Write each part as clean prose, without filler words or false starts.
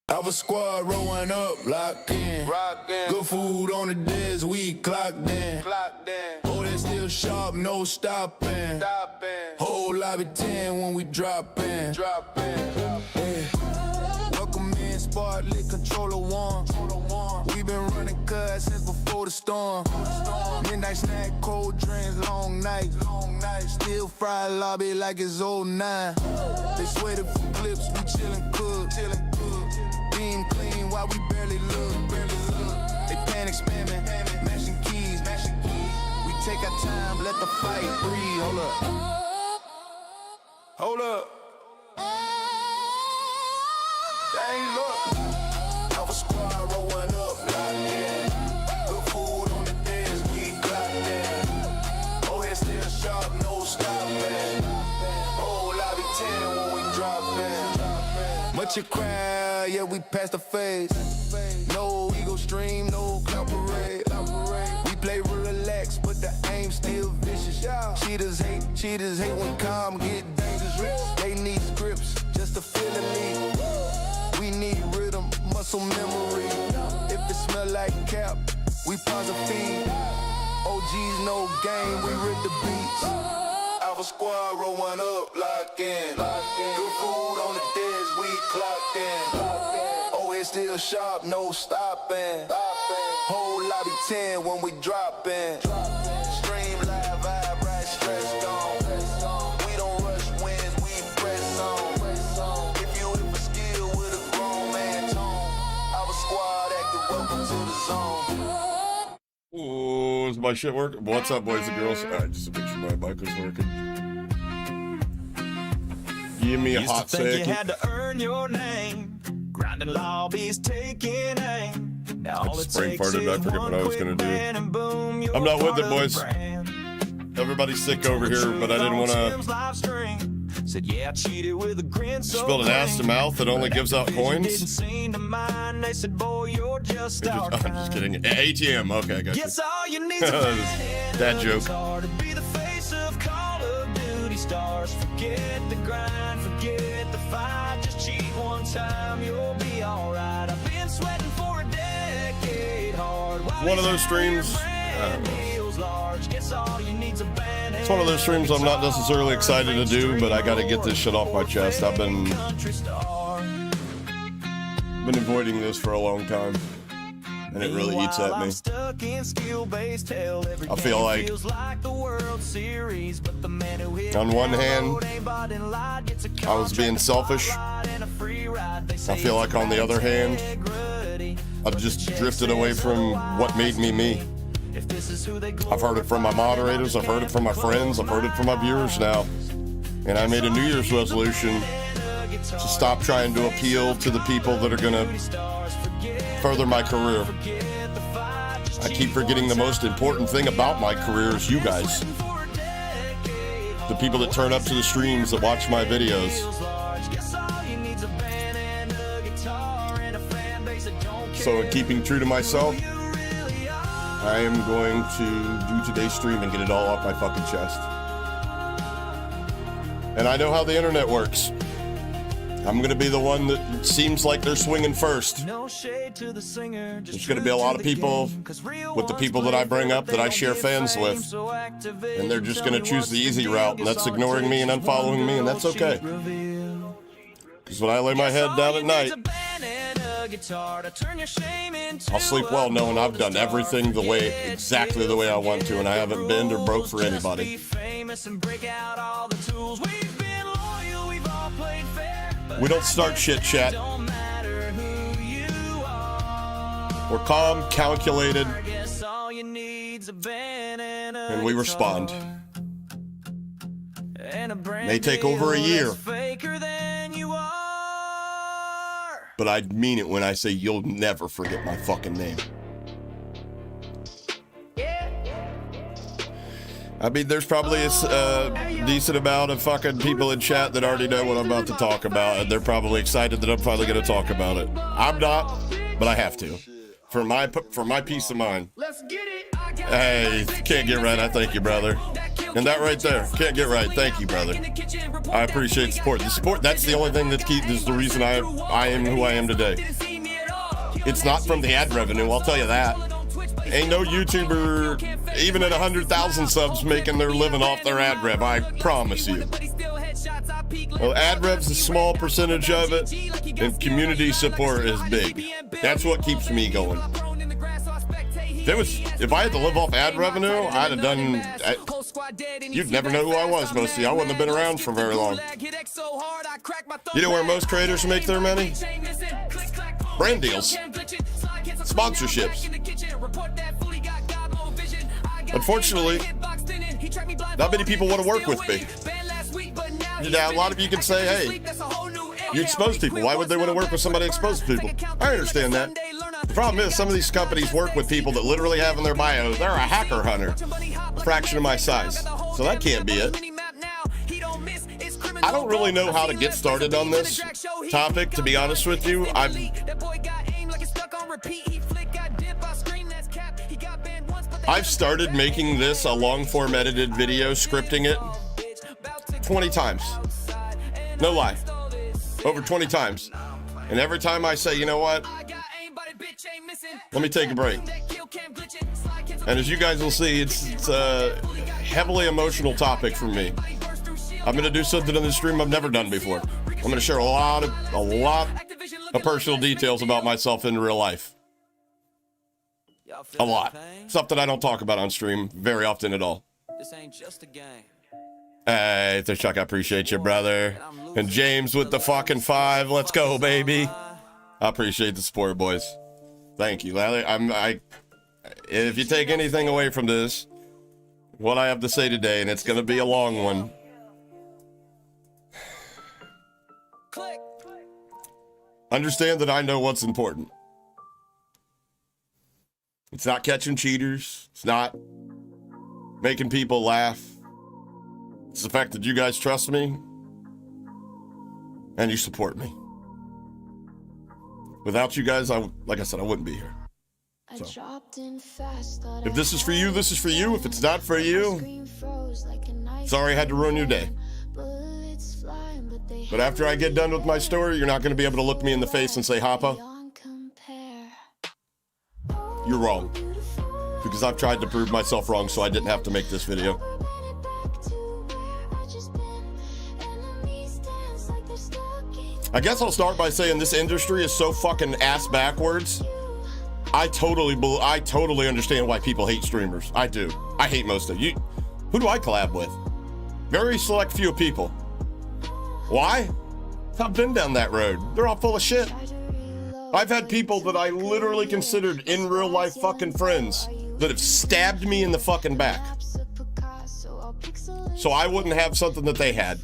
Our squad rolling up, locked in. Good food on the desk, we clocked in. Oh, they still sharp, no stopping. Whole lobby 10 when we drop in. Yeah. Welcome in, Sparklet, controller one. We been running cuz since before the storm. Midnight snack, cold drinks, long nights. Still fry lobby like it's 09. They sweated for clips, we chillin' cook. Beam clean while we barely look. They panic spamming, mashing keys. We take our time, let the fight breathe. Hold up. Dang, look. Our squad rolling up, locked in. Good food on the desk, we clocked in. Oh, head still sharp, no stopping. Whole lobby 10 when we drop in. Much a crowd, yeah, we passed the phase. No ego stream, no clout parade. We play relax, but the aim still vicious. Cheaters hate when calm get dangerous. They need scripts just to feel the lead. We need rhythm, muscle memory. If it smell like cap, we pause a feed. OGs no game, we rip the beats. Our squad rolling up, lock in. Good food on the desk, we clocked in. Oh, it's still sharp, no stopping. Whole lobby 10 when we drop in. Stream live, vibe right, stressed on. We don't rush wins, we press on. If you hit for skill with a grown man tone, our squad active, welcome to the zone. Oh, is my shit working? What's up, boys and girls? Alright, just to make sure my mic was working. Give me a hot second. You had to earn your name. Grinding lobbies, taking aim. Now all it brain takes farted. I is forget one what I was quick gonna do. man and boom, you're I'm not with part it, of the boys. brand. Everybody's sick over here, but I didn't want to Said, yeah, I cheated with a grin so spill an ass to mouth that only gives out coins. Didn't seem to mind. They said, boy, you're just our I'm just kidding. ATM. Okay, I got you. Guess all you need is a man. That joke. It's hard to be the face of Call of Duty stars. Forget the grind, forget the fight. Just cheat one time, you'll be alright. I've been sweating for a decade hard. One of those streams. I don't know. It's one of those streams I'm not necessarily excited to do, but I got to get this shit off my chest. I've been avoiding this for a long time, and it really eats at me. I feel like, on one hand, I was being selfish. I feel like on the other hand, I've just drifted away from what made me me. I've heard it from my moderators, I've heard it from my friends, I've heard it from my viewers now. And I made a New Year's resolution to stop trying to appeal to the people that are gonna further my career. I keep forgetting the most important thing about my career is you guys. The people that turn up to the streams, that watch my videos. So in keeping true to myself, I am going to do today's stream and get it all off my fucking chest. And I know how the internet works. I'm going to be the one that seems like they're swinging first. There's going to be a lot of people with the people that I bring up that I share fans with. And they're just going to choose the easy route, and that's ignoring me and unfollowing me, and that's okay. Because when I lay my head down at night, I'll sleep well knowing I've done everything exactly the way I want to, and I haven't bent or broke for anybody. We don't start shit chat. We're calm, calculated, and we respond. May take over a year, but I mean it when I say you'll never forget my fucking name. I mean, there's probably a decent amount of fucking people in chat that already know what I'm about to talk about, and they're probably excited that I'm finally going to talk about it. I'm not, but I have to. For my peace of mind. Hey, can't get right. I thank you, brother. And that right there, can't get right. Thank you, brother. I appreciate support. The support, that's the only thing that is the reason I am who I am today. It's not from the ad revenue, I'll tell you that. Ain't no YouTuber, even at 100,000 subs, making their living off their ad rev, I promise you. Well, ad rev's a small percentage of it, and community support is big. That's what keeps me going. If I had to live off ad revenue, I'd have done. You'd never know who I was, most of you. I wouldn't have been around for very long. You know where most creators make their money? Brand deals, sponsorships. Unfortunately, not many people want to work with me. Yeah, a lot of you can say, hey, you expose people. Why would they want to work with somebody who exposes people? I understand that. The problem is some of these companies work with people that literally have in their bio, they're a hacker hunter, a fraction of my size. So that can't be it. I don't really know how to get started on this topic, to be honest with you. I've started making this a long-form edited video, scripting it 20 times. No lie. Over 20 times. And every time I say, you know what? Let me take a break. And as you guys will see, it's a heavily emotional topic for me. I'm going to do something on the stream I've never done before. I'm going to share a lot of personal details about myself in real life. A lot. Something I don't talk about on stream very often at all. This ain't just a game. Hey, Chuck, I appreciate you, brother. And James with the fucking 5. Let's go, baby. I appreciate the support, boys. Thank you. If you take anything away from this, what I have to say today, and it's going to be a long one. Understand that I know what's important. It's not catching cheaters. It's not making people laugh. It's the fact that you guys trust me and you support me. Without you guys, like I said, I wouldn't be here. So, if this is for you, this is for you. If it's not for you, sorry I had to ruin your day. But after I get done with my story, you're not going to be able to look me in the face and say, Hoppa, you're wrong. Because I've tried to prove myself wrong so I didn't have to make this video. I guess I'll start by saying this industry is so fucking ass backwards. I totally understand why people hate streamers. I do. I hate most of you. Who do I collab with? Very select few people. Why? I've been down that road. They're all full of shit. I've had people that I literally considered in real life fucking friends that have stabbed me in the fucking back. So I wouldn't have something that they had.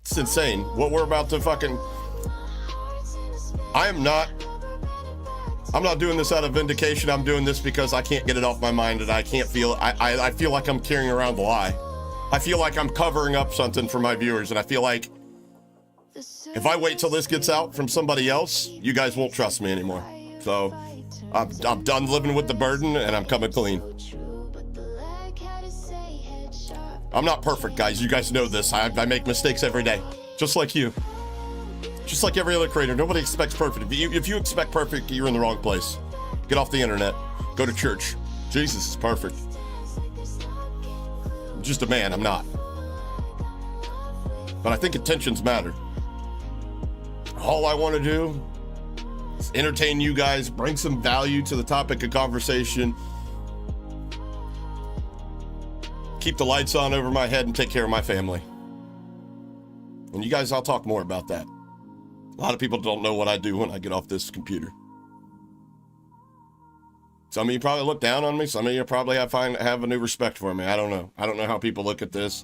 It's insane. What we're about to fucking... I'm not doing this out of vindication. I'm doing this because I can't get it off my mind and I can't feel... I feel like I'm carrying around a lie. I feel like I'm covering up something for my viewers, and I feel like if I wait till this gets out from somebody else, you guys won't trust me anymore. So I'm done living with the burden, and I'm coming clean. I'm not perfect, guys. You guys know this. I make mistakes every day, just like you. Just like every other creator. Nobody expects perfect. If you expect perfect, you're in the wrong place. Get off the internet. Go to church. Jesus is perfect. I'm just a man. I'm not. But I think intentions matter. All I want to do is entertain you guys, bring some value to the topic of conversation, keep the lights on over my head, and take care of my family. And you guys, I'll talk more about that. A lot of people don't know what I do when I get off this computer. Some of you probably look down on me. Some of you probably have a new respect for me. I don't know. I don't know how people look at this.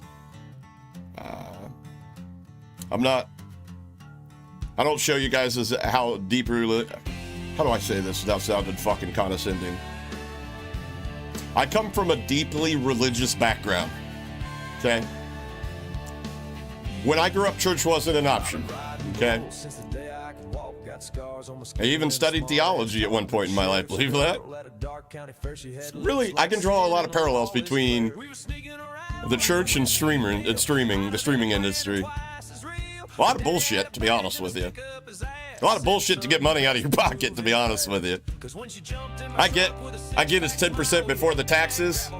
I don't show you guys as how deeply... How do I say this without sounding fucking condescending? I come from a deeply religious background. Okay? When I grew up, church wasn't an option. Okay. I even studied theology at one point in my life. Believe that? Really, I can draw a lot of parallels between the church and the streaming industry. A lot of bullshit, to be honest with you. A lot of bullshit to get money out of your pocket, to be honest with you. I get it's 10% before the taxes.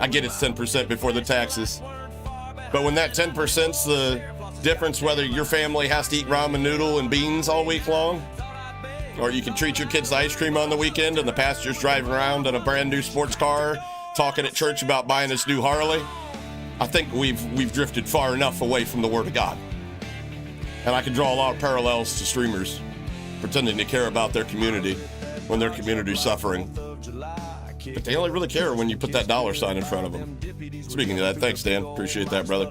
I get it's 10% before the taxes. But when that 10%'s the difference whether your family has to eat ramen noodle and beans all week long, or you can treat your kids to ice cream on the weekend and the pastor's driving around in a brand new sports car talking at church about buying this new Harley, I think we've drifted far enough away from the Word of God. And I can draw a lot of parallels to streamers pretending to care about their community when their community's suffering. But they only really care when you put that dollar sign in front of them. Speaking of that, thanks, Dan. Appreciate that, brother.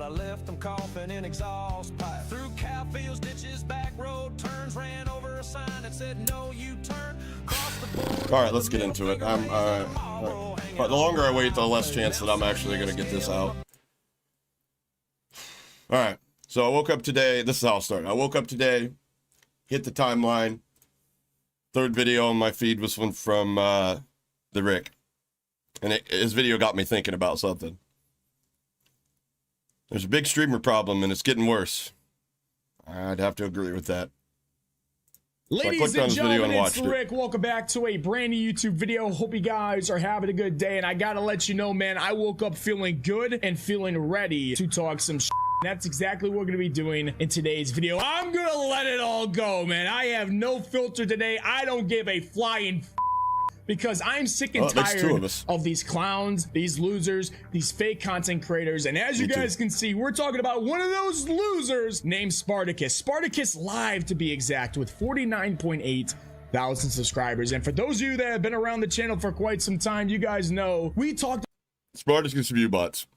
All right, let's get into it. But the longer I wait, the less chance that I'm actually going to get this out. All right. So I woke up today. This is how I'll start. I woke up today, hit the timeline. Third video on my feed was one from the Rick. And his video got me thinking about something. There's a big streamer problem, and it's getting worse. I'd have to agree with that. Ladies and gentlemen, it's Rick. Welcome back to a brand new YouTube video. Hope you guys are having a good day. And I gotta let you know, man, I woke up feeling good and feeling ready to talk some shit. That's exactly what we're gonna be doing in today's video. I'm gonna let it all go, man. I have no filter today. I don't give a flying because I'm sick and tired of these clowns, these losers, these fake content creators. And as you guys can see, we're talking about one of those losers named Spartacus. Spartacus Live, to be exact, with 49.8 thousand subscribers. And for those of you that have been around the channel for quite some time, you guys know we talked. Spartacus view bots.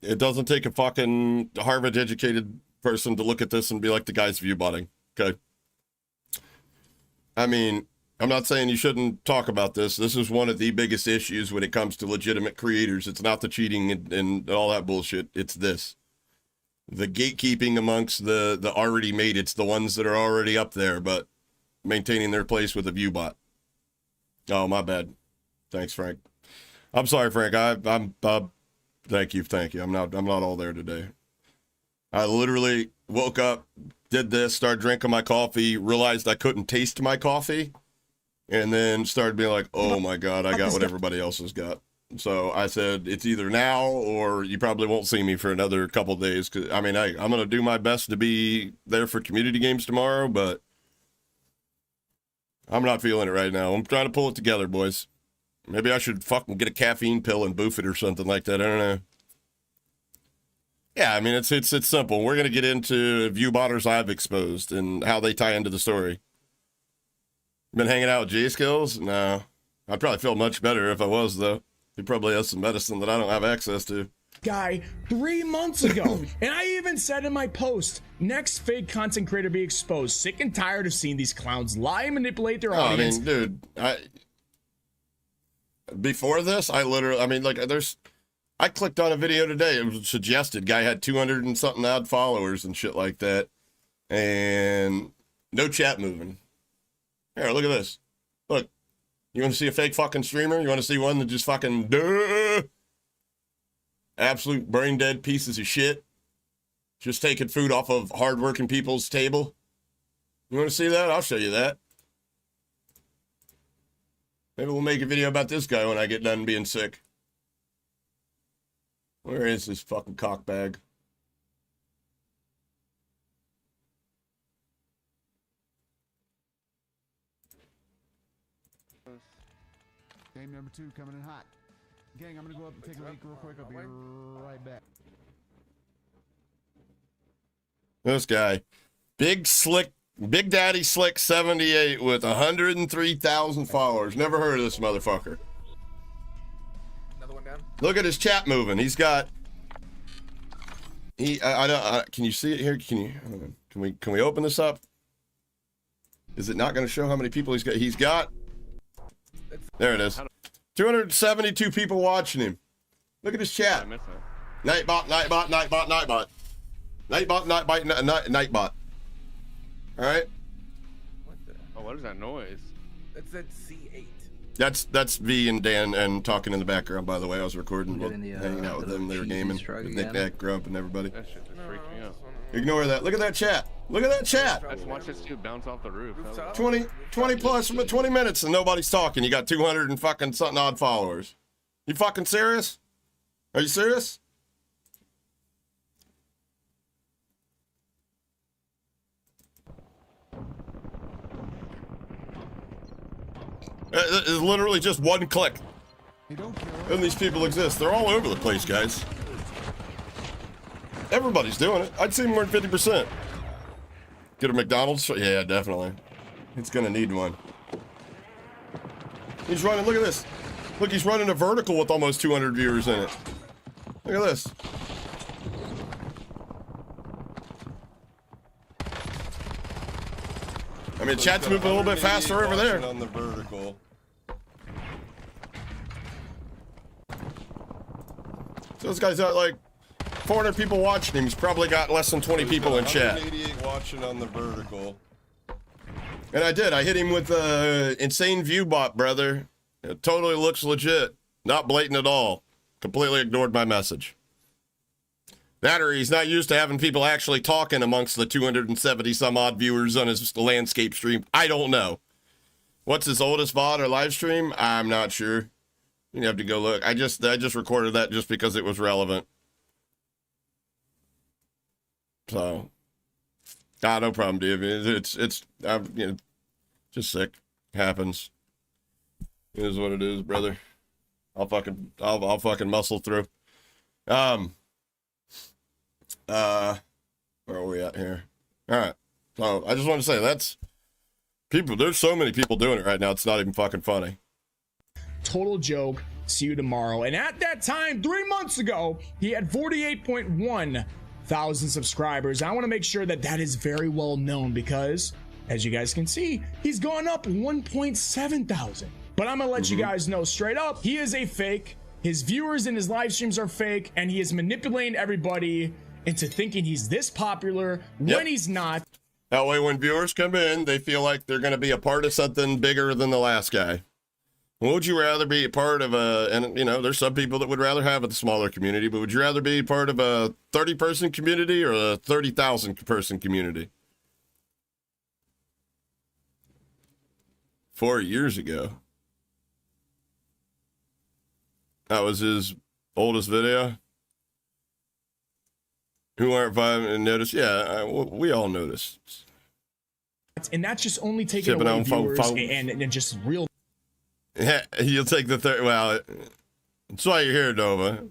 It doesn't take a fucking Harvard-educated person to look at this and be like, the guy's viewbotting. Okay. I mean, I'm not saying you shouldn't talk about this. This is one of the biggest issues when it comes to legitimate creators. It's not the cheating and all that bullshit. It's this. The gatekeeping amongst the already made. It's the ones that are already up there, but maintaining their place with a view bot. Oh, my bad. Thanks, Frank. I'm sorry, Frank. I'm thank you. I'm not all there today. I literally woke up, did this, started drinking my coffee, realized I couldn't taste my coffee, and then started being like, oh my God, I got what everybody else has got. So I said, it's either now or you probably won't see me for another couple days. Cause I mean, I'm going to do my best to be there for community games tomorrow, but I'm not feeling it right now. I'm trying to pull it together, boys. Maybe I should fucking get a caffeine pill and boof it or something like that. I don't know. Yeah, I mean, it's simple. We're going to get into viewbotters I've exposed and how they tie into the story. Been hanging out with J-Skills? No. I'd probably feel much better if I was, though. He probably has some medicine that I don't have access to. Guy 3 months ago. And I even said in my post, next fake content creator be exposed. Sick and tired of seeing these clowns lie and manipulate their audience. I mean, dude, before this, I clicked on a video today. It was suggested. Guy had 200 and something odd followers and shit like that. And no chat moving. Here, look at this. Look, you want to see a fake fucking streamer? You want to see one that just fucking absolute brain dead pieces of shit? Just taking food off of hardworking people's table? You want to see that? I'll show you that. Maybe we'll make a video about this guy when I get done being sick. Where is this fucking cockbag? Game number 2 coming in hot. Gang, I'm gonna go up and take a leak real quick. I'll be right back. This guy. Big Daddy Slick 78 with 103,000 followers. Never heard of this motherfucker. Another one down. Look at his chat moving. He's got. Can you see it here? Can we open this up? Is it not going to show how many people he's got? He's got. There it is. 272 people watching him. Look at his chat. Nightbot. Nightbot, Nightbot. All right. What the? Oh, what is that noise? That said C8. That's V and Dan and talking in the background. By the way, I was recording, Getting the, hanging out with them. They were cheesy gaming. shrug With Nick, again. Nick, Grump, and everybody. That shit just freaked me out. Ignore that. Look at that chat. Look at that chat. I just watched this dude bounce off the roof. That was- Rooftop? 20 plus 20 minutes and nobody's talking. You got 200 and fucking something odd followers. You fucking serious? Are you serious? It's literally just one click. Hey, don't kill her. And these people exist. They're all over the place, guys. Everybody's doing it. I'd say more than 50%. Get a McDonald's? Yeah, definitely. It's gonna need one. He's running, look at this. Look, he's running a vertical with almost 200 viewers in it. Look at this. I mean, chat's moving a little bit faster over there. On the vertical. So this guy's got like 400 people watching him. He's probably got less than 20 people in chat. 188 watching on the vertical. And I hit him with insane viewbot, brother. It totally looks legit. Not blatant at all. Completely ignored my message. That or he's not used to having people actually talking amongst the 270 some odd viewers on his landscape stream. I don't know. What's his oldest VOD or live stream? I'm not sure. You have to go look. I just recorded that just because it was relevant. So, no problem, dude. It's you know, just sick. Happens. It is what it is, brother. I'll fucking muscle through. Where are we at here? All right. So I just want to say that's people. There's so many people doing it right now. It's not even fucking funny. Total joke. See you tomorrow. And at that time, 3 months ago, he had 48.1 thousand subscribers. I want to make sure that that is very well known because, as you guys can see, he's gone up 1.7 thousand. But I'm gonna let you guys know straight up, he is a fake. His viewers in his live streams are fake, and he is manipulating everybody into thinking he's this popular when he's not. That way, when viewers come in, they feel like they're going to be a part of something bigger than the last guy. Would you rather be a part of and you know, there's some people that would rather have a smaller community, but would you rather be part of a 30-person community or a 30,000-person community? 4 years ago. That was his oldest video. Who aren't vibing and notice? Yeah, we all notice. And that's just only taking Sipping away on viewers phone. and just real. Yeah, you'll take the third. Well, that's why you're here, Nova.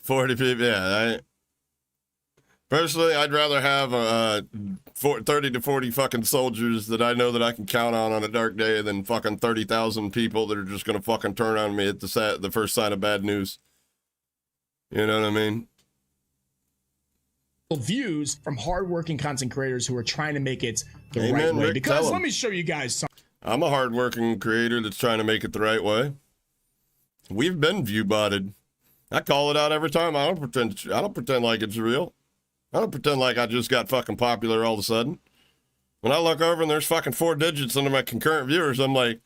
40 people. Yeah. Personally, I'd rather have 30 to 40 fucking soldiers that I know that I can count on a dark day than fucking 30,000 people that are just gonna fucking turn on me at the first sign of bad news. You know what I mean? Views from hardworking content creators who are trying to make it the Amen, right way. Rick, Because tell 'em. let me show you guys something. I'm a hardworking creator that's trying to make it the right way. We've been viewbotted. I call it out every time. I don't pretend like it's real. I don't pretend like I just got fucking popular all of a sudden. When I look over and there's fucking 4 digits under my concurrent viewers, I'm like,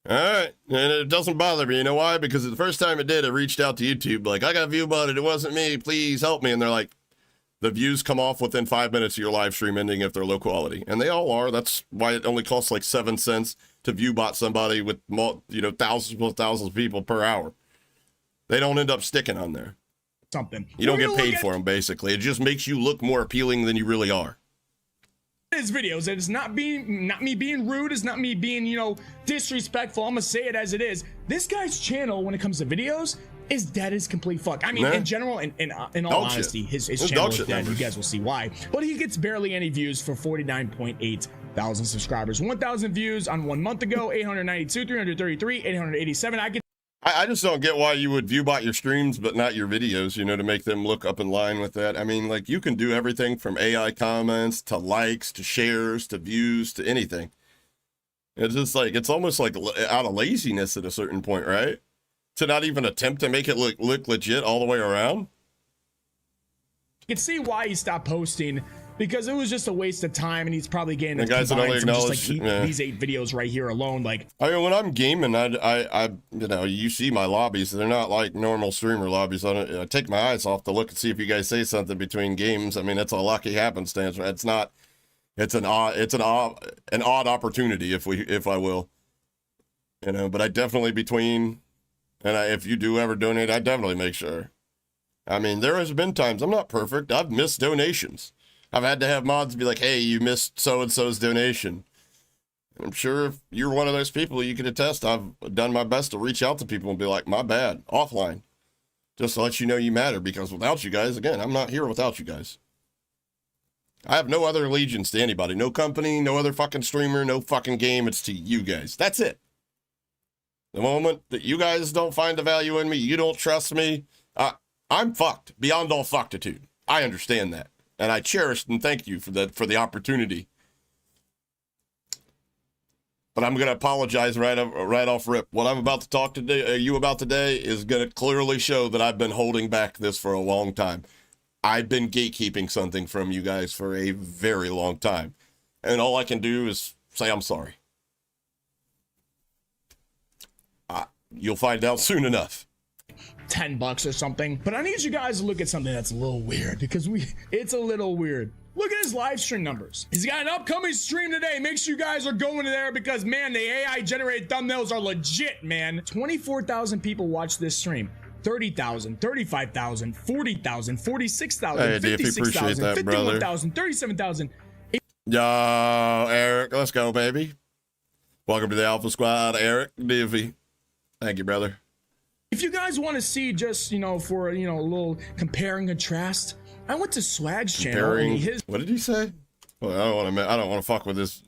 all right. And it doesn't bother me. You know why? Because the first time it did, I reached out to YouTube. Like, I got viewbotted. It wasn't me. Please help me. And they're like, the views come off within 5 minutes of your live stream ending if they're low quality. And they all are. That's why it only costs like 7 cents to viewbot somebody with, thousands of people per hour. They don't end up sticking on there. Something. You don't We're get gonna paid look for them, basically. It just makes you look more appealing than you really are. at his videos. And it's not me being rude. It's not me being, disrespectful. I'm gonna say it as it is. This guy's channel, when it comes to videos, is dead as complete fuck. I mean, in general, in all Dog honesty, shit. his It's channel dog is shit dead. You numbers. guys will see why. But he gets barely any views for 49.8 thousand subscribers. 1,000 views on 1 month ago, 892, 333, 887. I just don't get why you would viewbot your streams but not your videos, to make them look up in line with that. I mean, like, you can do everything from AI comments to likes to shares to views to anything. It's just like, it's almost like out of laziness at a certain point, right? To not even attempt to make it look legit all the way around. can see why he stopped posting, because it was just a waste of time, and he's probably getting The guys that only acknowledge these 8 videos right here alone. Like, I mean, when I'm gaming, I you know, you see my lobbies. They're not like normal streamer lobbies. I take my eyes off to look and see if you guys say something between games. I mean, it's a lucky happenstance. It's not. It's an odd opportunity, if I will. You know, but I definitely between, and if you do ever donate, I definitely make sure. I mean, there has been times, I'm not perfect. I've missed donations. I've had to have mods be like, hey, you missed so-and-so's donation. I'm sure if you're one of those people, you can attest. I've done my best to reach out to people and be like, my bad, offline. Just to let you know you matter, because without you guys, again, I'm not here without you guys. I have no other allegiance to anybody. No company, no other fucking streamer, no fucking game. It's to you guys. That's it. The moment that you guys don't find the value in me, you don't trust me, I'm fucked. Beyond all fucktitude. I understand that. And I cherish and thank you for the opportunity. But I'm going to apologize right off rip. What I'm about to talk to you about today is going to clearly show that I've been holding back this for a long time. I've been gatekeeping something from you guys for a very long time. And all I can do is say I'm sorry. You'll find out soon enough. $10 or something. But I need you guys to look at something that's a little weird, because it's a little weird. Look at his live stream numbers. He's got an upcoming stream today. Make sure you guys are going there, because man, the AI generated thumbnails are legit, man. 24,000 people watch this stream. 30,000, 35,000, 40,000, 46,000, 56,000, 51,000, 37,000. Yo, Eric, let's go, baby. Welcome to the Alpha Squad, Eric Divvy. Thank you, brother. If you guys want to see just, for, a little compare and contrast, I went to Swag's channel. And what did he say? Well, I don't want to fuck with this.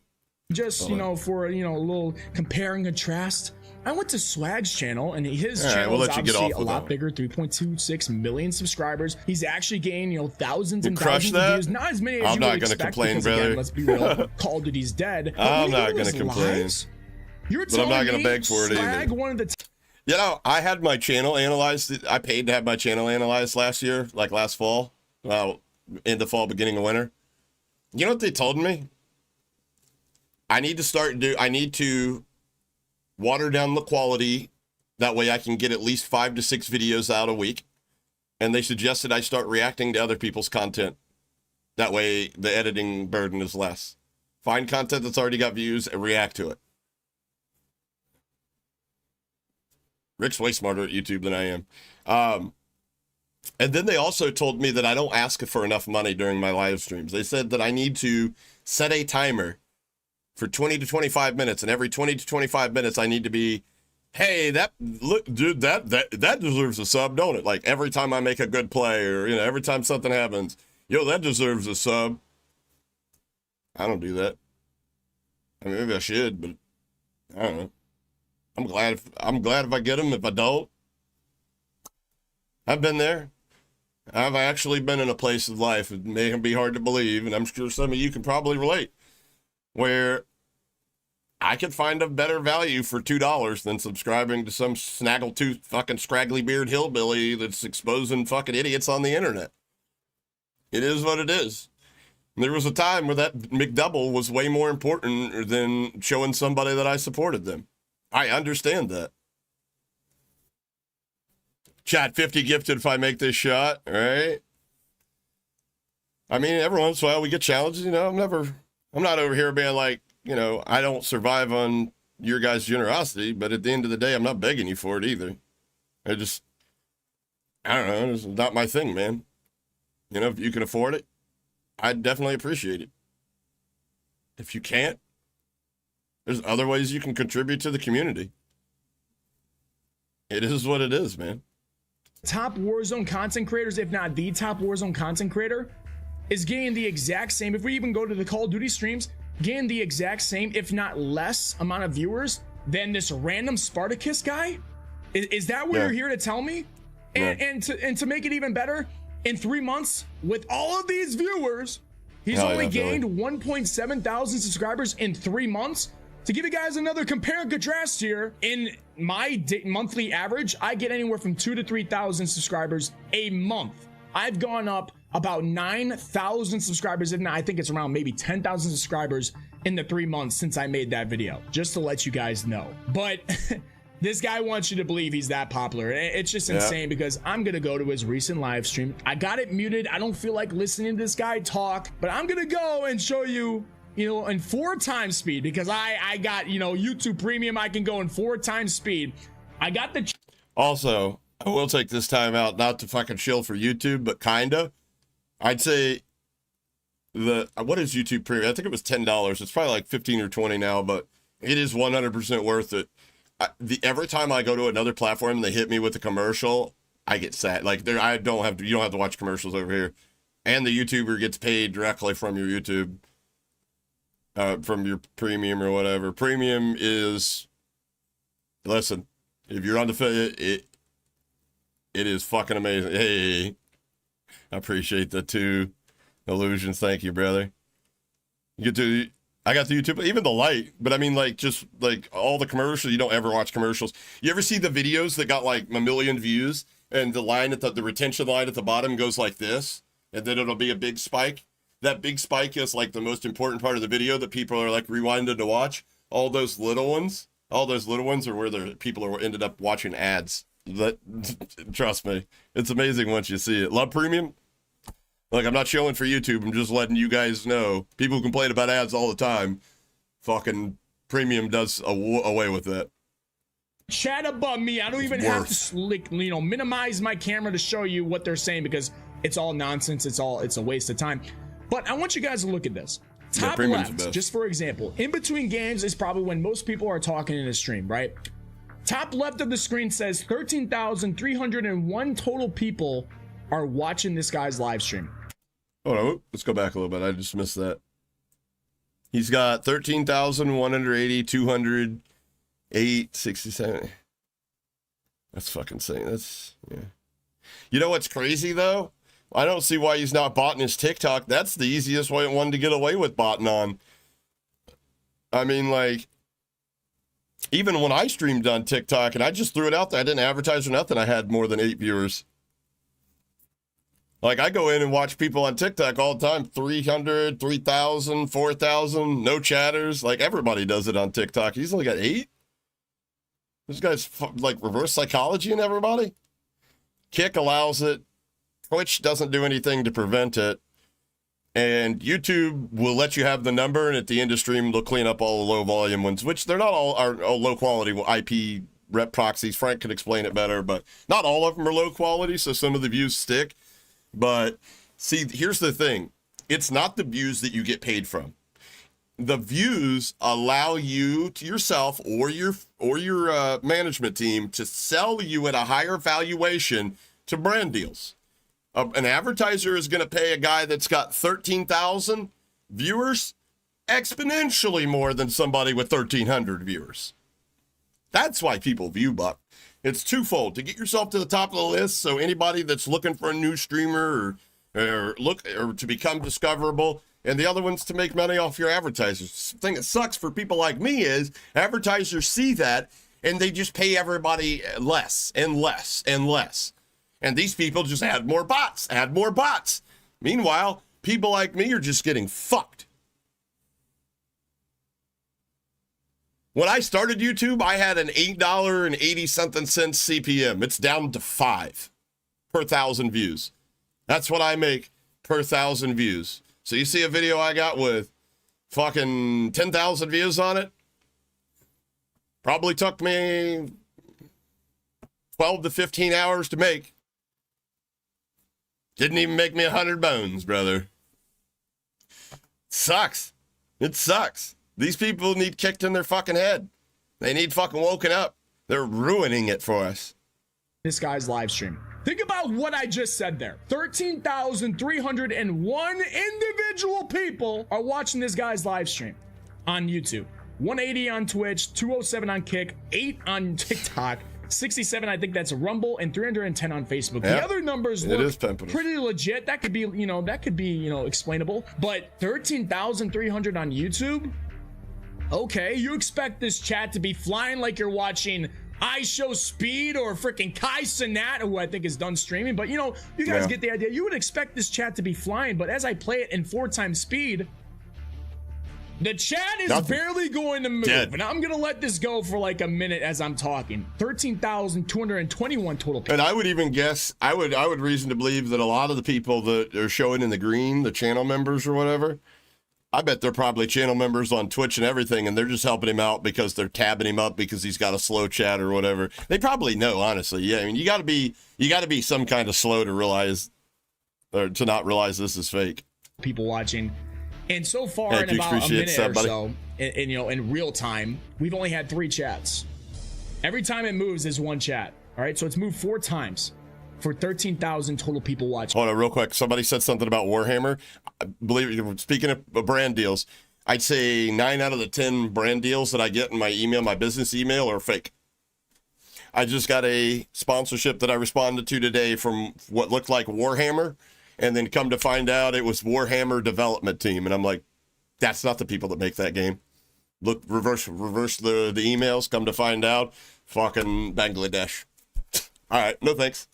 Just, for, a little compare and contrast, I went to Swag's channel, and his channel is obviously a lot bigger, 3.26 million subscribers. He's actually gained, thousands and thousands of views. Not as many as you would expect, complain, because, brother. again, let's be real, Call of Duty's dead. I'm not going to complain. You're but I'm not going to beg for it either. I had my channel analyzed. I paid to have my channel analyzed last year, like last fall. Well, in the fall, beginning of winter. You know what they told me? I need to water down the quality. That way I can get at least 5 to 6 videos out a week. And they suggested I start reacting to other people's content. That way the editing burden is less. Find content that's already got views and react to it. Rick's way smarter at YouTube than I am. And then they also told me that I don't ask for enough money during my live streams. They said that I need to set a timer for 20 to 25 minutes. And every 20 to 25 minutes, I need to be, hey, that deserves a sub, don't it? Like every time I make a good play, or, every time something happens, yo, that deserves a sub. I don't do that. I mean, maybe I should, but I don't know. I'm glad if I get them. If I don't, I've been there. I've actually been in a place of life, it may be hard to believe, and I'm sure some of you can probably relate, where I could find a better value for $2 than subscribing to some snaggletooth fucking scraggly beard hillbilly that's exposing fucking idiots on the internet. It is what it is. There was a time where that McDouble was way more important than showing somebody that I supported them. I understand that. Chat 50 gifted if I make this shot, right? I mean, every once in a while we get challenges, I'm not over here being like, I don't survive on your guys' generosity, but at the end of the day, I'm not begging you for it either. I don't know, it's not my thing, man. If you can afford it, I'd definitely appreciate it. If you can't, there's other ways you can contribute to the community. It is what it is, man. Top Warzone content creators, if not the top Warzone content creator, is getting the exact same, if we even go to the Call of Duty streams, getting the exact same, if not less, amount of viewers than this random Spartacus guy? Is that what you're here to tell me? And to make it even better, in 3 months, with all of these viewers, he's only gained 1.7 thousand subscribers in 3 months. To give you guys another compare and contrast here, in my monthly average, I get anywhere from 2,000 to 3,000 subscribers a month. I've gone up about 9,000 subscribers, if not, I think it's around maybe 10,000 subscribers in the 3 months since I made that video, just to let you guys know. But this guy wants you to believe he's that popular. It's just insane because I'm gonna go to his recent live stream. I got it muted. I don't feel like listening to this guy talk, but I'm gonna go and show you, you know, in 4 times speed, because I got, you know, YouTube Premium. I can go in 4 times speed. I got the Also, I will take this time out, not to fucking chill for YouTube, but kinda. I'd say what is YouTube Premium? I think it was $10. It's probably like 15 or 20 now, but it is 100% worth it. Every time I go to another platform and they hit me with a commercial, I get sad. Like you don't have to watch commercials over here, and the YouTuber gets paid directly from your YouTube, from your premium or whatever. Premium is, listen, if you're on the it is fucking amazing. Hey, I appreciate the 2 illusions. Thank you, brother. I got the YouTube, even the light, but I mean, like, just like all the commercials. You don't ever watch commercials. You ever see the videos that got like 1 million views and the line at the retention line at the bottom goes like this, and then it'll be a big spike? That big spike is like the most important part of the video that people are like rewinding to watch. All those little ones are where the people are ended up watching ads. Trust me, it's amazing once you see it. Love Premium. Like, I'm not showing for YouTube. I'm just letting you guys know. People complain about ads all the time. Fucking Premium does away with that. Chat above me. I don't even have to, like, you know, minimize my camera to show you what they're saying, because it's all nonsense. It's a waste of time. But I want you guys to look at this. Top left, just for example, in between games is probably when most people are talking in a stream, right? Top left of the screen says 13,301 total people are watching this guy's live stream. Hold on, let's go back a little bit. I just missed that. He's got 13,180, 200, 867. That's fucking insane. That's, yeah. You know what's crazy though? I don't see why he's not botting his TikTok. That's the easiest one to get away with botting on. I mean, like, even when I streamed on TikTok and I just threw it out there, I didn't advertise or nothing, I had more than 8 viewers. Like, I go in and watch people on TikTok all the time, 300, 3,000, 4,000, no chatters. Like, everybody does it on TikTok. He's only got 8? This guy's, like, reverse psychology in everybody? Kick allows it. Twitch doesn't do anything to prevent it. And YouTube will let you have the number, and at the end of stream, they'll clean up all the low volume ones, which they're not all are low quality IP rep proxies. Frank could explain it better, but not all of them are low quality, so some of the views stick. But see, here's the thing. It's not the views that you get paid from. The views allow you to yourself or your management team to sell you at a higher valuation to brand deals. An advertiser is going to pay a guy that's got 13,000 viewers exponentially more than somebody with 1,300 viewers. That's why people view buck. It's twofold: to get yourself to the top of the list, so anybody that's looking for a new streamer or to become discoverable, and the other one's to make money off your advertisers. The thing that sucks for people like me is advertisers see that and they just pay everybody less and less and less. And these people just add more bots. Meanwhile, people like me are just getting fucked. When I started YouTube, I had an $8.80-something CPM. It's down to 5 per 1,000 views. That's what I make per 1,000 views. So you see a video I got with fucking 10,000 views on it? Probably took me 12 to 15 hours to make. Didn't even make me 100 bones, brother. Sucks. It sucks. These people need kicked in their fucking head. They need fucking woken up. They're ruining it for us. This guy's live stream. Think about what I just said there. 13,301 individual people are watching this guy's live stream on YouTube. 180 on Twitch, 207 on Kick, 8 on TikTok, 67, I think that's Rumble, and 310 on Facebook. The other numbers look pretty legit. That could be, explainable. But 13,300 on YouTube? Okay, you expect this chat to be flying like you're watching I Show Speed or freaking Kai Cenat, who I think is done streaming. But, you know, you guys get the idea. You would expect this chat to be flying, but as I play it in 4x speed, the chat is barely going to move. And I'm going to let this go for like a minute as I'm talking. 13,221 total people. And I would even guess, I would reason to believe that a lot of the people that are showing in the green, the channel members or whatever, I bet they're probably channel members on Twitch and everything, and they're just helping him out because they're tabbing him up because he's got a slow chat or whatever. They probably know, honestly. Yeah, I mean, you got to be some kind of slow to realize, or to not realize this is fake. People watching, and so far in about a minute or so, and you know, in real time, we've only had 3 chats. Every time it moves is 1 chat. All right, so it's moved 4 times. For 13,000 total people watching. Hold on, real quick. Somebody said something about Warhammer. I believe, speaking of brand deals, I'd say 9 out of the 10 brand deals that I get in my email, my business email, are fake. I just got a sponsorship that I responded to today from what looked like Warhammer, and then come to find out it was Warhammer development team, and I'm like, that's not the people that make that game. Look, reverse the emails. Come to find out, fucking Bangladesh. All right, no thanks.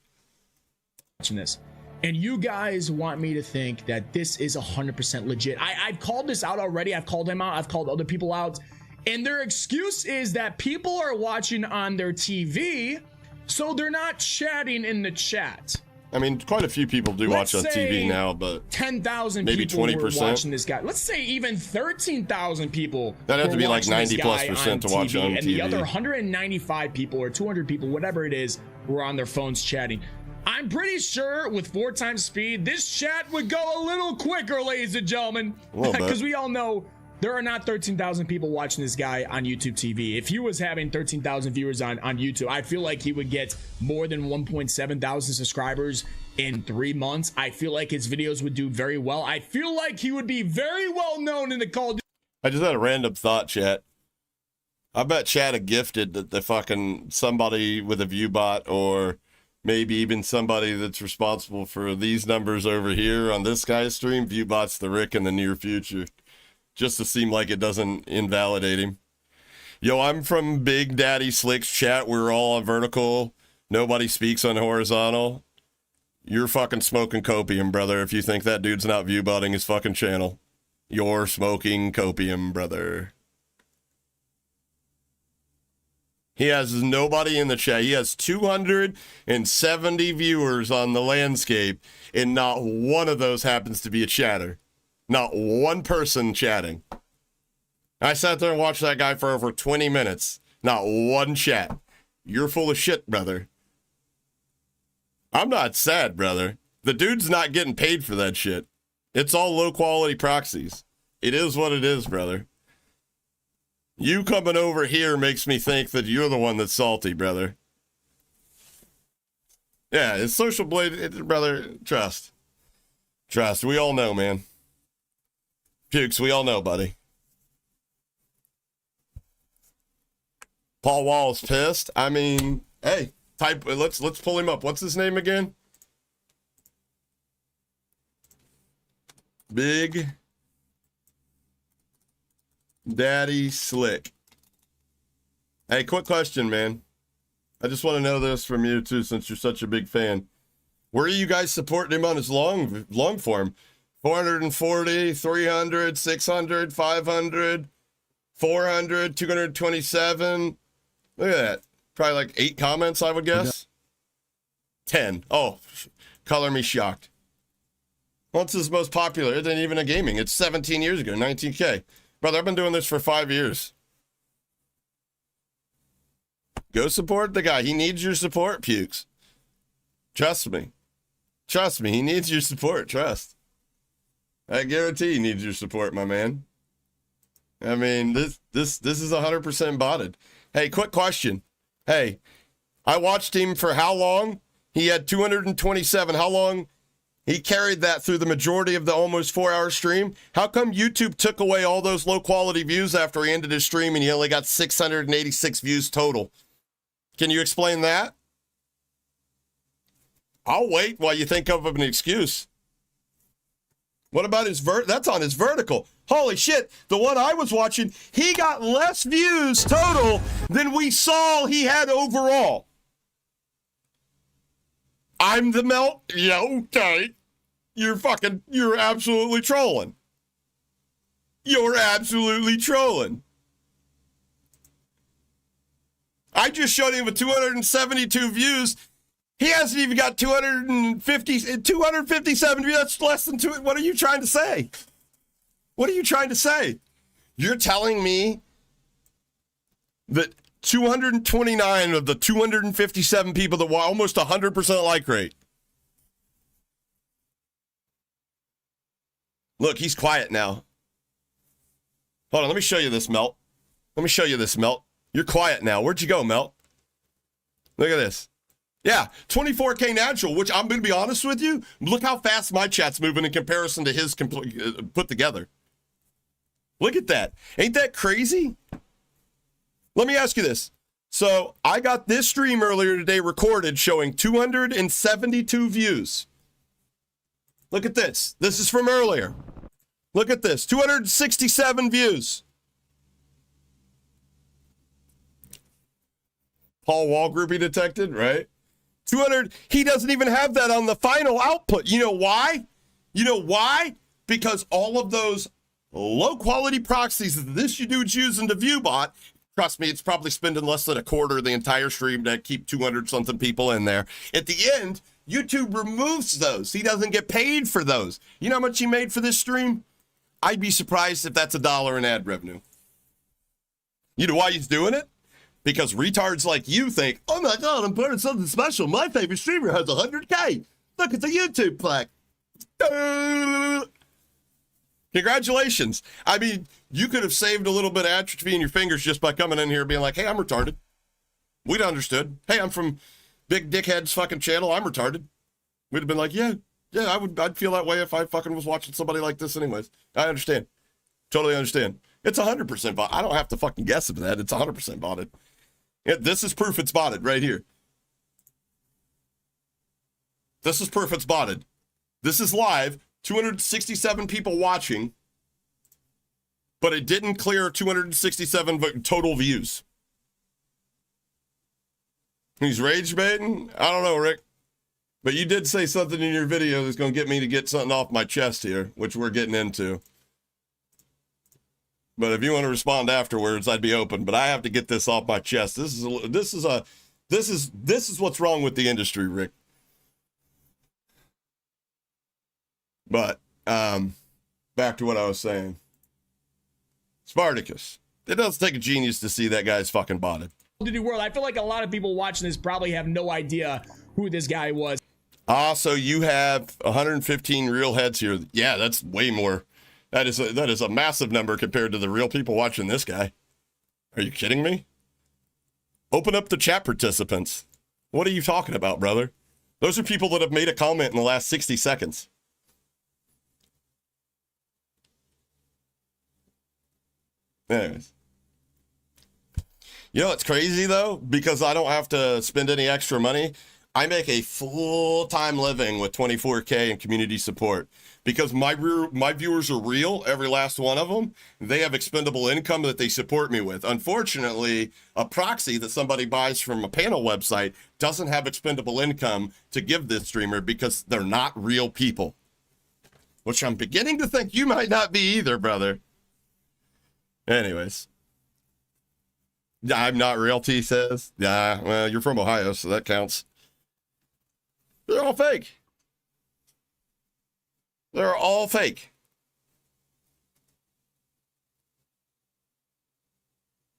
This, and you guys want me to think that this is 100% legit. I've called this out already. I've called him out. I've called other people out, and their excuse is that people are watching on their TV, so they're not chatting in the chat. I mean, quite a few people do watch on TV now, but 10,000 maybe people 20% were watching this guy. Let's say even 13,000 people. That'd have to be like 90+% to watch on and TV. The other 195 people or 200 people, whatever it is, were on their phones chatting. I'm pretty sure with 4 times speed, this chat would go a little quicker, ladies and gentlemen. Because we all know there are not 13,000 people watching this guy on YouTube TV. If he was having 13,000 viewers on YouTube, I feel like he would get more than 1.7 thousand subscribers in 3 months. I feel like his videos would do very well. I feel like he would be very well known in the Call of Duty. I just had a random thought, chat. I bet chat had gifted that the fucking somebody with a viewbot, or maybe even somebody that's responsible for these numbers over here on this guy's stream, viewbots the Rick in the near future, just to seem like it doesn't invalidate him. Yo, I'm from Big Daddy Slick's chat. We're all on vertical. Nobody speaks on horizontal. You're fucking smoking copium, brother, if you think that dude's not viewbotting his fucking channel. You're smoking copium, brother. He has nobody in the chat. He has 270 viewers on the landscape, and not one of those happens to be a chatter. Not one person chatting. I sat there and watched that guy for over 20 minutes. Not one chat. You're full of shit, brother. I'm not sad, brother. The dude's not getting paid for that shit. It's all low-quality proxies. It is what it is, brother. You coming over here makes me think that you're the one that's salty, brother. Yeah, it's social blade, brother. Trust. Trust. We all know, man. Pukes, we all know, buddy. Paul Wall's pissed. I mean, hey, let's pull him up. What's his name again? Big Daddy Slick. Hey, quick question, man. I just want to know this from you too, since you're such a big fan. Where are you guys supporting him on his long form? 440, 300, 600, 500, 400, 227. Look at that. Probably like 8 comments, I would guess. 10. Oh, color me shocked. What's his most popular? It ain't even a gaming. It's 17 years ago, 19K. Brother, I've been doing this for 5 years. Go support the guy. He needs your support, Pukes. Trust me. Trust me. He needs your support. Trust. I guarantee he needs your support, my man. I mean, this is 100% botted. Hey, quick question. Hey, I watched him for how long? He had 227. How long? He carried that through the majority of the almost 4-hour stream. How come YouTube took away all those low-quality views after he ended his stream and he only got 686 views total? Can you explain that? I'll wait while you think of an excuse. What about his that's on his vertical. Holy shit, the one I was watching, he got less views total than we saw he had overall. I'm the melt? Yeah, okay. You're absolutely trolling. You're absolutely trolling. I just showed him with 272 views. He hasn't even got 257 views. That's less than two. What are you trying to say? What are you trying to say? You're telling me that 229 of the 257 people that were almost 100% like rate. Look, he's quiet now. Hold on, let me show you this, Melt. Let me show you this, Melt. You're quiet now. Where'd you go, Melt? Look at this. Yeah, 24K natural, which I'm going to be honest with you. Look how fast my chat's moving in comparison to his put together. Look at that. Ain't that crazy? Let me ask you this. So I got this stream earlier today recorded showing 272 views. Look at this. This is from earlier. Look at this. 267 views. Paul Wall groupie detected, right? 200. He doesn't even have that on the final output. You know why? You know why? Because all of those low quality proxies that this dude's using to viewbot, trust me, it's probably spending less than a quarter of the entire stream to keep 200 something people in there. At the end, YouTube removes those. He doesn't get paid for those. You know how much he made for this stream? I'd be surprised if that's $1 in ad revenue. You know why he's doing it? Because retards like you think, oh my God, I'm part of something special. My favorite streamer has 100K. Look at the YouTube plaque. Congratulations. I mean, you could have saved a little bit of atrophy in your fingers just by coming in here and being like, hey, I'm retarded. We'd understood. Hey, I'm from Big Dickhead's fucking channel. I'm retarded. We'd have been like, yeah, I'd feel that way if I fucking was watching somebody like this anyways. I understand. Totally understand. It's 100% bot. I don't have to fucking guess at that. It's 100% botted. This is proof it's botted right here. This is proof it's botted. This is live. 267 people watching, but it didn't clear 267 total views. He's rage baiting? I don't know, Rick. But you did say something in your video that's going to get me to get something off my chest here, which we're getting into. But if you want to respond afterwards, I'd be open. But I have to get this off my chest. This is what's wrong with the industry, Rick. But back to what I was saying. Spartacus. It doesn't take a genius to see that guy's fucking botted. World. I feel like a lot of people watching this probably have no idea who this guy was. So you have 115 real heads here. Yeah, that's way more. That is a massive number compared to the real people watching this guy. Are you kidding me? Open up the chat participants. What are you talking about, brother? Those are people that have made a comment in the last 60 seconds. Anyways. You know what's crazy, though? Because I don't have to spend any extra money. I make a full-time living with 24K and community support. Because my viewers are real, every last one of them. They have expendable income that they support me with. Unfortunately, a proxy that somebody buys from a panel website doesn't have expendable income to give this streamer because they're not real people. Which I'm beginning to think you might not be either, brother. Anyways. I'm not real, T says. Yeah, well, you're from Ohio, so that counts. They're all fake. They're all fake.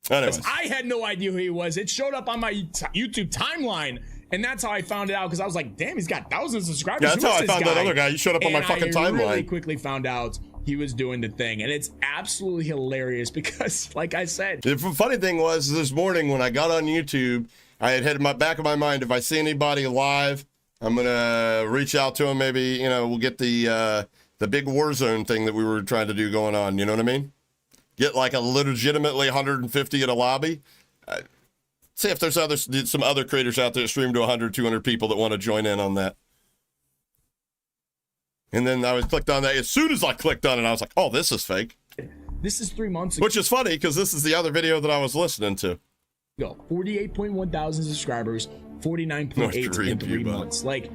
Anyways. I had no idea who he was. It showed up on my YouTube timeline, and that's how I found it out, because I was like, damn, he's got thousands of subscribers. Yeah, that's how I found that other guy. You showed up on my fucking timeline. I really quickly found out he was doing the thing, and it's absolutely hilarious because, like I said. The funny thing was, this morning when I got on YouTube, I had in my back of my mind, if I see anybody live, I'm going to reach out to him. Maybe, we'll get the big Warzone thing that we were trying to do going on. You know what I mean? Get like a legitimately 150 at a lobby. See if there's some other creators out there that stream to 100, 200 people that want to join in on that. And then I was clicked on that. As soon as I clicked on it, I was like, oh, this is fake. This is 3 months ago. Which is funny because this is the other video that I was listening to. 48.1 thousand subscribers, 49.8 in 3 months. Like,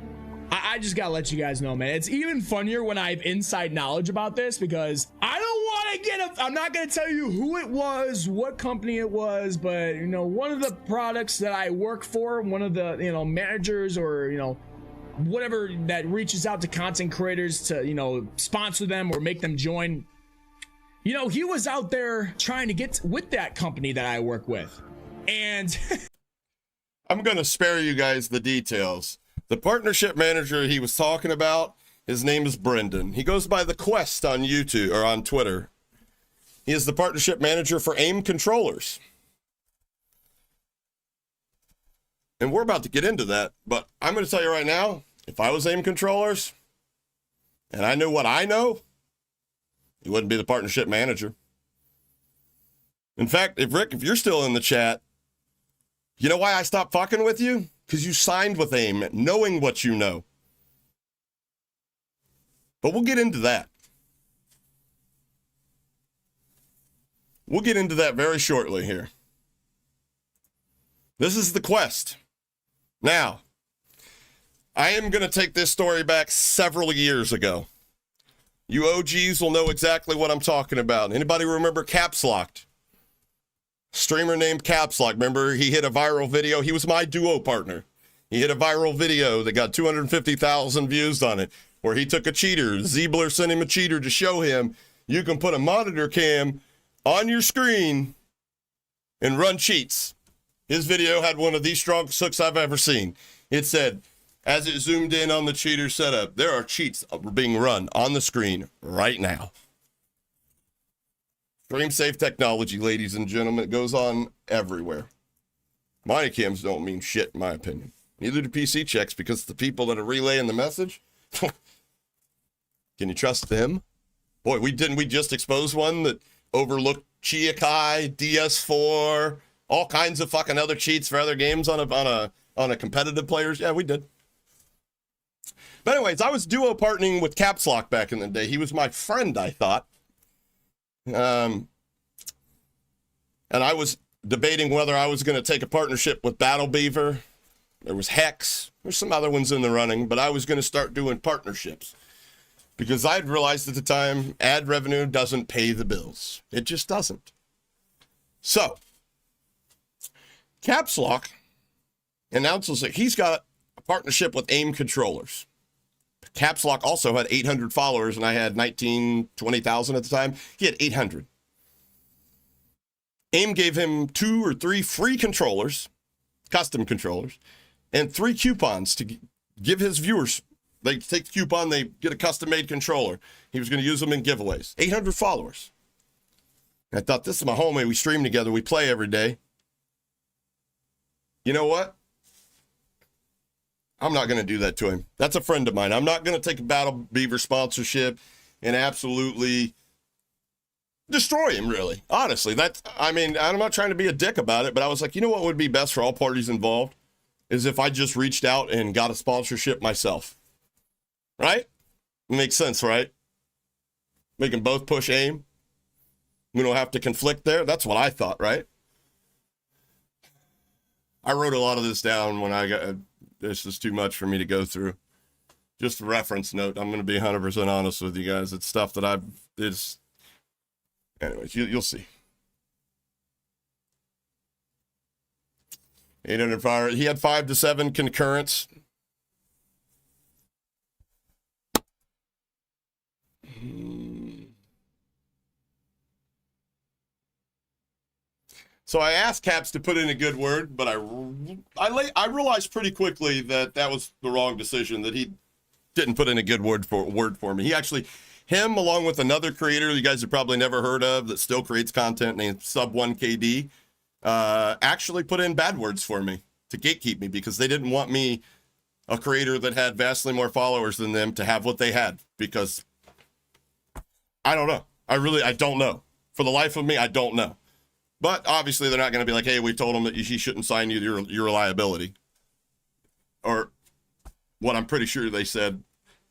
I just gotta let you guys know, man. It's even funnier when I have inside knowledge about this because I don't want to get I'm not gonna tell you who it was, what company it was, but you know, one of the products that I work for, one of the, you know, managers or, you know, whatever that reaches out to content creators to, you know, sponsor them or make them join. You know, he was out there trying to get with that company that I work with. And I'm going to spare you guys the details. The partnership manager he was talking about, his name is Brendan. He goes by The Quest on YouTube or on Twitter. He is the partnership manager for AIM controllers. And we're about to get into that, but I'm going to tell you right now, if I was AIM controllers and I knew what I know, he wouldn't be the partnership manager. In fact, if you're still in the chat, you know why I stopped fucking with you? Because you signed with AIM, knowing what you know. But we'll get into that. We'll get into that very shortly here. This is The Quest. Now, I am going to take this story back several years ago. You OGs will know exactly what I'm talking about. Anybody remember Caps Locked? Streamer named Caps Lock. Remember, he hit a viral video. He was my duo partner. He hit a viral video that got 250,000 views on it, where he took a cheater. Ziebler sent him a cheater to show him you can put a monitor cam on your screen and run cheats. His video had one of the strongest hooks I've ever seen. It said, as it zoomed in on the cheater setup, there are cheats being run on the screen right now. Stream safe technology, ladies and gentlemen. It goes on everywhere. Money cams don't mean shit, in my opinion. Neither do PC checks, because the people that are relaying the message, can you trust them? Boy, we just exposed one that overlooked Chiakai, DS4, all kinds of fucking other cheats for other games on a competitive players. Yeah, we did. But anyways, I was duo partnering with Caps Lock back in the day. He was my friend, I thought. And I was debating whether I was going to take a partnership with Battle Beaver. There was Hex. There's some other ones in the running, but I was going to start doing partnerships because I'd realized at the time ad revenue doesn't pay the bills. It just doesn't. So Caps Lock announces that he's got a partnership with AIM controllers. Caps Lock also had 800 followers, and I had 20,000 at the time. He had 800. AIM gave him 2 or 3 free controllers, custom controllers, and 3 coupons to give his viewers. They take the coupon, they get a custom-made controller. He was going to use them in giveaways. 800 followers. I thought, this is my homie. We stream together. We play every day. You know what? I'm not going to do that to him. That's a friend of mine. I'm not going to take a Battle Beaver sponsorship and absolutely destroy him, really. Honestly, I'm not trying to be a dick about it, but I was like, you know what would be best for all parties involved is if I just reached out and got a sponsorship myself. Right? Makes sense, right? We can both push AIM. We don't have to conflict there. That's what I thought, right? I wrote a lot of this down when I got... This is too much for me to go through. Just a reference note. I'm going to be 100% honest with you guys. It's stuff that anyways, you'll see. 800 fire. He had 5 to 7 concurrents. So I asked Caps to put in a good word, but I realized pretty quickly that was the wrong decision, that he didn't put in a good word for me. He actually, him along with another creator you guys have probably never heard of that still creates content named Sub1KD, actually put in bad words for me to gatekeep me because they didn't want me, a creator that had vastly more followers than them, to have what they had, because I don't know. I don't know. For the life of me, I don't know. But obviously they're not going to be like, hey, we told him that he shouldn't sign you your liability. Or what I'm pretty sure they said,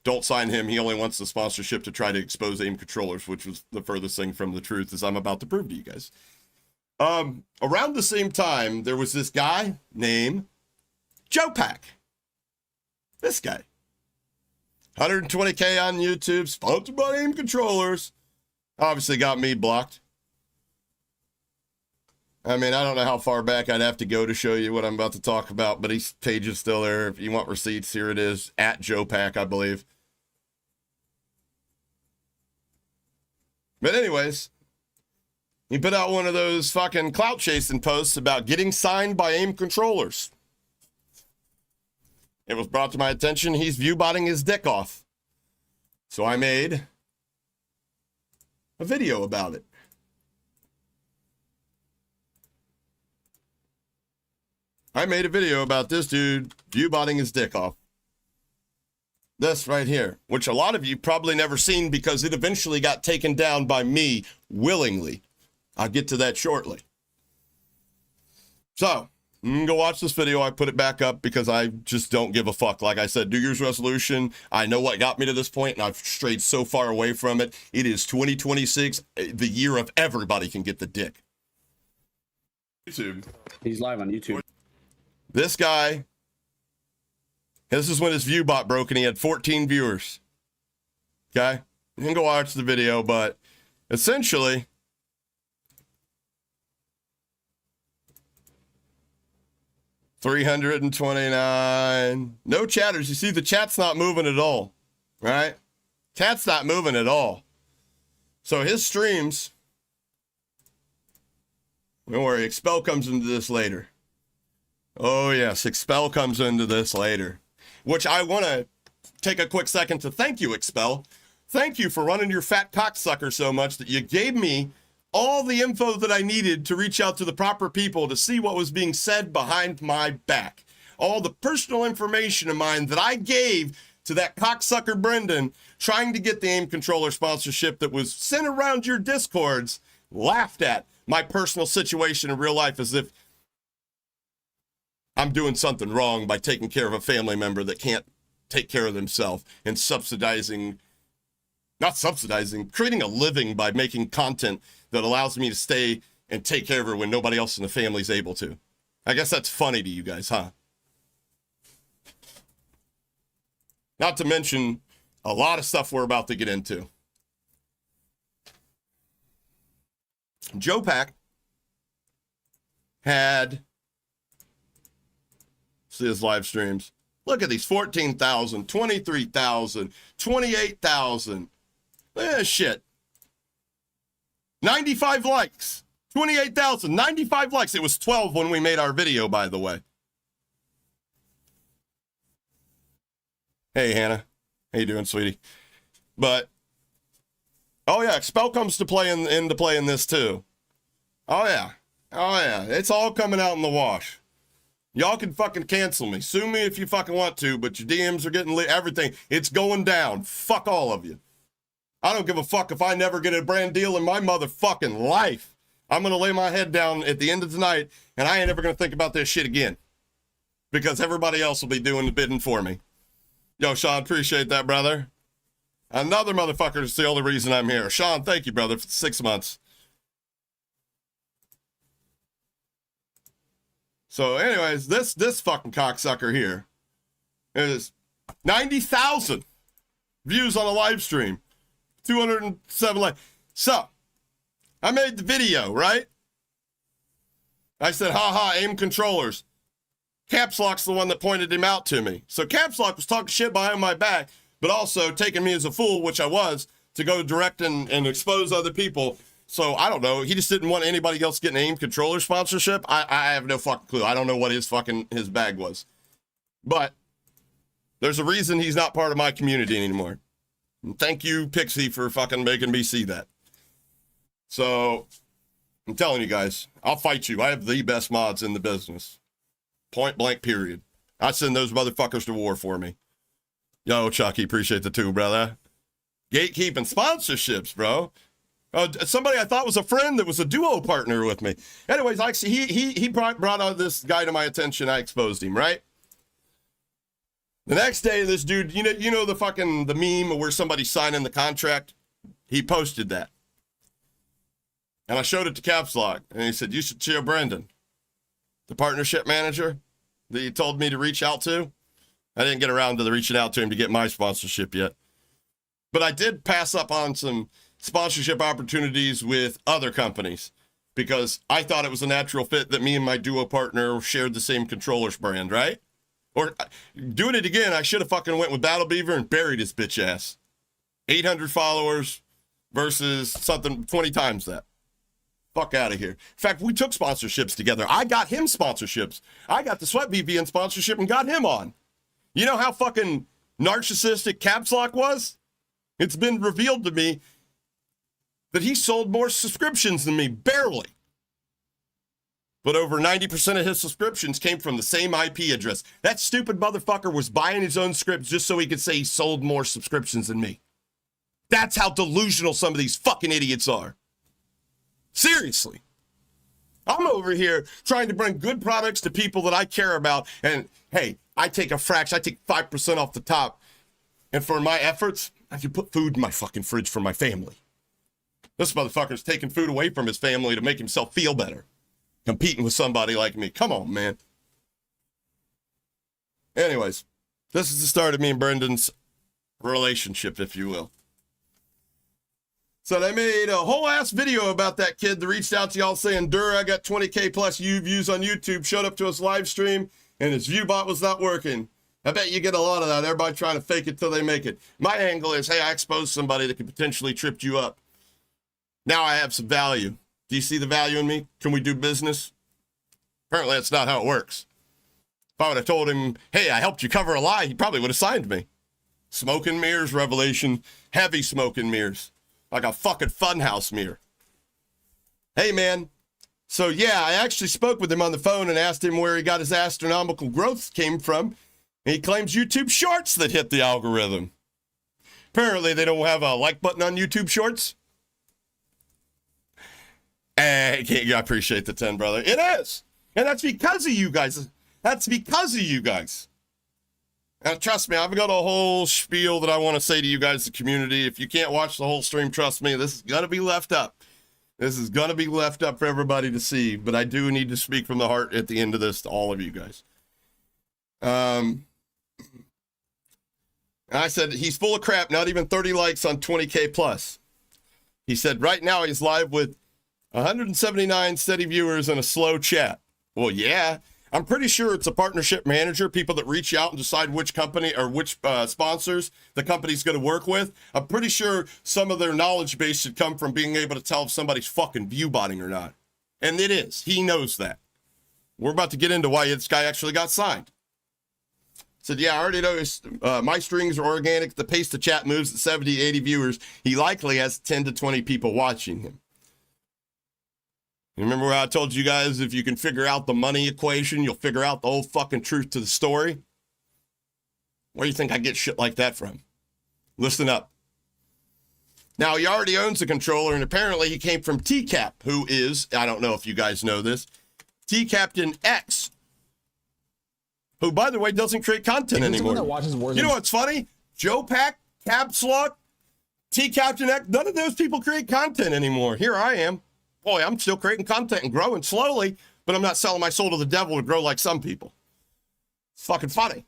don't sign him. He only wants the sponsorship to try to expose aim controllers, which was the furthest thing from the truth, as I'm about to prove to you guys. Around the same time, there was this guy named Joe Pack. This guy. 120K on YouTube, sponsored by aim controllers. Obviously got me blocked. I mean, I don't know how far back I'd have to go to show you what I'm about to talk about, but his page is still there. If you want receipts, here it is, at Joe Pack, I believe. But anyways, he put out one of those fucking clout chasing posts about getting signed by aim controllers. It was brought to my attention he's viewbotting his dick off. So I made a video about it. I made a video about this dude viewbotting his dick off. This right here, which a lot of you probably never seen because it eventually got taken down by me willingly. I'll get to that shortly. So, you can go watch this video. I put it back up because I just don't give a fuck. Like I said, New Year's resolution. I know what got me to this point, and I've strayed so far away from it. It is 2026, the year of everybody can get the dick. YouTube. He's live on YouTube. This guy, this is when his view bot broke and he had 14 viewers. Okay? You can go watch the video, but essentially, $329. No chatters. You see, the chat's not moving at all. Right? Chat's not moving at all. So his streams, don't worry, Expel comes into this later. Oh, yes, Expel comes into this later, which I want to take a quick second to thank you, Expel. Thank you for running your fat cocksucker so much that you gave me all the info that I needed to reach out to the proper people to see what was being said behind my back. All the personal information of mine that I gave to that cocksucker Brendan trying to get the aim controller sponsorship that was sent around your Discords, laughed at my personal situation in real life as if I'm doing something wrong by taking care of a family member that can't take care of themselves and creating a living by making content that allows me to stay and take care of her when nobody else in the family is able to. I guess that's funny to you guys, huh? Not to mention a lot of stuff we're about to get into. Joe Pack had, see his live streams. Look at these 14,000, 23,000, 28,000. Look at this shit. 95 likes. 28,000, 95 likes. It was 12 when we made our video, by the way. Hey, Hannah. How you doing, sweetie? But, oh yeah, Expel comes to play into play in this too. Oh yeah. Oh yeah. It's all coming out in the wash. Y'all can fucking cancel me. Sue me if you fucking want to, but your DMs are getting lit. Everything. It's going down. Fuck all of you. I don't give a fuck if I never get a brand deal in my motherfucking life. I'm going to lay my head down at the end of the night, and I ain't ever going to think about this shit again. Because everybody else will be doing the bidding for me. Yo, Sean, appreciate that, brother. Another motherfucker is the only reason I'm here. Sean, thank you, brother, for 6 months. So anyways, this fucking cocksucker here is 90,000 views on a live stream. 207 likes. So, I made the video, right? I said, haha, aim controllers. Caps Lock's the one that pointed him out to me. So Caps Lock was talking shit behind my back, but also taking me as a fool, which I was, to go direct and expose other people. So, I don't know. He just didn't want anybody else getting aim controller sponsorship. I have no fucking clue. I don't know what his bag was. But there's a reason he's not part of my community anymore. And thank you, Pixie, for fucking making me see that. So, I'm telling you guys, I'll fight you. I have the best mods in the business. Point blank, period. I send those motherfuckers to war for me. Yo, Chucky, appreciate the 2, brother. Gatekeeping sponsorships, bro. Somebody I thought was a friend that was a duo partner with me. Anyways, he brought out this guy to my attention. I exposed him, right? The next day, this dude, you know the meme where somebody's signing the contract? He posted that. And I showed it to Caps Lock, and he said, you should cheer Brendan, the partnership manager that you told me to reach out to. I didn't get around to reaching out to him to get my sponsorship yet. But I did pass up on some sponsorship opportunities with other companies because I thought it was a natural fit that me and my duo partner shared the same controllers brand, right? Or doing it again, I should have fucking went with Battle Beaver and buried his bitch ass. 800 followers versus something 20 times that. Fuck out of here. In fact, we took sponsorships together. I got him sponsorships. I got the Sweat VPN sponsorship and got him on. You know how fucking narcissistic Caps Lock was? It's been revealed to me that he sold more subscriptions than me, barely. But over 90% of his subscriptions came from the same IP address. That stupid motherfucker was buying his own scripts just so he could say he sold more subscriptions than me. That's how delusional some of these fucking idiots are. Seriously. I'm over here trying to bring good products to people that I care about. And hey, I take a fraction, I take 5% off the top. And for my efforts, I can put food in my fucking fridge for my family. This motherfucker's taking food away from his family to make himself feel better. Competing with somebody like me. Come on, man. Anyways, this is the start of me and Brendan's relationship, if you will. So they made a whole ass video about that kid that reached out to y'all saying, Dur, I got 20K plus views on YouTube, showed up to his live stream, and his viewbot was not working. I bet you get a lot of that. Everybody trying to fake it till they make it. My angle is, hey, I exposed somebody that could potentially trip you up. Now I have some value. Do you see the value in me? Can we do business? Apparently that's not how it works. If I would have told him, hey, I helped you cover a lie, he probably would have signed me. Smoke and mirrors revelation. Heavy smoke and mirrors. Like a fucking funhouse mirror. Hey, man. So, yeah, I actually spoke with him on the phone and asked him where he got his astronomical growth came from. And he claims YouTube Shorts that hit the algorithm. Apparently they don't have a like button on YouTube Shorts. I appreciate the 10, brother. It is. And that's because of you guys. That's because of you guys. And trust me, I've got a whole spiel that I want to say to you guys, the community. If you can't watch the whole stream, trust me, this is going to be left up. This is going to be left up for everybody to see. But I do need to speak from the heart at the end of this to all of you guys. And I said, he's full of crap, not even 30 likes on 20K plus. He said, right now he's live with 179 steady viewers and a slow chat. Well, yeah, I'm pretty sure it's a partnership manager, people that reach out and decide which company or which sponsors the company's going to work with. I'm pretty sure some of their knowledge base should come from being able to tell if somebody's fucking viewbotting or not. And it is. He knows that. We're about to get into why this guy actually got signed. Said, yeah, I already noticed my strings are organic. The pace the chat moves at 70, 80 viewers. He likely has 10 to 20 people watching him. You remember where I told you guys, if you can figure out the money equation, you'll figure out the whole fucking truth to the story? Where do you think I get shit like that from? Listen up. Now, he already owns the controller, and apparently he came from TCAP, who is, I don't know if you guys know this, T-Captain X, who, by the way, doesn't create content anymore. That watches Warzone. You know what's funny? Joe Pack, Caps Lock, T-Captain X, none of those people create content anymore. Here I am. Boy, I'm still creating content and growing slowly, but I'm not selling my soul to the devil to grow like some people. It's fucking funny.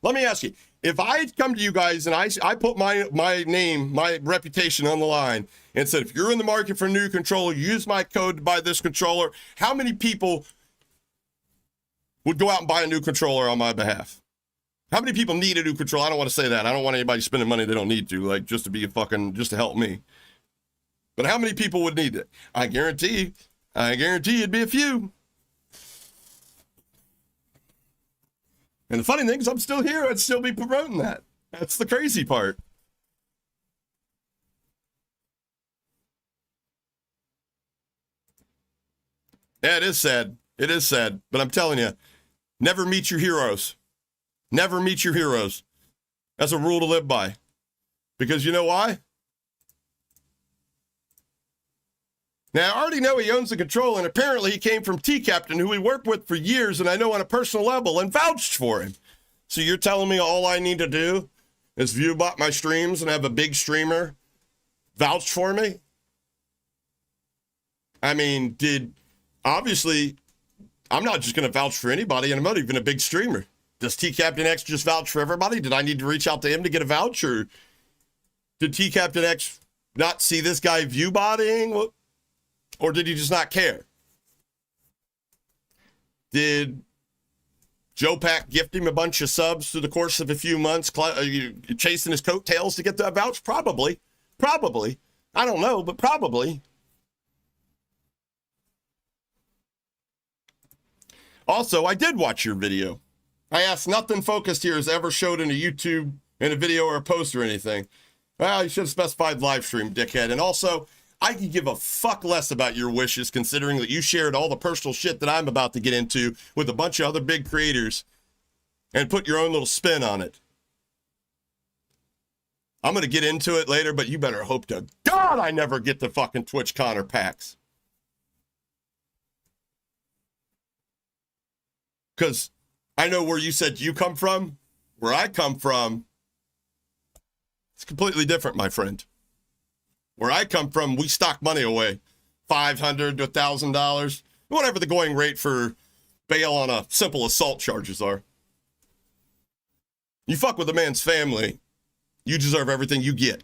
Let me ask you, if I come to you guys and I put my name, my reputation on the line and said, if you're in the market for a new controller, use my code to buy this controller, how many people would go out and buy a new controller on my behalf? How many people need a new controller? I don't want to say that. I don't want anybody spending money they don't need to, like just to help me. But how many people would need it? I guarantee it'd be a few. And the funny thing is I'm still here. I'd still be promoting that. That's the crazy part. Yeah, it is sad. It is sad. But I'm telling you, never meet your heroes. Never meet your heroes. That's a rule to live by. Because you know why? Now, I already know he owns the controller, and apparently he came from T-Captain, who we worked with for years, and I know on a personal level, and vouched for him. So you're telling me all I need to do is viewbot my streams and have a big streamer vouch for me? I mean, obviously, I'm not just going to vouch for anybody, and I'm not even a big streamer. Does T-Captain X just vouch for everybody? Did I need to reach out to him to get a vouch? Or did T-Captain X not see this guy viewbotting? Or did he just not care? Did Joe Pack gift him a bunch of subs through the course of a few months, chasing his coattails to get that vouch? Probably. Probably. I don't know, but probably. Also, I did watch your video. I asked, nothing focused here is ever showed in a YouTube, in a video or a post or anything. Well, you should have specified live stream, dickhead. And also, I could give a fuck less about your wishes, considering that you shared all the personal shit that I'm about to get into with a bunch of other big creators and put your own little spin on it. I'm going to get into it later, but you better hope to God I never get the fucking Twitch Connor packs. Because I know where you said you come from. Where I come from, it's completely different, my friend. Where I come from, we stock money away. $500 to $1,000. Whatever the going rate for bail on a simple assault charges are. You fuck with a man's family, you deserve everything you get.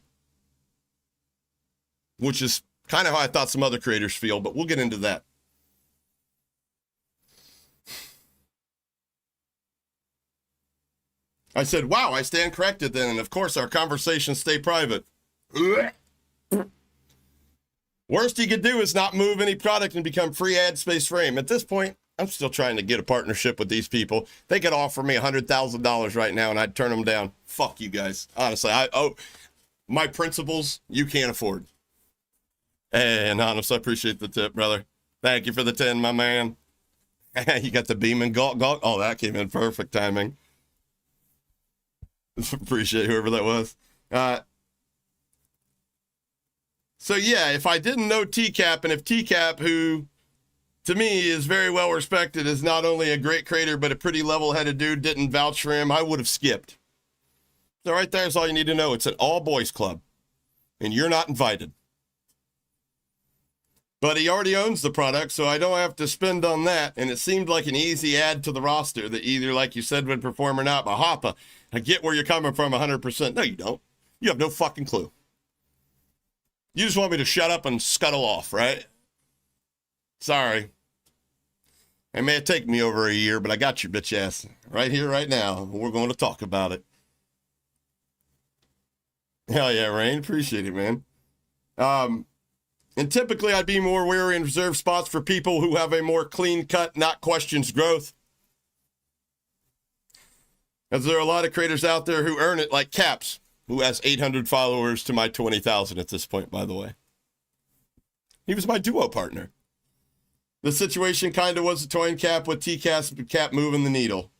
Which is kind of how I thought some other creators feel, but we'll get into that. I said, wow, I stand corrected then, and of course our conversations stay private. Worst he could do is not move any product and become free ad space frame. At this point, I'm still trying to get a partnership with these people. They could offer me $100,000 right now and I'd turn them down. Fuck you guys. Honestly, my principles, you can't afford. And honestly, I appreciate the tip, brother. Thank you for the 10, my man. You got the beam and gawk. Oh, that came in perfect timing. Appreciate whoever that was. So yeah, if I didn't know TCAP, and if TCAP, who to me is very well respected, is not only a great creator, but a pretty level-headed dude, didn't vouch for him, I would have skipped. So right there's all you need to know. It's an all-boys club, and you're not invited. But he already owns the product, so I don't have to spend on that, and it seemed like an easy add to the roster that either, like you said, would perform or not. But Hoppa, I get where you're coming from 100%. No, you don't. You have no fucking clue. You just want me to shut up and scuttle off, right? Sorry. It may take me over a year, but I got your bitch ass right here, right now. We're going to talk about it. Hell yeah, Rain. Appreciate it, man. And typically I'd be more wary and reserve spots for people who have a more clean-cut, not questions growth. As there are a lot of creators out there who earn it, like Caps, who has 800 followers to my 20,000 at this point, by the way. He was my duo partner. The situation kind of was a toy and Cap with Cap moving the needle.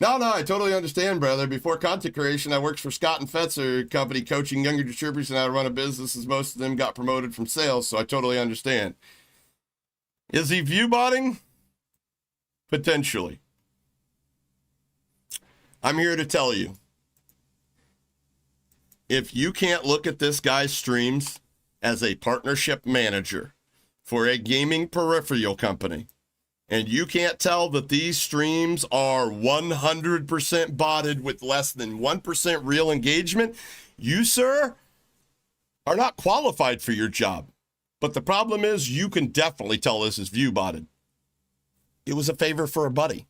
No, I totally understand, brother. Before content creation, I worked for Scott and Fetzer company coaching younger distributors and how to run a business, as most of them got promoted from sales, so I totally understand. Is he viewbotting? Potentially. I'm here to tell you. If you can't look at this guy's streams as a partnership manager for a gaming peripheral company, and you can't tell that these streams are 100% botted with less than 1% real engagement, you, sir, are not qualified for your job. But the problem is you can definitely tell this is view botted. It was a favor for a buddy.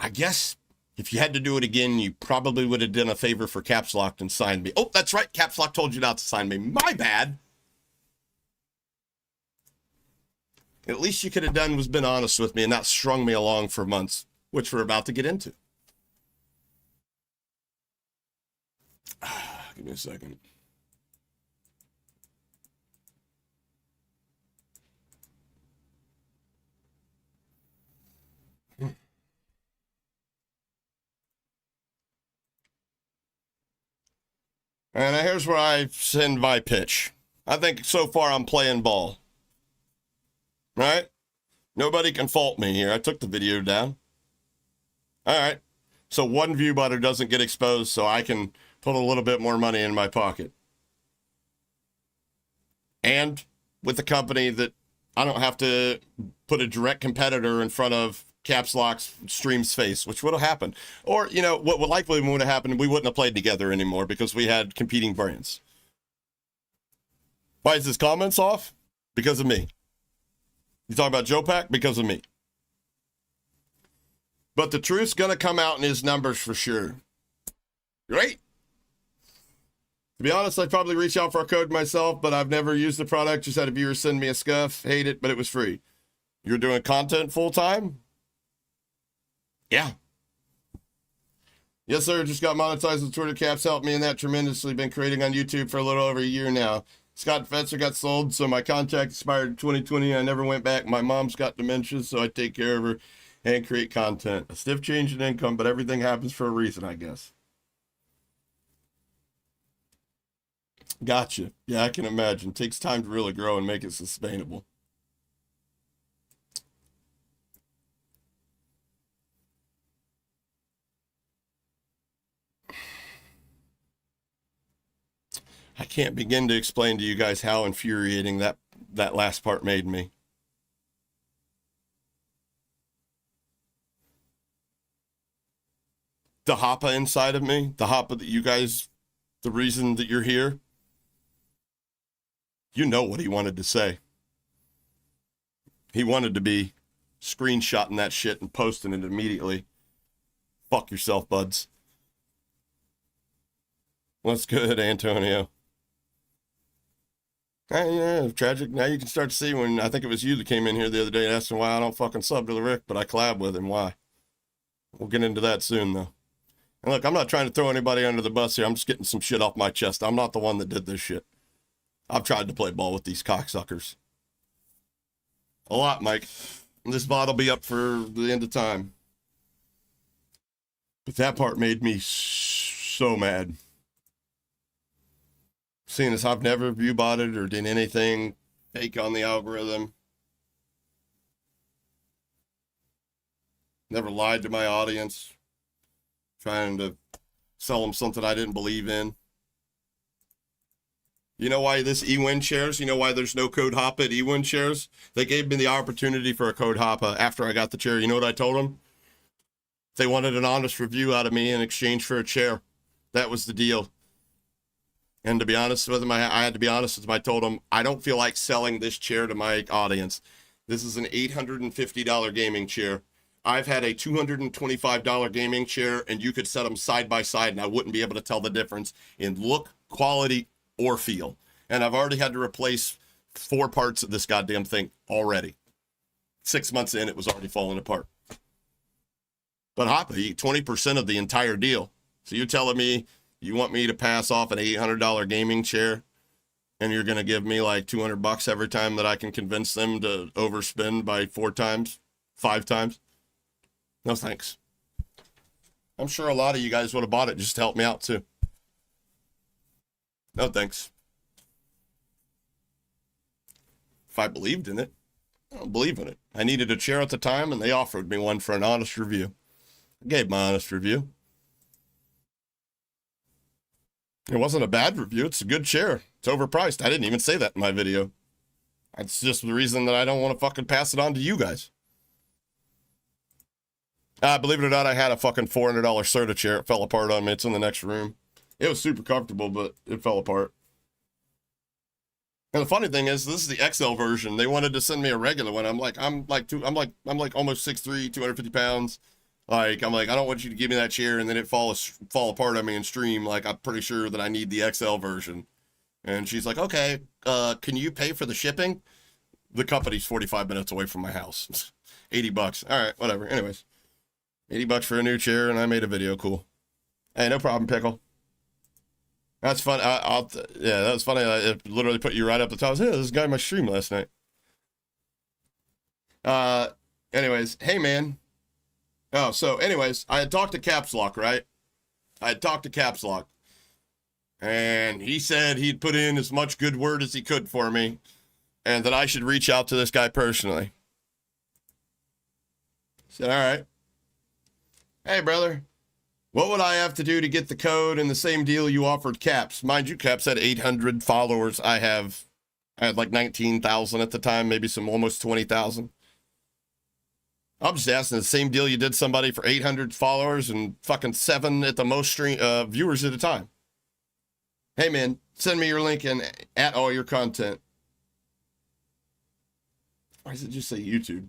I guess if you had to do it again, you probably would have done a favor for Caps Locked and signed me. Oh, that's right. Caps Lock told you not to sign me. My bad. At least you could have done was been honest with me and not strung me along for months, which we're about to get into. Give me a second. And here's where I send my pitch. I think so far I'm playing ball. Right? Nobody can fault me here. I took the video down. All right. So one view butter doesn't get exposed, so I can put a little bit more money in my pocket. And with a company that I don't have to put a direct competitor in front of Caps Lock's stream's face, which would have happened. Or, you know, what likely would have happened, we wouldn't have played together anymore because we had competing brands. Why is his comments off? Because of me. You talking about Joe Pack? Because of me. But the truth's going to come out in his numbers for sure. Great. To be honest, I'd probably reach out for a code myself, but I've never used the product. Just had a viewer send me a scuff. Hate it, but it was free. You're doing content full time? Yeah. Yes, sir. Just got monetized with Twitter Caps. Helped me in that tremendously. Been creating on YouTube for a little over a year now. Scott Fetzer got sold, so my contract expired in 2020. I never went back. My mom's got dementia, so I take care of her and create content. A stiff change in income, but everything happens for a reason, I guess. Gotcha. Yeah, I can imagine. It takes time to really grow and make it sustainable. I can't begin to explain to you guys how infuriating that last part made me. The Hoppa inside of me, the Hoppa that you guys, the reason that you're here, you know what he wanted to say. He wanted to be screenshotting that shit and posting it immediately. Fuck yourself, buds. What's good, Antonio? Yeah, tragic. Now you can start to see when I think it was you that came in here the other day asking why I don't fucking sub to the Rick, but I collab with him. Why? We'll get into that soon, though. And look, I'm not trying to throw anybody under the bus here. I'm just getting some shit off my chest. I'm not the one that did this shit. I've tried to play ball with these cocksuckers. A lot, Mike. This VOD will be up for the end of time. But that part made me so mad. Seeing as I've never viewbotted or did anything fake on the algorithm. Never lied to my audience. Trying to sell them something I didn't believe in. You know why this eWin shares? You know why there's no code Hoppa at eWin shares? They gave me the opportunity for a code Hoppa after I got the chair. You know what I told them? They wanted an honest review out of me in exchange for a chair. That was the deal. And to be honest with them, I had to be honest with them. I told them, I don't feel like selling this chair to my audience. This is an $850 gaming chair. I've had a $225 gaming chair, and you could set them side by side, and I wouldn't be able to tell the difference in look, quality, or feel. And I've already had to replace 4 parts of this goddamn thing already. 6 months in, it was already falling apart. But Hoppa, 20% of the entire deal. So you're telling me you want me to pass off an $800 gaming chair, and you're going to give me like $200 every time that I can convince them to overspend by 4 times, 5 times? No thanks. I'm sure a lot of you guys would have bought it just to help me out too. No thanks. If I believed in it, I don't believe in it. I needed a chair at the time, and they offered me one for an honest review. I gave my honest review. It wasn't a bad review. It's a good chair. It's overpriced. I didn't even say that in my video. That's just the reason that I don't want to fucking pass it on to you guys. Believe it or not, I had a fucking $400 Serta chair. It fell apart on me. It's in the next room. It was super comfortable, but it fell apart. And the funny thing is, this is the XL version. They wanted to send me a regular one. I'm like almost 6'3", 250 pounds. I don't want you to give me that chair and then it fall apart on me in stream. Like, I'm pretty sure that I need the XL version. And she's like, okay, can you pay for the shipping? The company's 45 minutes away from my house. $80. All right, whatever. Anyways, $80 for a new chair, and I made a video. Cool. Hey, no problem, Pickle. That's fun. Yeah, that was funny. It literally put you right up the top. Yeah, this guy in my stream last night. Anyways, hey, man. Oh, so anyways, I had talked to Caps Lock, right? I had talked to Caps Lock. And he said he'd put in as much good word as he could for me. And that I should reach out to this guy personally. I said, all right. Hey, brother. What would I have to do to get the code and the same deal you offered Caps? Mind you, Caps had 800 followers. I had like 19,000 at the time, maybe some almost 20,000. I'm just asking the same deal you did somebody for 800 followers and fucking 7 at the most viewers at a time. Hey, man, send me your link and at all your content. Why does it just say YouTube?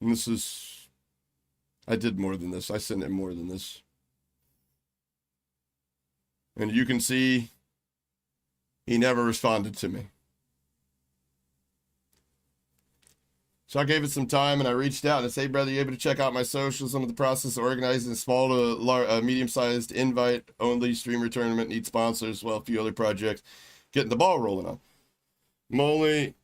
And this is... I did more than this. I sent him more than this. And you can see he never responded to me. So I gave it some time and I reached out and I said, hey, brother, you able to check out my socials? I'm in the process of organizing a small to medium-sized invite-only streamer tournament. Need sponsors, well, a few other projects. Getting the ball rolling on.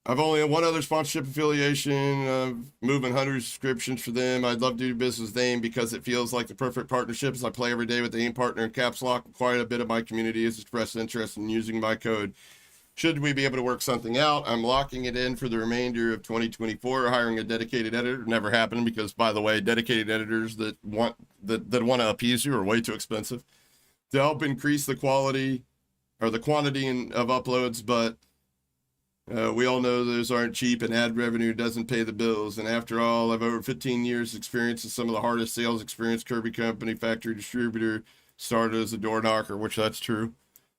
I've only had one other sponsorship affiliation, moving 100 subscriptions for them. I'd love to do business with AIM because it feels like the perfect partnership as I play every day with the AIM partner in Caps Lock. Quite a bit of my community has expressed interest in using my code. Should we be able to work something out? I'm locking it in for the remainder of 2024, hiring a dedicated editor. Never happened because, by the way, dedicated editors that want to appease you are way too expensive. To help increase the quality or the quantity of uploads, but we all know those aren't cheap and ad revenue doesn't pay the bills. And after all, I've over 15 years experience in some of the hardest sales experience. Kirby Company, factory distributor, started as a door knocker, which that's true.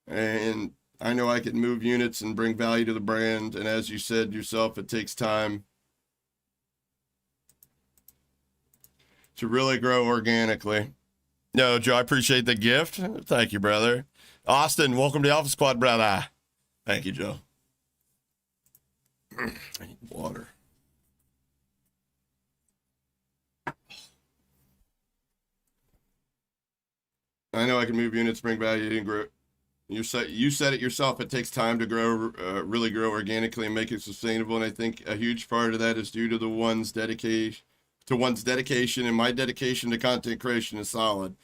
And I know I can move units and bring value to the brand. And as you said yourself, it takes time to really grow organically. No, Joe, I appreciate the gift. Thank you, brother. Austin, welcome to the Alpha Squad, brother. Thank you, Joe. I need water. I know I can move units, bring value, and grow. You said it yourself. It takes time to grow, really grow organically and make it sustainable. And I think a huge part of that is due to one's dedication, and my dedication to content creation is solid.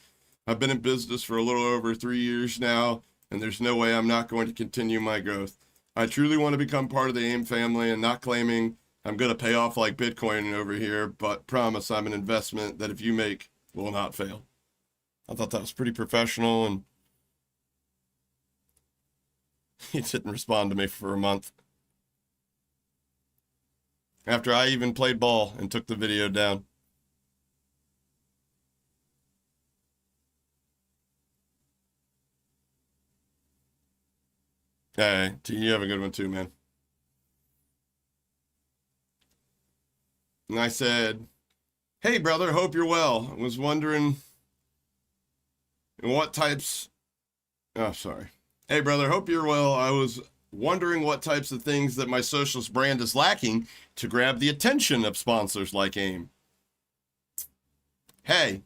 I've been in business for a little over 3 years now, and there's no way I'm not going to continue my growth. I truly want to become part of the AIM family and not claiming I'm going to pay off like Bitcoin over here, but promise I'm an investment that if you make, will not fail. I thought that was pretty professional, and he didn't respond to me for a month. After I even played ball and took the video down. Hey, you have a good one too, man. And I said, hey, brother, hope you're well. I was wondering what types... Oh, sorry. Hey, brother, hope you're well. I was wondering what types of things that my socials brand is lacking to grab the attention of sponsors like AIM. Hey,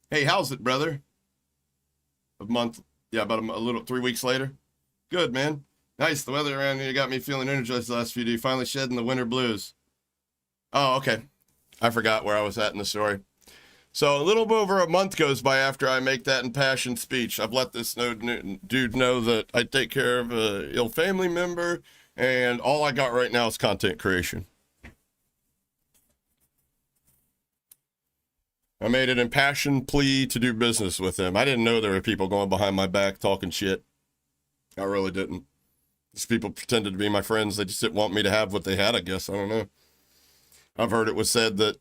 how's it, brother? About a little 3 weeks later. Good, man. Nice. The weather around here got me feeling energized the last few days. Finally shedding the winter blues. Oh, okay. I forgot where I was at in the story. So a little bit over a month goes by after I make that impassioned speech. I've let this dude know that I take care of a ill family member, and all I got right now is content creation. I made an impassioned plea to do business with him. I didn't know there were people going behind my back talking shit. I really didn't. These people pretended to be my friends. They just didn't want me to have what they had, I guess. I don't know. I've heard it was said that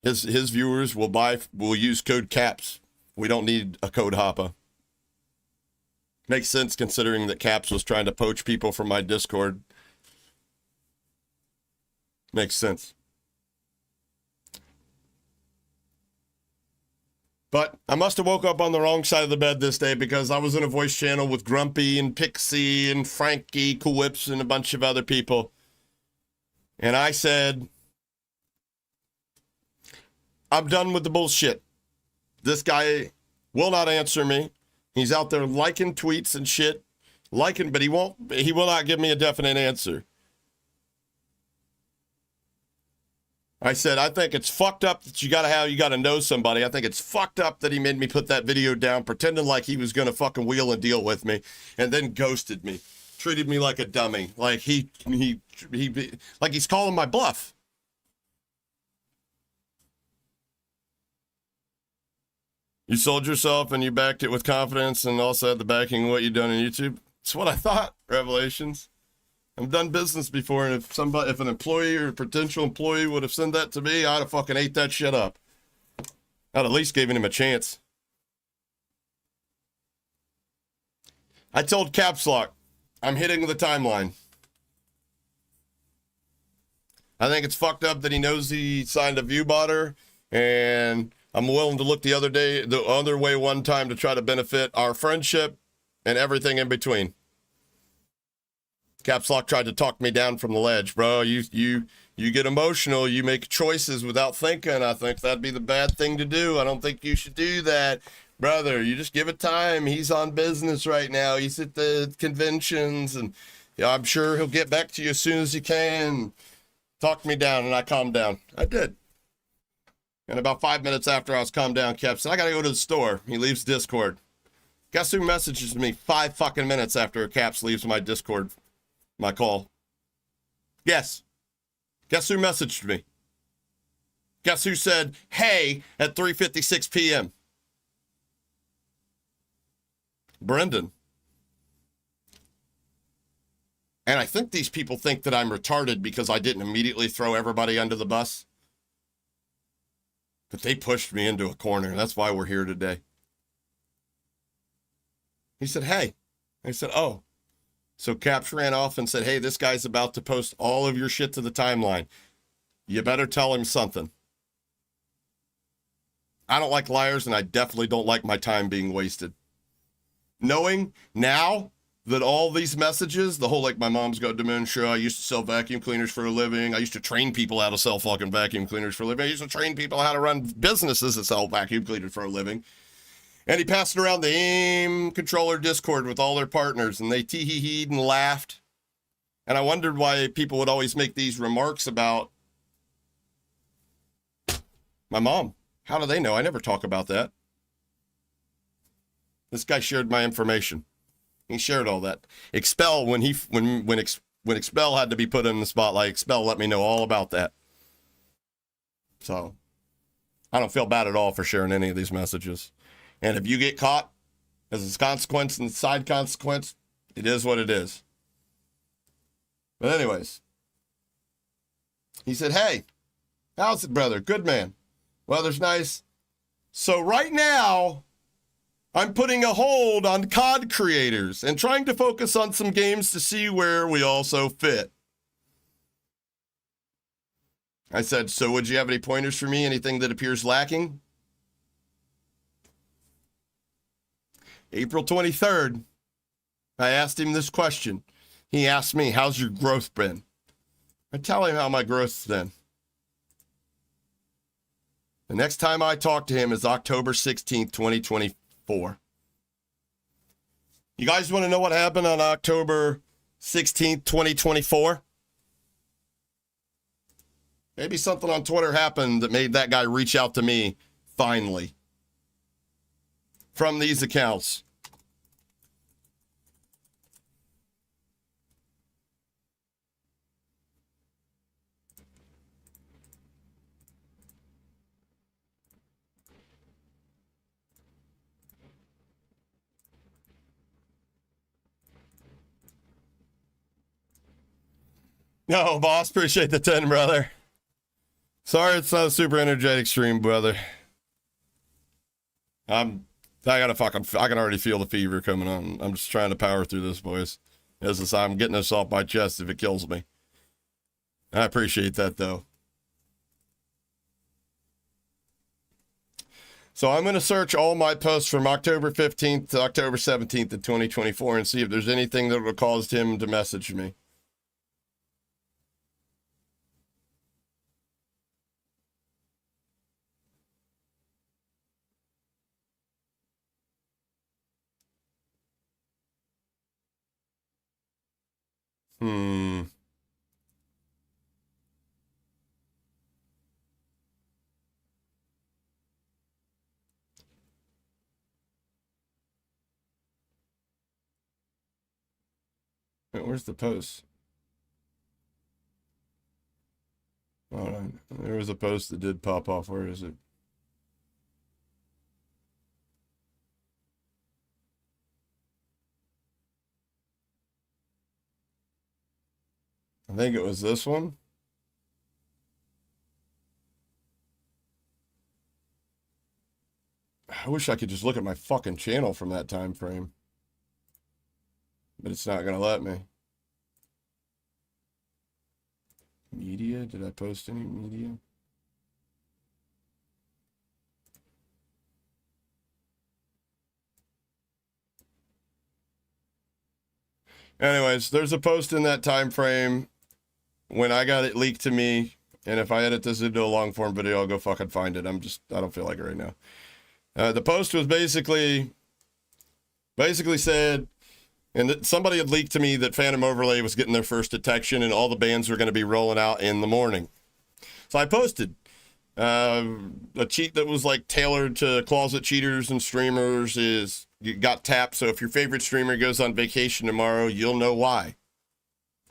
his viewers will use code CAPS. We don't need a code HOPPA. Makes sense considering that CAPS was trying to poach people from my Discord. Makes sense. But I must have woke up on the wrong side of the bed this day because I was in a voice channel with Grumpy and Pixie and Frankie Cowips and a bunch of other people. And I said, I'm done with the bullshit. This guy will not answer me. He's out there liking tweets and shit. But he will not give me a definite answer. I said, I think it's fucked up that you gotta know somebody. I think it's fucked up that he made me put that video down, pretending like he was gonna fucking wheel and deal with me, and then ghosted me. Treated me like a dummy. Like like he's calling my bluff. You sold yourself and you backed it with confidence and also had the backing of what you've done on YouTube. It's what I thought, Revelations. I've done business before, and if an employee or a potential employee would have sent that to me, I'd have fucking ate that shit up. I'd at least given him a chance. I told Caps Lock, I'm hitting the timeline. I think it's fucked up that he knows he signed a viewbotter, and I'm willing to look the other way one time to try to benefit our friendship and everything in between. Caps Lock tried to talk me down from the ledge. Bro, you get emotional. You make choices without thinking. I think that'd be the bad thing to do. I don't think you should do that. Brother, you just give it time. He's on business right now. He's at the conventions, and I'm sure he'll get back to you as soon as he can. Talked me down, and I calmed down. I did. And about 5 minutes after I was calmed down, Cap said, I got to go to the store. He leaves Discord. Guess who messages me 5 fucking minutes after Caps leaves my Discord? My call. Guess who messaged me? Guess who said, hey, at 3:56 p.m.? Brendan. And I think these people think that I'm retarded because I didn't immediately throw everybody under the bus. But they pushed me into a corner. That's why we're here today. He said, hey. I said, oh. So Caps ran off and said, hey, this guy's about to post all of your shit to the timeline. You better tell him something. I don't like liars, and I definitely don't like my time being wasted. Knowing now that all these messages, the whole, like, my mom's got dementia, I used to sell vacuum cleaners for a living, I used to train people how to sell fucking vacuum cleaners for a living, I used to train people how to run businesses that sell vacuum cleaners for a living. And he passed around the AIM controller Discord with all their partners, and they tee-hee-heed and laughed. And I wondered why people would always make these remarks about my mom. How do they know? I never talk about that. This guy shared my information. He shared all that. Expel, when Expel had to be put in the spotlight, Expel let me know all about that. So I don't feel bad at all for sharing any of these messages. And if you get caught as a consequence and side consequence, it is what it is. But anyways, he said, hey, how's it, brother? Good, man. Weather's nice. So right now, I'm putting a hold on COD creators and trying to focus on some games to see where we also fit. I said, so would you have any pointers for me? Anything that appears lacking? April 23rd, I asked him this question. He asked me, how's your growth been? I tell him how my growth's been. The next time I talk to him is October 16th, 2024. You guys want to know what happened on October 16th, 2024? Maybe something on Twitter happened that made that guy reach out to me finally. From these accounts. No, boss, appreciate the 10, brother. Sorry it's not a super energetic stream, brother. I can already feel the fever coming on. I'm just trying to power through this, boys. I'm getting this off my chest if it kills me. I appreciate that, though. So I'm going to search all my posts from October 15th to October 17th of 2024 and see if there's anything that would have caused him to message me. Wait, where's the post? Hold on. There was a post that did pop off. Where is it? I think it was this one. I wish I could just look at my fucking channel from that time frame. But it's not going to let me. Media? Did I post any media? Anyways, there's a post in that time frame when I got it leaked to me. And if I edit this into a long form video, I'll go fucking find it. I don't feel like it right now. The post was basically said, and somebody had leaked to me that Phantom Overlay was getting their first detection and all the bans were going to be rolling out in the morning. So I posted a cheat that was like tailored to closet cheaters and streamers is you got tapped. So if your favorite streamer goes on vacation tomorrow, you'll know why.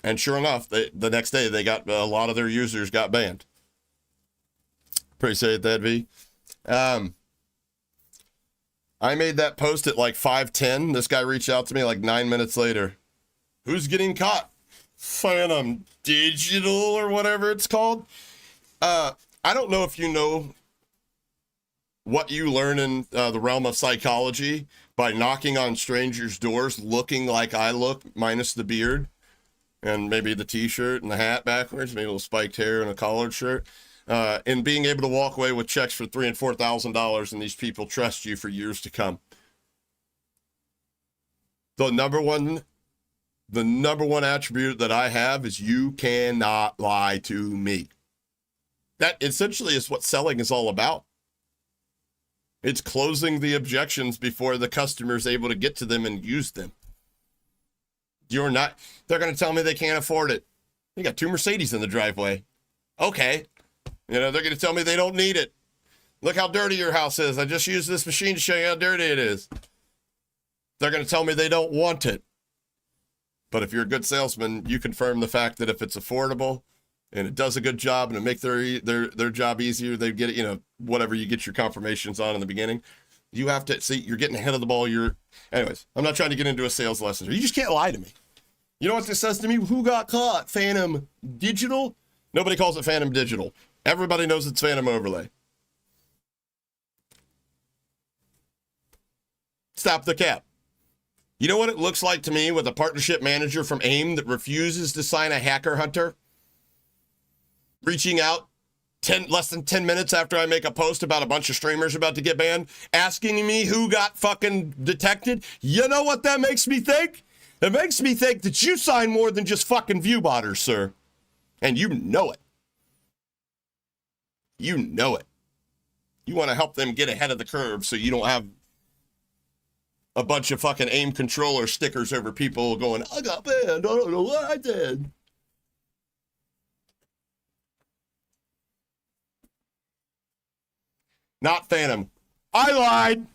And sure enough, the next day they got a lot of their users got banned. Appreciate that, V. I made that post at like 5:10. This guy reached out to me like 9 minutes later. Who's getting caught? Phantom Digital or whatever it's called. I don't know if you know what you learn in the realm of psychology by knocking on strangers' doors looking like I look, minus the beard and maybe the t-shirt and the hat backwards, maybe a little spiked hair and a collared shirt. And being able to walk away with checks for $3,000 and $4,000, and these people trust you for years to come. The number one attribute that I have is you cannot lie to me. That essentially is what selling is all about. It's closing the objections before the customer is able to get to them and use them. They're going to tell me they can't afford it. You got 2 Mercedes in the driveway. Okay. They're going to tell me they don't need it. Look how dirty your house is. I just used this machine to show you how dirty it is. They're going to tell me they don't want it. But if you're a good salesman, you confirm the fact that if it's affordable and it does a good job and it make their job easier, they get it, whatever you get your confirmations on in the beginning. You have to see you're getting ahead of the ball. Anyways, I'm not trying to get into a sales lesson. You just can't lie to me. You know what this says to me? Who got caught? Phantom Digital? Nobody calls it Phantom Digital. Everybody knows it's Phantom Overlay. Stop the cap. You know what it looks like to me with a partnership manager from AIM that refuses to sign a hacker hunter? Reaching out less than 10 minutes after I make a post about a bunch of streamers about to get banned, asking me who got fucking detected. You know what that makes me think? It makes me think that you sign more than just fucking viewbotters, sir. And you know it. You know it. You want to help them get ahead of the curve so you don't have a bunch of fucking AIM controller stickers over people going, I got banned, I don't know what I did. Not Phantom. I lied.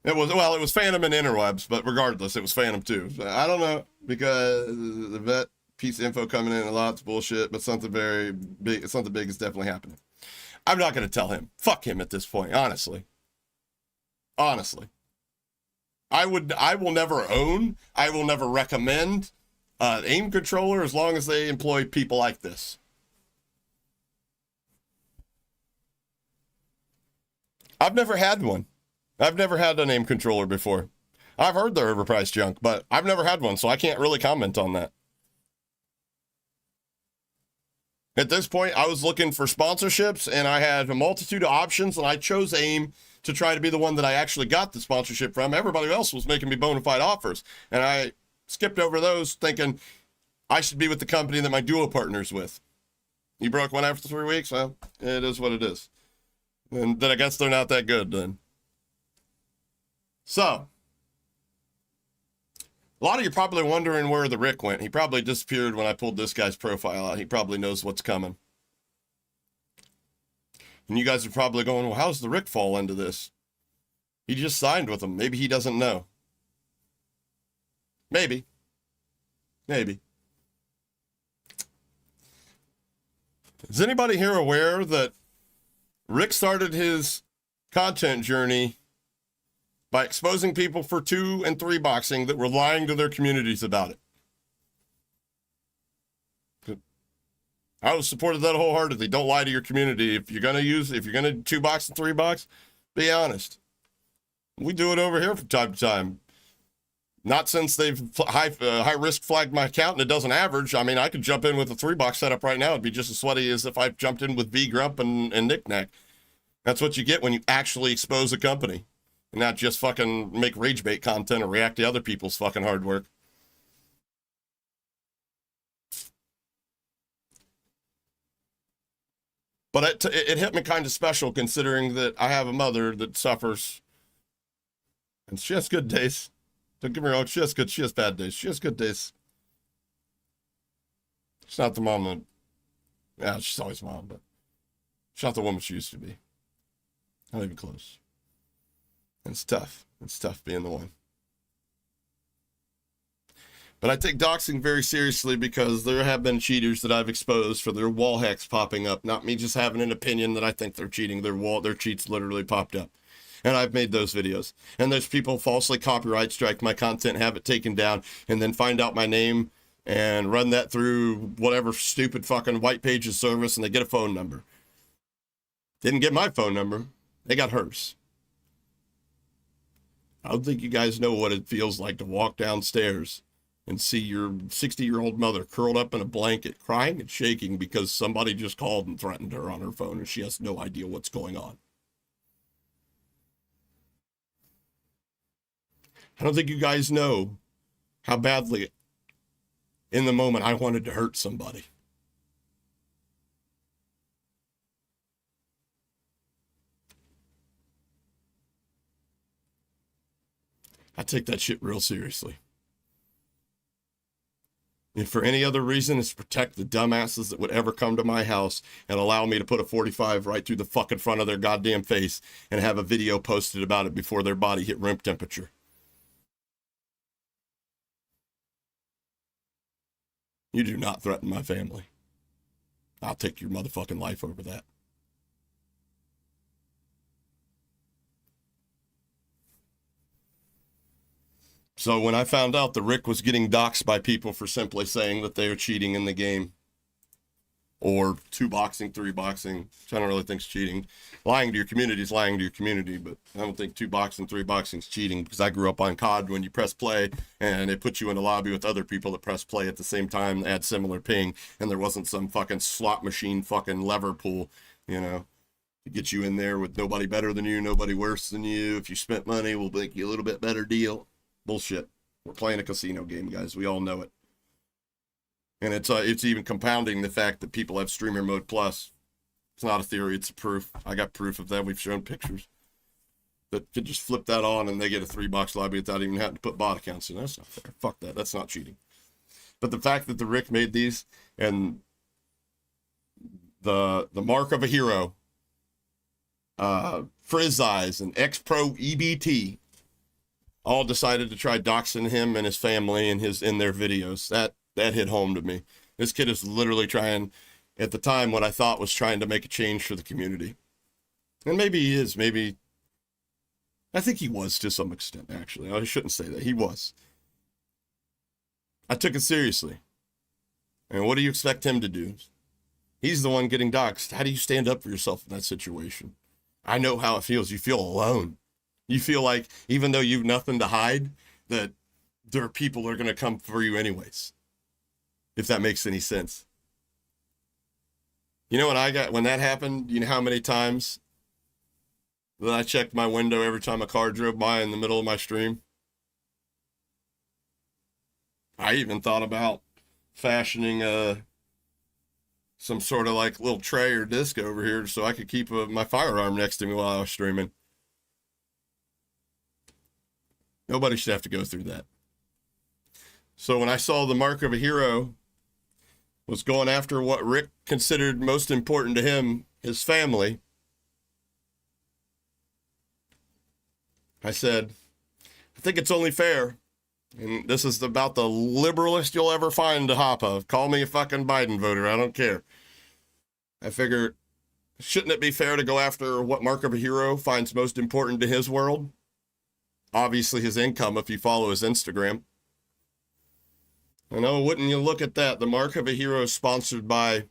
It was Phantom and Interwebs, but regardless, it was Phantom too. I don't know, because the vet piece of info coming in a lot, it's bullshit, but something very big, something big is definitely happening. I'm not going to tell him. Fuck him at this point, honestly. Honestly. I will never own, I will never recommend AIM controller as long as they employ people like this. I've never had one. I've never had an AIM controller before. I've heard they're overpriced junk, but I've never had one, so I can't really comment on that. At this point, I was looking for sponsorships, and I had a multitude of options, and I chose AIM to try to be the one that I actually got the sponsorship from. Everybody else was making me bona fide offers, and I skipped over those thinking I should be with the company that my duo partner's with. You broke one after 3 weeks? Well, it is what it is. And then I guess they're not that good then. So, a lot of you probably wondering where the Rick went. He probably disappeared when I pulled this guy's profile out. He probably knows what's coming. And you guys are probably going, well, how's the Rick fall into this? He just signed with him. Maybe he doesn't know. Maybe. Maybe. Is anybody here aware that Rick started his content journey by exposing people for 2 and 3 boxing that were lying to their communities about it? I would support that wholeheartedly. Don't lie to your community. If you're gonna 2-box and 3-box, be honest. We do it over here from time to time. Not since they've high risk flagged my account and it doesn't average. I mean, I could jump in with a 3-box setup right now. It'd be just as sweaty as if I jumped in with V Grump and Knick-Knack. That's what you get when you actually expose a company and not just fucking make rage bait content or react to other people's fucking hard work. But it hit me kind of special considering that I have a mother that suffers. And she has good days. Don't get me wrong, she has bad days. She has good days. She's not the mom that, yeah, she's always mom, but she's not the woman she used to be. Not even close. And it's tough. It's tough being the one. But I take doxing very seriously because there have been cheaters that I've exposed for their wall hacks popping up. Not me just having an opinion that I think they're cheating. Their cheats literally popped up. And I've made those videos. And there's people falsely copyright strike my content, have it taken down, and then find out my name and run that through whatever stupid fucking white pages service, and they get a phone number. Didn't get my phone number. They got hers. I don't think you guys know what it feels like to walk downstairs and see your 60-year-old mother curled up in a blanket, crying and shaking because somebody just called and threatened her on her phone, and she has no idea what's going on. I don't think you guys know how badly, in the moment, I wanted to hurt somebody. I take that shit real seriously. If for any other reason, it's to protect the dumbasses that would ever come to my house and allow me to put a 45 right through the fucking front of their goddamn face and have a video posted about it before their body hit room temperature. You do not threaten my family. I'll take your motherfucking life over that. So when I found out that Rick was getting doxxed by people for simply saying that they are cheating in the game, or 2-boxing, 3-boxing, which I don't really think is cheating. Lying to your community is lying to your community, but I don't think 2-boxing, 3-boxing is cheating, because I grew up on COD when you press play and it put you in a lobby with other people that press play at the same time, that had similar ping, and there wasn't some fucking slot machine fucking lever pool, you know, to get you in there with nobody better than you, nobody worse than you. If you spent money, we'll make you a little bit better deal. Bullshit. We're playing a casino game, guys. We all know it. And it's even compounding the fact that people have streamer mode plus. It's not a theory, it's a proof. I got proof of that. We've shown pictures that could just flip that on and they get a 3-box lobby without even having to put bot accounts in. That's not fair. Fuck that. That's not cheating. But the fact that the Rick made these and the mark of a hero, Frizz Eyes and X-Pro EBT all decided to try doxing him and his family in their videos. That hit home to me. This kid is literally trying, at the time, what I thought was trying to make a change for the community. And maybe he is, maybe, I think he was to some extent, actually. I shouldn't say that, he was. I took it seriously. And what do you expect him to do? He's the one getting doxxed. How do you stand up for yourself in that situation? I know how it feels. You feel alone. You feel like, even though you've nothing to hide, that there are people that are going to come for you anyways. If that makes any sense. You know when that happened, you know how many times that I checked my window every time a car drove by in the middle of my stream? I even thought about fashioning some sort of like little tray or disc over here so I could keep my firearm next to me while I was streaming. Nobody should have to go through that. So when I saw the mark of a hero was going after what Rick considered most important to him, his family, I said, I think it's only fair, and this is about the liberalist you'll ever find to hop of. Call me a fucking Biden voter, I don't care. I figure, shouldn't it be fair to go after what mark of a hero finds most important to his world? Obviously his income if you follow his Instagram. I know, wouldn't you look at that? The mark of a hero is sponsored by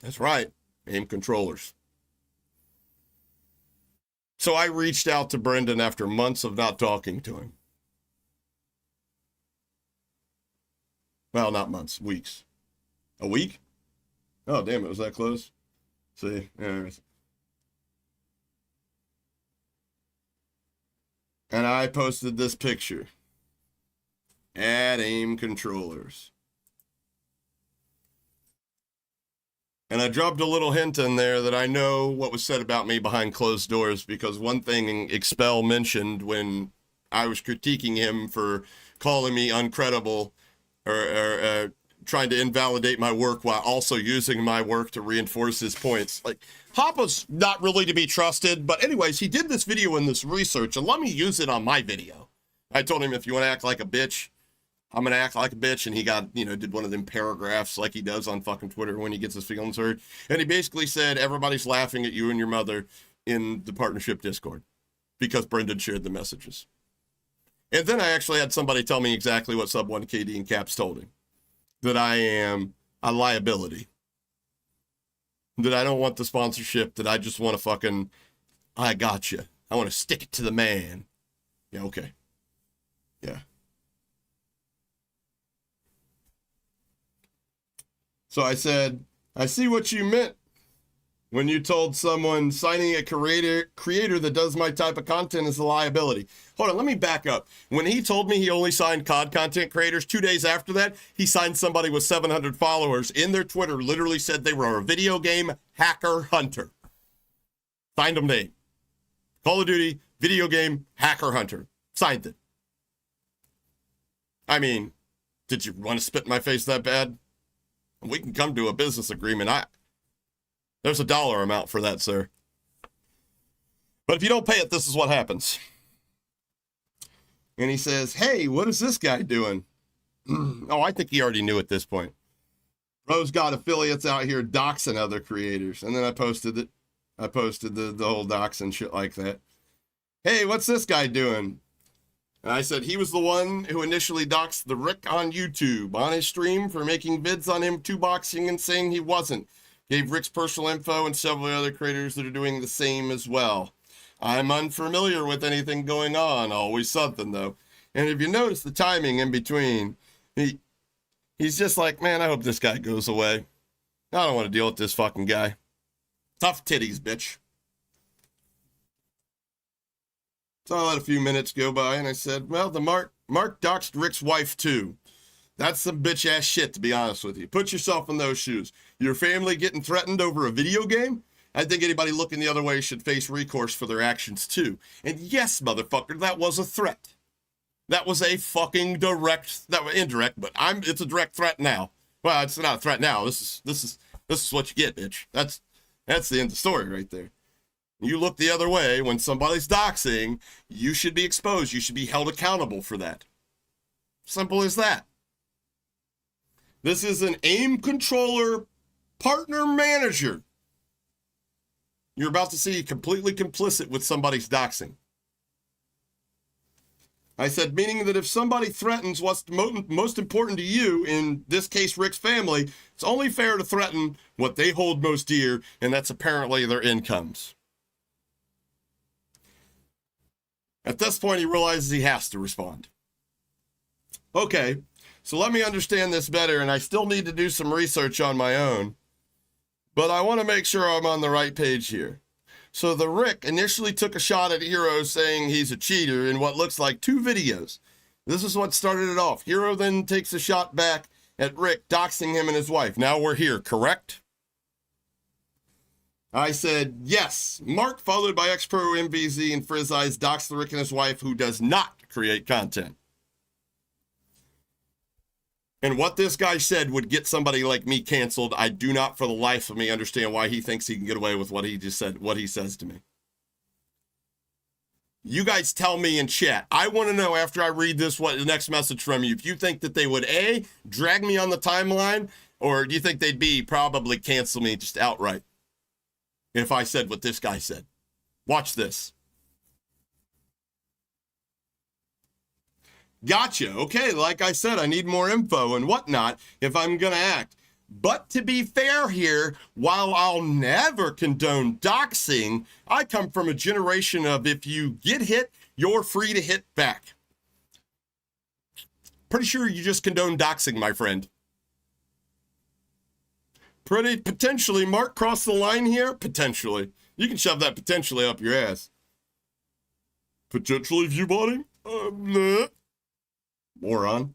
That's right, aim controllers. So I reached out to Brendan after months of not talking to him. Well, not months, weeks. A week? Oh, damn, it was that close? See, anyways. And I posted this picture. Add aim controllers. And I dropped a little hint in there that I know what was said about me behind closed doors, because one thing Expel mentioned when I was critiquing him for calling me uncredible or trying to invalidate my work while also using my work to reinforce his points. Like, Hopa's not really to be trusted, but anyways, he did this video and this research, and let me use it on my video. I told him, if you want to act like a bitch, I'm going to act like a bitch, and he got, did one of them paragraphs like he does on fucking Twitter when he gets his feelings hurt, and he basically said, everybody's laughing at you and your mother in the partnership Discord because Brendan shared the messages. And then I actually had somebody tell me exactly what Sub 1 KD and Caps told him. That I am a liability. That I don't want the sponsorship. That I just want to fucking, I gotcha. I want to stick it to the man. Yeah, okay. Yeah. So I said, I see what you meant when you told someone signing a creator that does my type of content is a liability. Hold on, let me back up. When he told me he only signed COD content creators, 2 days after that, he signed somebody with 700 followers in their Twitter, literally said they were a video game hacker hunter. Signed them name. Call of Duty, video game hacker hunter. Signed it. I mean, did you want to spit in my face that bad? We can come to a business agreement. There's a dollar amount for that, sir. But if you don't pay it, this is what happens. And he says, hey, what is this guy doing? Oh, I think he already knew at this point. Bro's got affiliates out here doxing other creators. And then I posted it. I posted the whole dox and shit like that. Hey, what's this guy doing? And I said he was the one who initially doxed the Rick on YouTube on his stream for making vids on him 2-boxing and saying he wasn't. Gave Rick's personal info and several other creators that are doing the same as well. I'm unfamiliar with anything going on. Always something, though. And if you notice the timing in between, he's just like, man, I hope this guy goes away. I don't want to deal with this fucking guy. Tough titties, bitch. So I let a few minutes go by, and I said, well, the Mark doxed Rick's wife, too. That's some bitch-ass shit, to be honest with you. Put yourself in those shoes. Your family getting threatened over a video game? I think anybody looking the other way should face recourse for their actions, too. And yes, motherfucker, that was a threat. That was a fucking indirect, but it's a direct threat now. Well, it's not a threat now. This is what you get, bitch. That's the end of the story right there. You look the other way when somebody's doxing, you should be exposed. You should be held accountable for that. Simple as that. This is an aim controller partner manager. You're about to see completely complicit with somebody's doxing. I said, meaning that if somebody threatens what's most important to you, in this case, Rick's family, it's only fair to threaten what they hold most dear, and that's apparently their incomes. At this point, he realizes he has to respond. Okay, so let me understand this better, and I still need to do some research on my own, but I want to make sure I'm on the right page here. So the Rick initially took a shot at Hero saying he's a cheater in what looks like 2 videos. This is what started it off. Hero then takes a shot back at Rick, doxing him and his wife. Now we're here, correct? I said, yes. Mark, followed by X-Pro, MVZ, and Frizz Eyes, doxed the Rick and his wife, who does not create content. And what this guy said would get somebody like me canceled. I do not for the life of me understand why he thinks he can get away with what he just said, what he says to me. You guys tell me in chat. I want to know after I read this, what the next message from you, if you think that they would A, drag me on the timeline, or do you think they'd B, probably cancel me just outright if I said what this guy said. Watch this. Gotcha. Okay, like I said, I need more info and whatnot if I'm going to act. But to be fair here, while I'll never condone doxing, I come from a generation of if you get hit, you're free to hit back. Pretty sure you just condone doxing, my friend. Pretty potentially, Mark crossed the line here? Potentially. You can shove that potentially up your ass. Potentially viewbotting? Nah. Moron.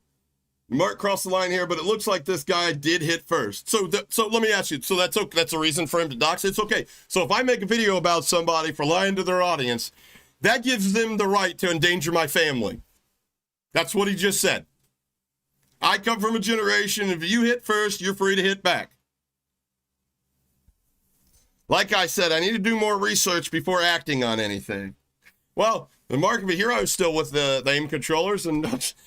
Mark crossed the line here, but it looks like this guy did hit first. So let me ask you, so that's okay, that's a reason for him to dox? It's okay. So if I make a video about somebody for lying to their audience, that gives them the right to endanger my family. That's what he just said. I come from a generation, if you hit first, you're free to hit back. Like I said, I need to do more research before acting on anything. Well, the Mark of a Hero is still with the aim controllers, and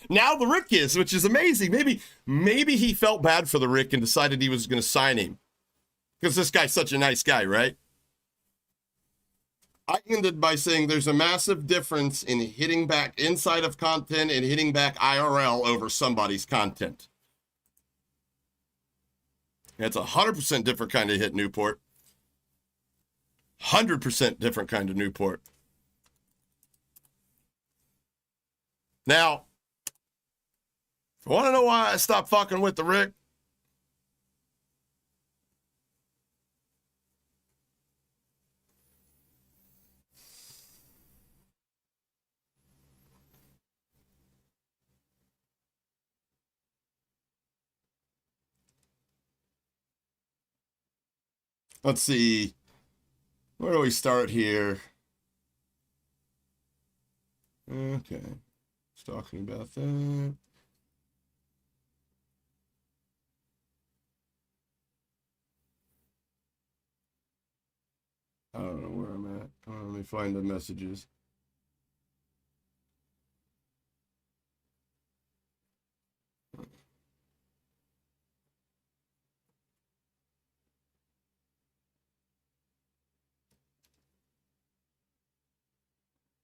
now the Rick is, which is amazing. Maybe he felt bad for the Rick and decided he was going to sign him. Because this guy's such a nice guy, right? I ended by saying there's a massive difference in hitting back inside of content and hitting back IRL over somebody's content. It's a 100% different kind of hit, Newport. 100% different kind of Newport. Now, if you want to know why I stopped fucking with the Rick, let's see, where do we start here? Okay. Talking about that. I don't know where I'm at. Let me find the messages.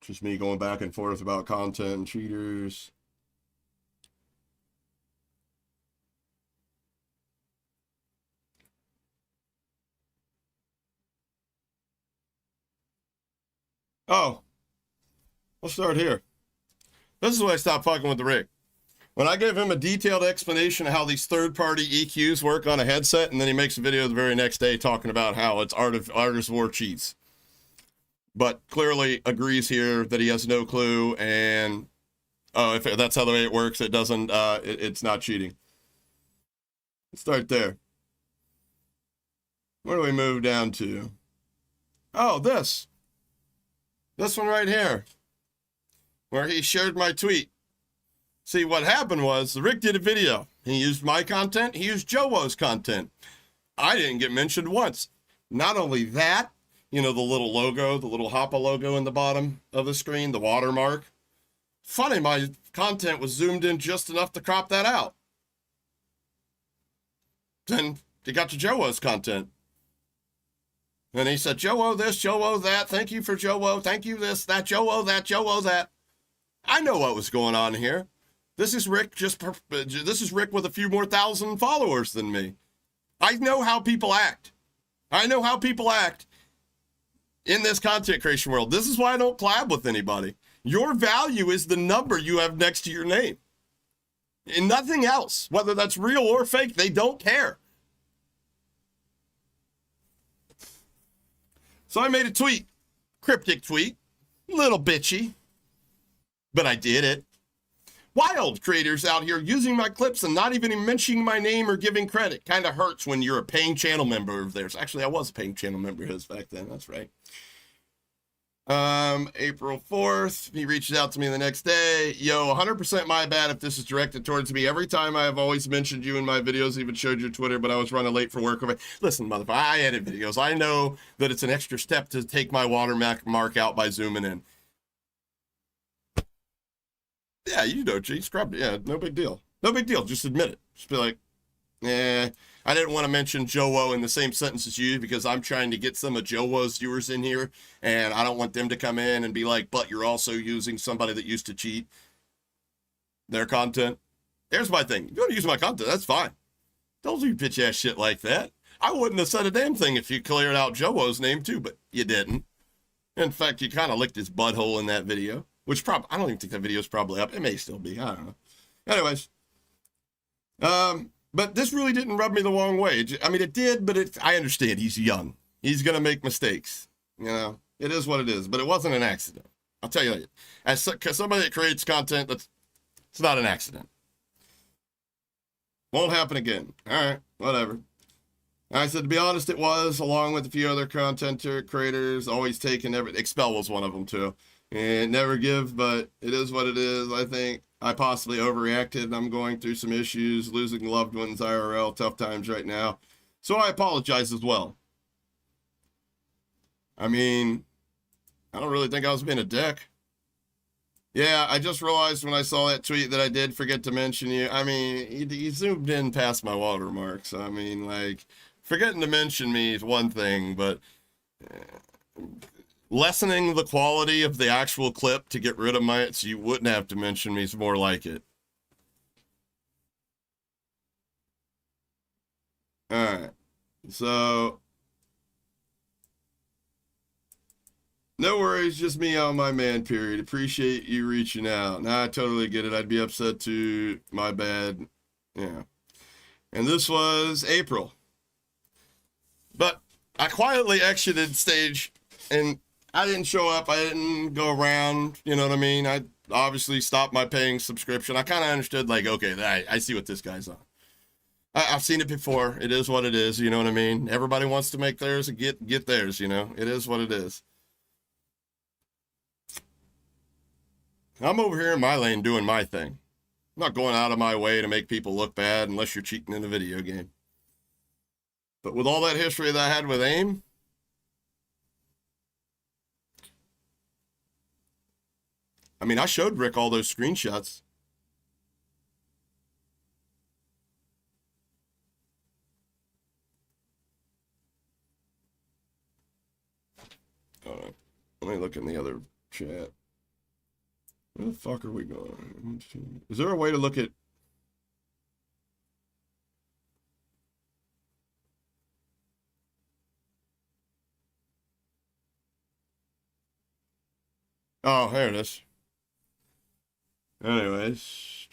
Just me going back and forth about content and cheaters. Oh, we'll start here. This is when I stopped fucking with the Rick. When I gave him a detailed explanation of how these third-party EQs work on a headset, and then he makes a video the very next day talking about how it's Artist War cheats. But clearly agrees here that he has no clue, and if that's how the way it works, it doesn't, it's not cheating. Let's start there. Where do we move down to? Oh, this one right here, where he shared my tweet. See, what happened was, the Rick did a video. He used my content, he used Jowo's content. I didn't get mentioned once. Not only that, you know, the little logo, the little Hoppa logo in the bottom of the screen, the watermark. Funny, my content was zoomed in just enough to crop that out. Then he got to Jowo's content. And he said, Jowo this, Jowo that, thank you for Jowo, thank you this, that, Jowo that. I know what was going on here. This is Rick this is Rick with a few more thousand followers than me. I know how people act. I know how people act in this content creation world. This is why I don't collab with anybody. Your value is the number you have next to your name. And nothing else. Whether that's real or fake, they don't care. So I made a tweet. Cryptic tweet. Little bitchy. But I did it. Wild creators out here using my clips and not even mentioning my name or giving credit. Kind of hurts when you're a paying channel member of theirs. Actually, I was a paying channel member of his back then. That's right. April 4th, he reaches out to me the next day. Yo, 100% my bad if this is directed towards me. Every time I have always mentioned you in my videos, even showed your Twitter, but I was running late for work. Listen, motherfucker, I edit videos. I know that it's an extra step to take my watermark out by zooming in. Yeah, you know, G, scrub it. Yeah, no big deal. No big deal. Just admit it. Just be like, I didn't want to mention Jowo in the same sentence as you because I'm trying to get some of Jowo's viewers in here, and I don't want them to come in and be like, but you're also using somebody that used to cheat their content. Here's my thing. You want to use my content, that's fine. Don't do bitch ass shit like that. I wouldn't have said a damn thing if you cleared out Joe's name too, but you didn't. In fact, you kind of licked his butthole in that video, which I don't even think that video's probably up. It may still be. I don't know. Anyways, but this really didn't rub me the wrong way. I mean, it did, but I understand he's young. He's gonna make mistakes. You know, it is what it is. But it wasn't an accident. I'll tell you, as somebody that creates content, it's not an accident. Won't happen again. All right, whatever. I said, to be honest, it was, along with a few other content creators, always taking Expel was one of them too. And never give, but it is what it is. I think I possibly overreacted. I'm going through some issues, losing loved ones, IRL, tough times right now. So I apologize as well. I mean, I don't really think I was being a dick. Yeah, I just realized when I saw that tweet that I did forget to mention you. I mean, you zoomed in past my watermarks. I mean, like, forgetting to mention me is one thing, but lessening the quality of the actual clip to get rid of so you wouldn't have to mention me is more like it. All right, so no worries, just me on my man, period. Appreciate you reaching out. Nah, I totally get it. I'd be upset too. My bad. Yeah. And this was April. But I quietly exited stage, and I didn't show up. I didn't go around. You know what I mean? I obviously stopped my paying subscription. I kind of understood, like, okay, I see what this guy's on. I've seen it before. It is what it is. You know what I mean? Everybody wants to make theirs and get theirs, you know? It is what it is. I'm over here in my lane doing my thing. I'm not going out of my way to make people look bad unless you're cheating in a video game. But with all that history that I had with AIM, I mean, I showed Rick all those screenshots. Let me look in the other chat. Where the fuck are we going? Is there a way to look at... Oh, there it is. Anyways.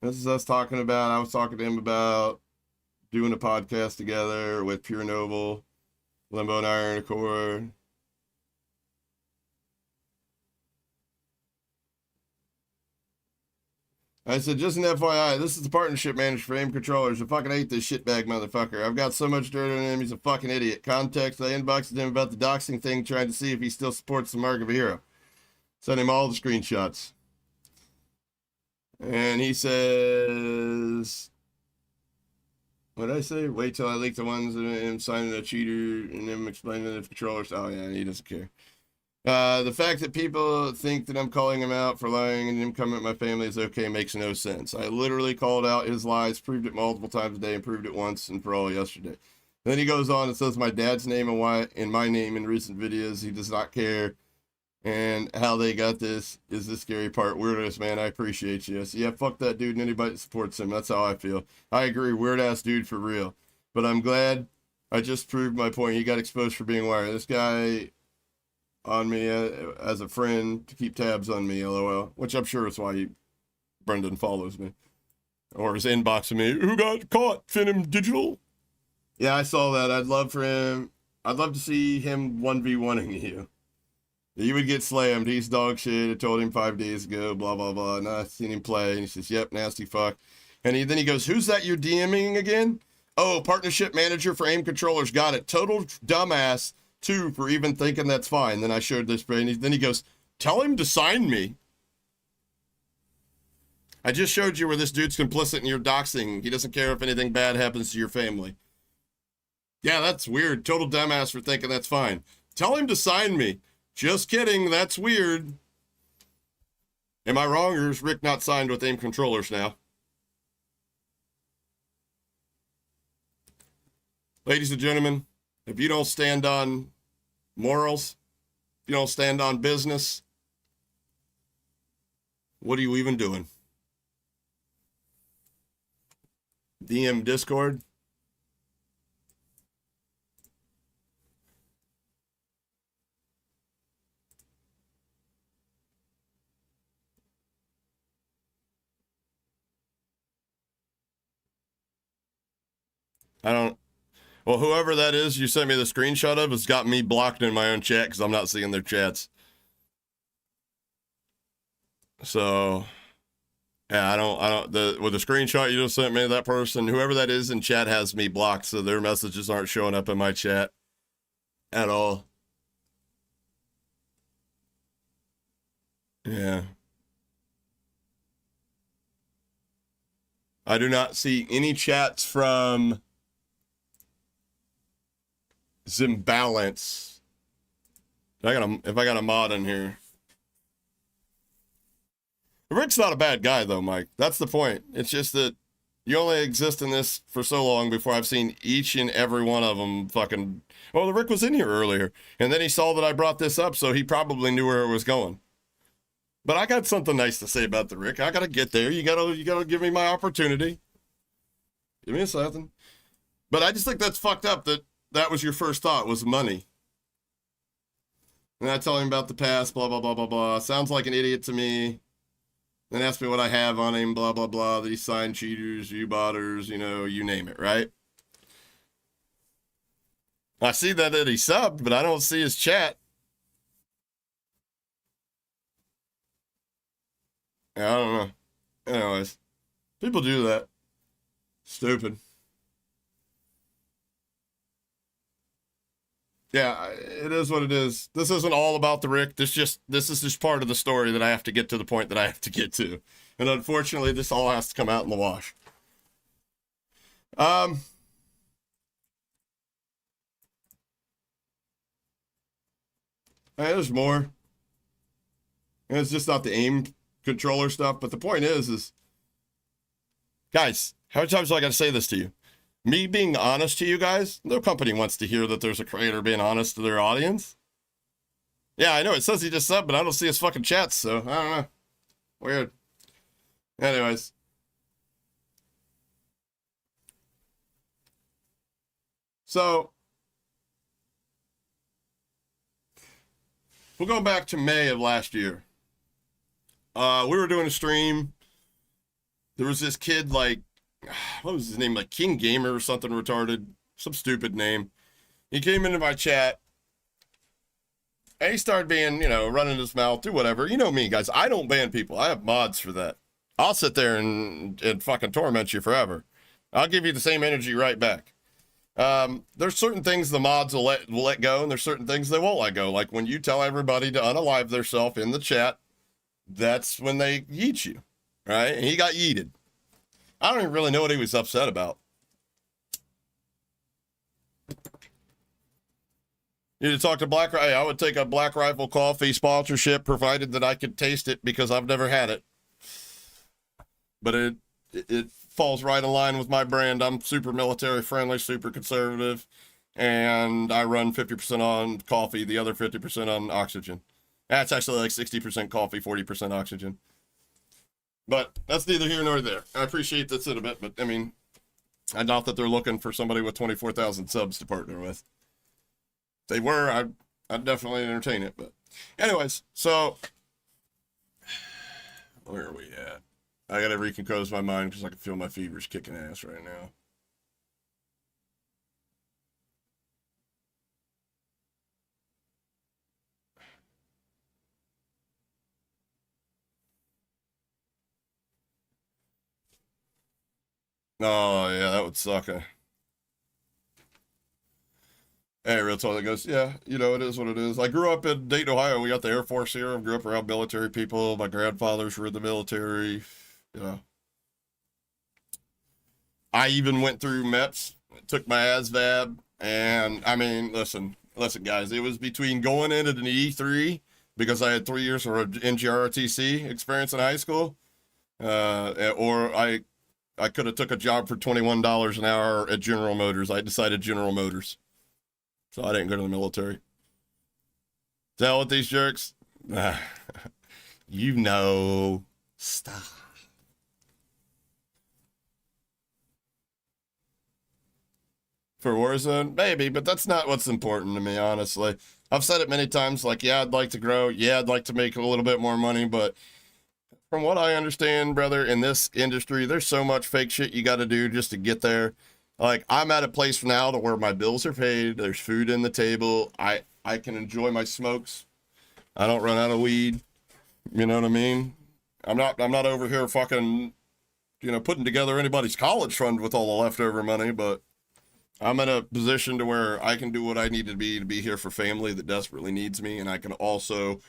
This is us talking about, I was talking to him about doing a podcast together with Pure Noble, Limbo and Iron Accord. I said, just an FYI, this is the partnership manager for AIM controllers. I fucking hate this shitbag motherfucker. I've got so much dirt on him, he's a fucking idiot. Context, I inboxed him about the doxing thing, trying to see if he still supports the mark of a hero. Sent him all the screenshots. And he says, what did I say? Wait till I leak the ones of him signing a cheater and him explaining the controllers. Oh yeah, he doesn't care. The fact that people think that I'm calling him out for lying and him coming at my family is okay makes no sense. I literally called out his lies, proved it multiple times today, and proved it once and for all yesterday. Then he goes on and says my dad's name and my name in recent videos. He does not care. And how they got this is the scary part. Weird-ass man, I appreciate you. So yeah, fuck that dude and anybody that supports him. That's how I feel. I agree, weird-ass dude for real. But I'm glad I just proved my point. He got exposed for being wired. This guy on me as a friend to keep tabs on me, LOL. Which I'm sure is why Brendan follows me. Or is inboxing me. Who got caught? Finim Digital? Yeah, I saw that. I'd love to see him 1v1ing you. He would get slammed. He's dog shit. I told him 5 days ago, blah, blah, blah. And I've seen him play. And he says, yep, nasty fuck. And then he goes, who's that you're DMing again? Oh, partnership manager for AIM controllers. Got it. Total dumbass, too, for even thinking that's fine. Then I showed this. Then he goes, tell him to sign me. I just showed you where this dude's complicit in your doxing. He doesn't care if anything bad happens to your family. Yeah, that's weird. Total dumbass for thinking that's fine. Tell him to sign me. Just kidding, that's weird. Am I wrong, or is Rick not signed with AIM controllers now? Ladies and gentlemen, if you don't stand on morals, if you don't stand on business, what are you even doing? DM Discord. I don't. Well, whoever that is you sent me the screenshot of has got me blocked in my own chat because I'm not seeing their chats. So, yeah, I don't, with the screenshot you just sent me, that person, whoever that is in chat has me blocked, so their messages aren't showing up in my chat at all. Yeah. I do not see any chats from Zimbalance. If I got a mod in here. Rick's not a bad guy though, Mike. That's the point. It's just that you only exist in this for so long before I've seen each and every one of them fucking. Well, the Rick was in here earlier, and then he saw that I brought this up, so he probably knew where it was going. But I got something nice to say about the Rick. I gotta get there. You gotta give me my opportunity. Give me a second. But I just think that's fucked up that was your first thought, was money. And I tell him about the past, blah, blah, blah, blah, blah. Sounds like an idiot to me. Then ask me what I have on him, blah, blah, blah. That he signed cheaters, viewbotters, you name it, right? I see that he subbed, but I don't see his chat. I don't know. Anyways, people do that. Stupid. Yeah, it is what it is. This isn't all about the Rick. This is just part of the story that I have to get to the point that I have to get to. And unfortunately, this all has to come out in the wash. There's more. And it's just not the aim controller stuff. But the point is guys, how many times do I got to say this to you? Me being honest to you guys, no company wants to hear that there's a creator being honest to their audience. Yeah, I know. It says he just subbed, but I don't see his fucking chats, so I don't know. Weird. Anyways. So, we'll go back to May of last year. We were doing a stream. There was this kid, like, what was his name? Like King Gamer or something retarded. Some stupid name. He came into my chat. And he started being, running his mouth, do whatever. You know me, guys. I don't ban people. I have mods for that. I'll sit there and fucking torment you forever. I'll give you the same energy right back. There's certain things the mods will let go, and there's certain things they won't let go. Like when you tell everybody to unalive themselves in the chat, that's when they yeet you, right? And he got yeeted. I don't even really know what he was upset about. You need to talk to Black Rifle. Hey, I would take a Black Rifle coffee sponsorship provided that I could taste it because I've never had it. But it falls right in line with my brand. I'm super military friendly, super conservative, and I run 50% on coffee, the other 50% on oxygen. That's actually like 60% coffee, 40% oxygen. But that's neither here nor there. I appreciate the sentiment, but I mean, I doubt that they're looking for somebody with 24,000 subs to partner with. If they were, I'd definitely entertain it. But anyways, so where are we at? I gotta recompose my mind because I can feel my fevers kicking ass right now. Oh, yeah, that would suck. Hey, real talk, that goes, yeah, it is what it is. I grew up in Dayton, Ohio. We got the Air Force here. I grew up around military people. My grandfathers were in the military, I even went through MEPS, took my ASVAB, and I mean, listen, guys, it was between going into an E3, because I had 3 years of NGRTC experience in high school, or I could have took a job for $21 an hour at General Motors. I decided General Motors. So I didn't go to the military. To hell with these jerks. Stop. for Warzone? Maybe, but that's not what's important to me, honestly. I've said it many times, like, yeah, I'd like to grow. Yeah, I'd like to make a little bit more money, but from what I understand, brother, in this industry, there's so much fake shit you got to do just to get there. Like, I'm at a place now to where my bills are paid. There's food in the table. I can enjoy my smokes. I don't run out of weed. You know what I mean? I'm not over here fucking, you know, putting together anybody's college fund with all the leftover money, but I'm in a position to where I can do what I need to be here for family that desperately needs me, and I can also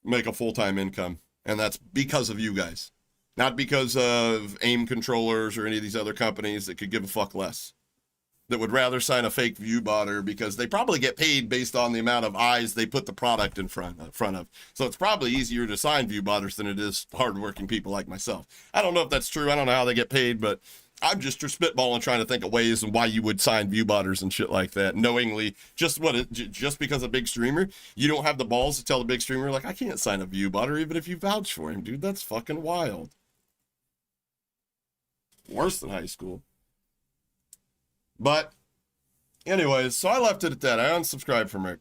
make a full-time income. And that's because of you guys. Not because of AIM controllers or any of these other companies that could give a fuck less. That would rather sign a fake viewbotter because they probably get paid based on the amount of eyes they put the product in front of. So it's probably easier to sign viewbotters than it is hardworking people like myself. I don't know if that's true. I don't know how they get paid, but I'm just spitballing trying to think of ways and why you would sign viewbotters and shit like that, knowingly. Just because a big streamer, you don't have the balls to tell the big streamer, like, I can't sign a viewbotter even if you vouch for him, dude. That's fucking wild. Worse than high school. But, anyways, so I left it at that. I unsubscribed from Rick.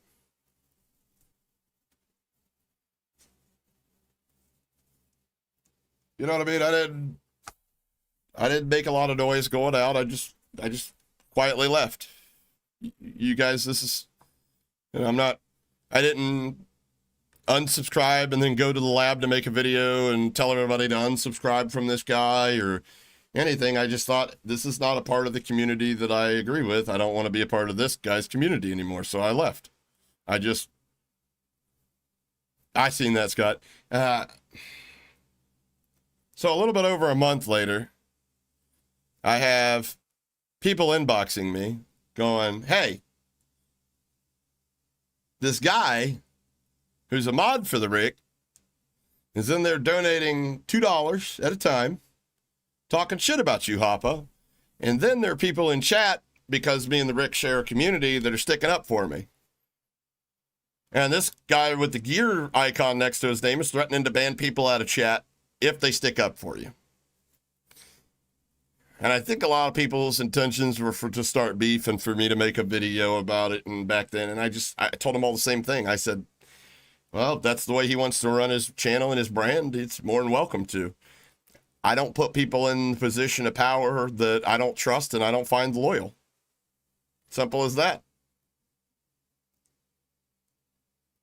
You know what I mean? I didn't make a lot of noise going out. I just quietly left. You guys, this is, you know, I didn't unsubscribe and then go to the lab to make a video and tell everybody to unsubscribe from this guy or anything. I just thought, this is not a part of the community that I agree with. I don't want to be a part of this guy's community anymore. So I left. I seen that, Scott. So a little bit over a month later, I have people inboxing me going, hey, this guy who's a mod for the Rick is in there donating $2 at a time, talking shit about you, Hoppa. And then there are people in chat, because me and the Rick share a community, that are sticking up for me. And this guy with the gear icon next to his name is threatening to ban people out of chat if they stick up for you. And I think a lot of people's intentions were to start beef and for me to make a video about it. And back then, and I told them all the same thing. I said, well, if that's the way he wants to run his channel and his brand, it's more than welcome to. I don't put people in a position of power that I don't trust and I don't find loyal. Simple as that.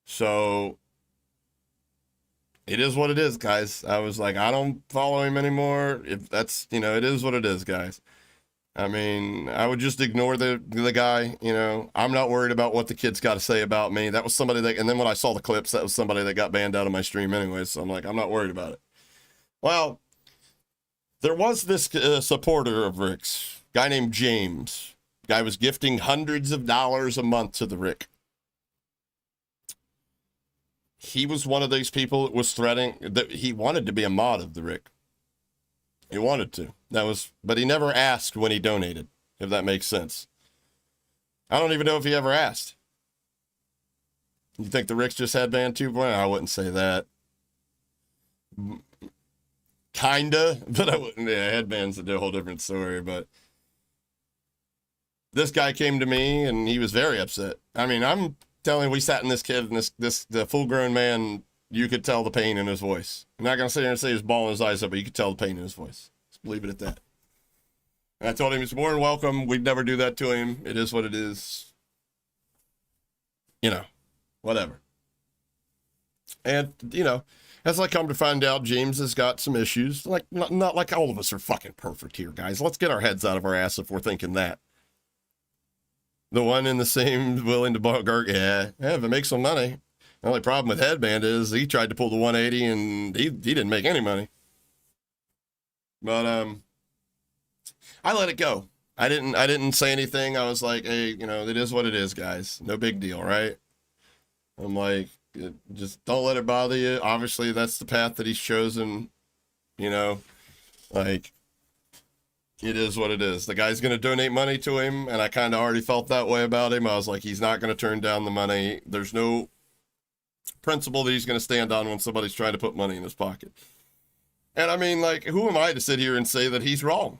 So it is what it is, guys. I was like, I don't follow him anymore. If that's, you know, it is what it is, guys. I mean, I would just ignore the guy, you know. I'm not worried about what the kid's got to say about me. That was somebody that, and then when I saw the clips, that was somebody that got banned out of my stream anyway. So I'm like, I'm not worried about it. Well, there was this supporter of Rick's, guy named James. Guy was gifting hundreds of dollars a month to the Rick. He was one of these people that was threatening that he wanted to be a mod of the Rick. He wanted to. But he never asked when he donated, if that makes sense. I don't even know if he ever asked. You think the Rick's just headband too? Well, I wouldn't say that. Kinda, but I wouldn't. Yeah, headband's a whole different story, but this guy came to me and he was very upset. I mean, I'm telling you, we sat in this kid and the full-grown man, you could tell the pain in his voice. I'm not going to sit here and say he was bawling his eyes up, but you could tell the pain in his voice. Just leave it at that. And I told him he's more than welcome. We'd never do that to him. It is what it is. You know, whatever. And, you know, as I come to find out, James has got some issues. Like, not like all of us are fucking perfect here, guys. Let's get our heads out of our ass if we're thinking that. The one in the same willing to yeah, if it makes some money. The only problem with Headband is he tried to pull the 180 and he didn't make any money. But I let it go. I didn't say anything. I was like, hey, you know, it is what it is, guys. No big deal, right? I'm like, just don't let it bother you. Obviously, that's the path that he's chosen. You know, like, it is what it is. The guy's going to donate money to him, and I kind of already felt that way about him. I was like, he's not going to turn down the money. There's no principle that he's going to stand on when somebody's trying to put money in his pocket. And I mean, like, who am I to sit here and say that he's wrong?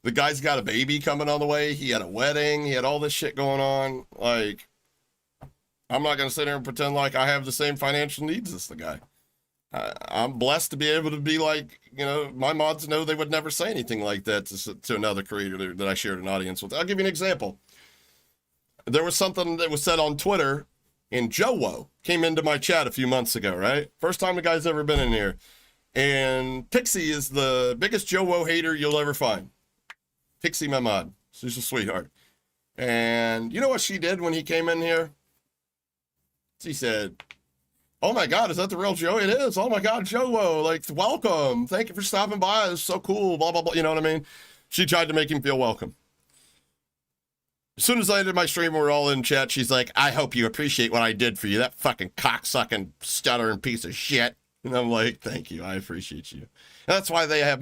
The guy's got a baby coming on the way. He had a wedding. He had all this shit going on. Like, I'm not going to sit there and pretend like I have the same financial needs as the guy. I'm blessed to be able to be like, you know, my mods know they would never say anything like that to another creator that I shared an audience with. I'll give you an example. There was something that was said on Twitter, and Joe came into my chat a few months ago, right? First time the guy's ever been in here. And Pixie is the biggest Joe hater you'll ever find. Pixie, my mod. She's a sweetheart. And you know what she did when he came in here? She said, "Oh my God, is that the real Joe?" "It is. Oh my God, Joe, like, welcome. Thank you for stopping by. It's so cool, blah, blah, blah." You know what I mean? She tried to make him feel welcome. As soon as I ended my stream, we're all in chat. She's like, "I hope you appreciate what I did for you, that fucking cocksucking, stuttering piece of shit." And I'm like, "Thank you. I appreciate you." And that's why they have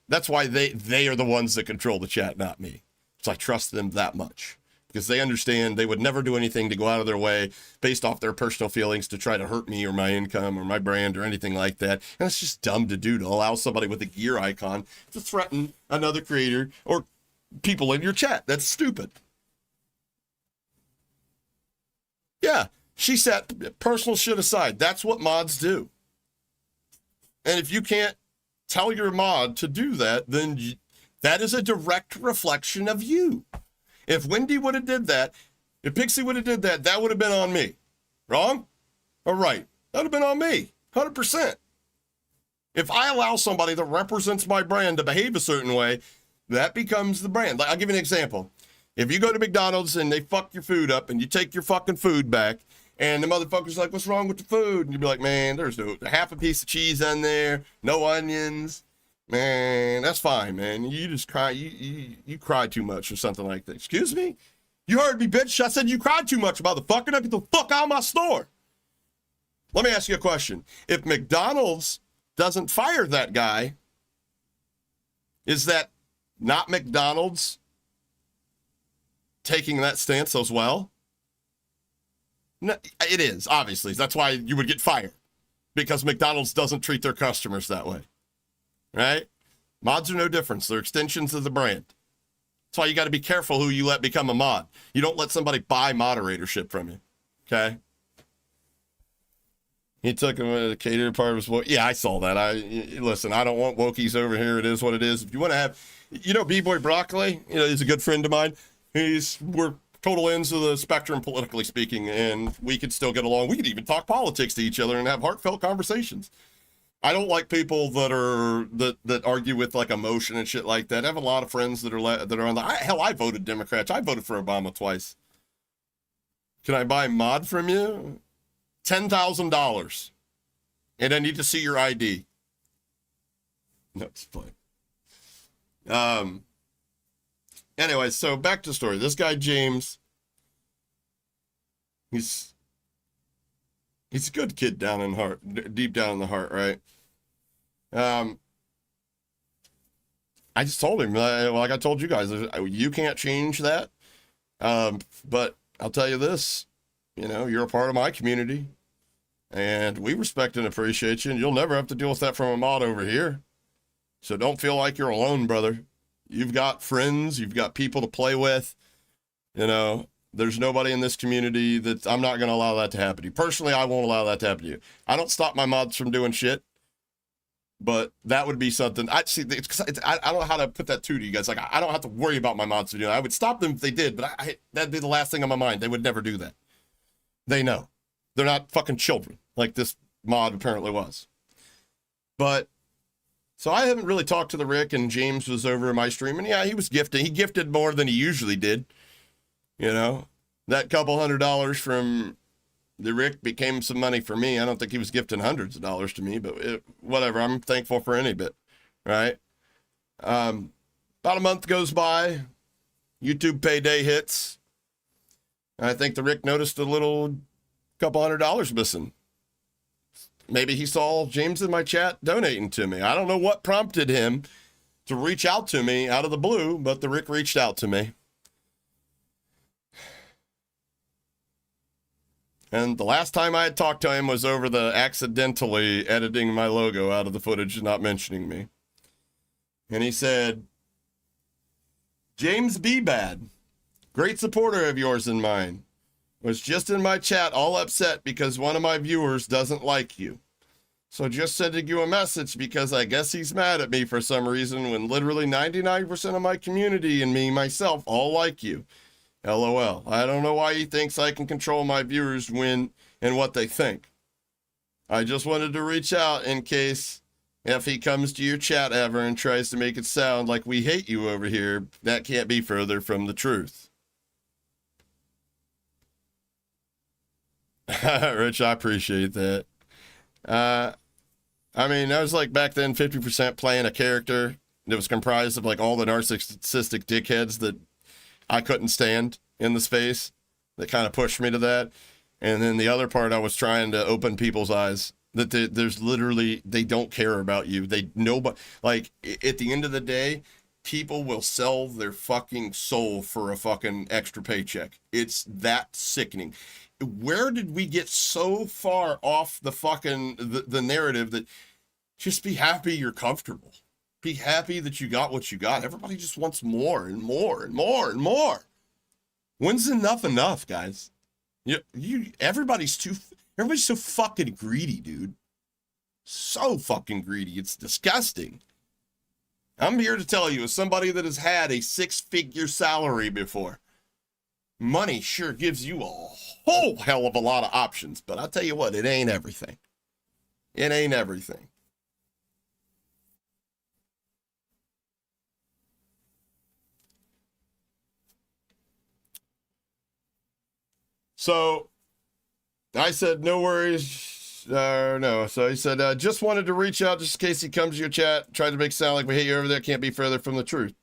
that's why they are the ones that control the chat, not me. So I trust them that much. Because they understand they would never do anything to go out of their way based off their personal feelings to try to hurt me or my income or my brand or anything like that. And it's just dumb to do, to allow somebody with a gear icon to threaten another creator or people in your chat. That's stupid. Yeah, she set personal shit aside. That's what mods do. And if you can't tell your mod to do that, then that is a direct reflection of you. If Wendy would have did that, if Pixie would have did that, that would have been on me. Wrong or right? That would have been on me, 100%. If I allow somebody that represents my brand to behave a certain way, that becomes the brand. Like, I'll give you an example. If you go to McDonald's and they fuck your food up and you take your fucking food back and the motherfucker's like, "What's wrong with the food?" And you'd be like, "Man, there's half a piece of cheese on there, no onions. Man, that's fine, man. You just cry. You cry too much," or something like that. "Excuse me? You heard me, bitch. I said you cried too much, motherfucker. Now get the fuck out of my store." Let me ask you a question. If McDonald's doesn't fire that guy, is that not McDonald's taking that stance as well? No, it is, obviously. That's why you would get fired, because McDonald's doesn't treat their customers that way. Right? Mods are no different. They're extensions of the brand. That's why you got to be careful who you let become a mod. You don't let somebody buy moderatorship from you. Okay? He took him to the catered part of his woke. Yeah, I saw that. Listen, I don't want wokies over here. It is what it is. If you want to have, B-Boy Broccoli, he's a good friend of mine. We're total ends of the spectrum, politically speaking, and we could still get along. We could even talk politics to each other and have heartfelt conversations. I don't like people that argue with like emotion and shit like that. I have a lot of friends that are on I voted Democrats. I voted for Obama twice. Can I buy mod from you? $10,000. And I need to see your ID. No, it's fine. Anyway, so back to the story. This guy, James, he's a good kid deep down in the heart, right? I just told him, like I told you guys, you can't change that. But I'll tell you this, you're a part of my community and we respect and appreciate you, and you'll never have to deal with that from a mod over here. So don't feel like you're alone, brother. You've got friends, you've got people to play with, There's nobody in this community that I'm not going to allow that to happen to you. Personally, I won't allow that to happen to you. I don't stop my mods from doing shit, but that would be something. I don't know how to put that to you guys. Like, I don't have to worry about my mods doing. I would stop them if they did, but that'd be the last thing on my mind. They would never do that. They know. They're not fucking children like this mod apparently was. But so I haven't really talked to the Rick, and James was over in my stream, and yeah, he was gifted. He gifted more than he usually did. That couple $100 from the Rick became some money for me. I don't think he was gifting hundreds of dollars to me, but whatever. I'm thankful for any bit, right? About a month goes by. YouTube payday hits. I think the Rick noticed a little couple $100 missing. Maybe he saw James in my chat donating to me. I don't know what prompted him to reach out to me out of the blue, but the Rick reached out to me. And the last time I had talked to him was over the accidentally editing my logo out of the footage and not mentioning me. And he said, James B. Bad, great supporter of yours and mine, was just in my chat all upset because one of my viewers doesn't like you. So just sending you a message because I guess he's mad at me for some reason when literally 99% of my community and me, myself, all like you. LOL. I don't know why he thinks I can control my viewers when and what they think. I just wanted to reach out in case if he comes to your chat ever and tries to make it sound like we hate you over here, that can't be further from the truth. Rich, I appreciate that. I mean, I was like back then 50% playing a character that was comprised of like all the narcissistic dickheads that I couldn't stand in the space that kind of pushed me to that. And then the other part, I was trying to open people's eyes that there's literally, they don't care about you. They know, like at the end of the day, people will sell their fucking soul for a fucking extra paycheck. It's that sickening. Where did we get so far off the fucking, the narrative that just be happy you're comfortable? Be happy that you got what you got. Everybody just wants more and more and more and more. When's enough, guys? Everybody's so fucking greedy, dude. So fucking greedy. It's disgusting. I'm here to tell you, as somebody that has had a 6-figure salary before, money sure gives you a whole hell of a lot of options, but I'll tell you what, it ain't everything. It ain't everything. So I said, no worries. No. So he said, just wanted to reach out just in case he comes to your chat, tried to make it sound like we hate you over there. Can't be further from the truth.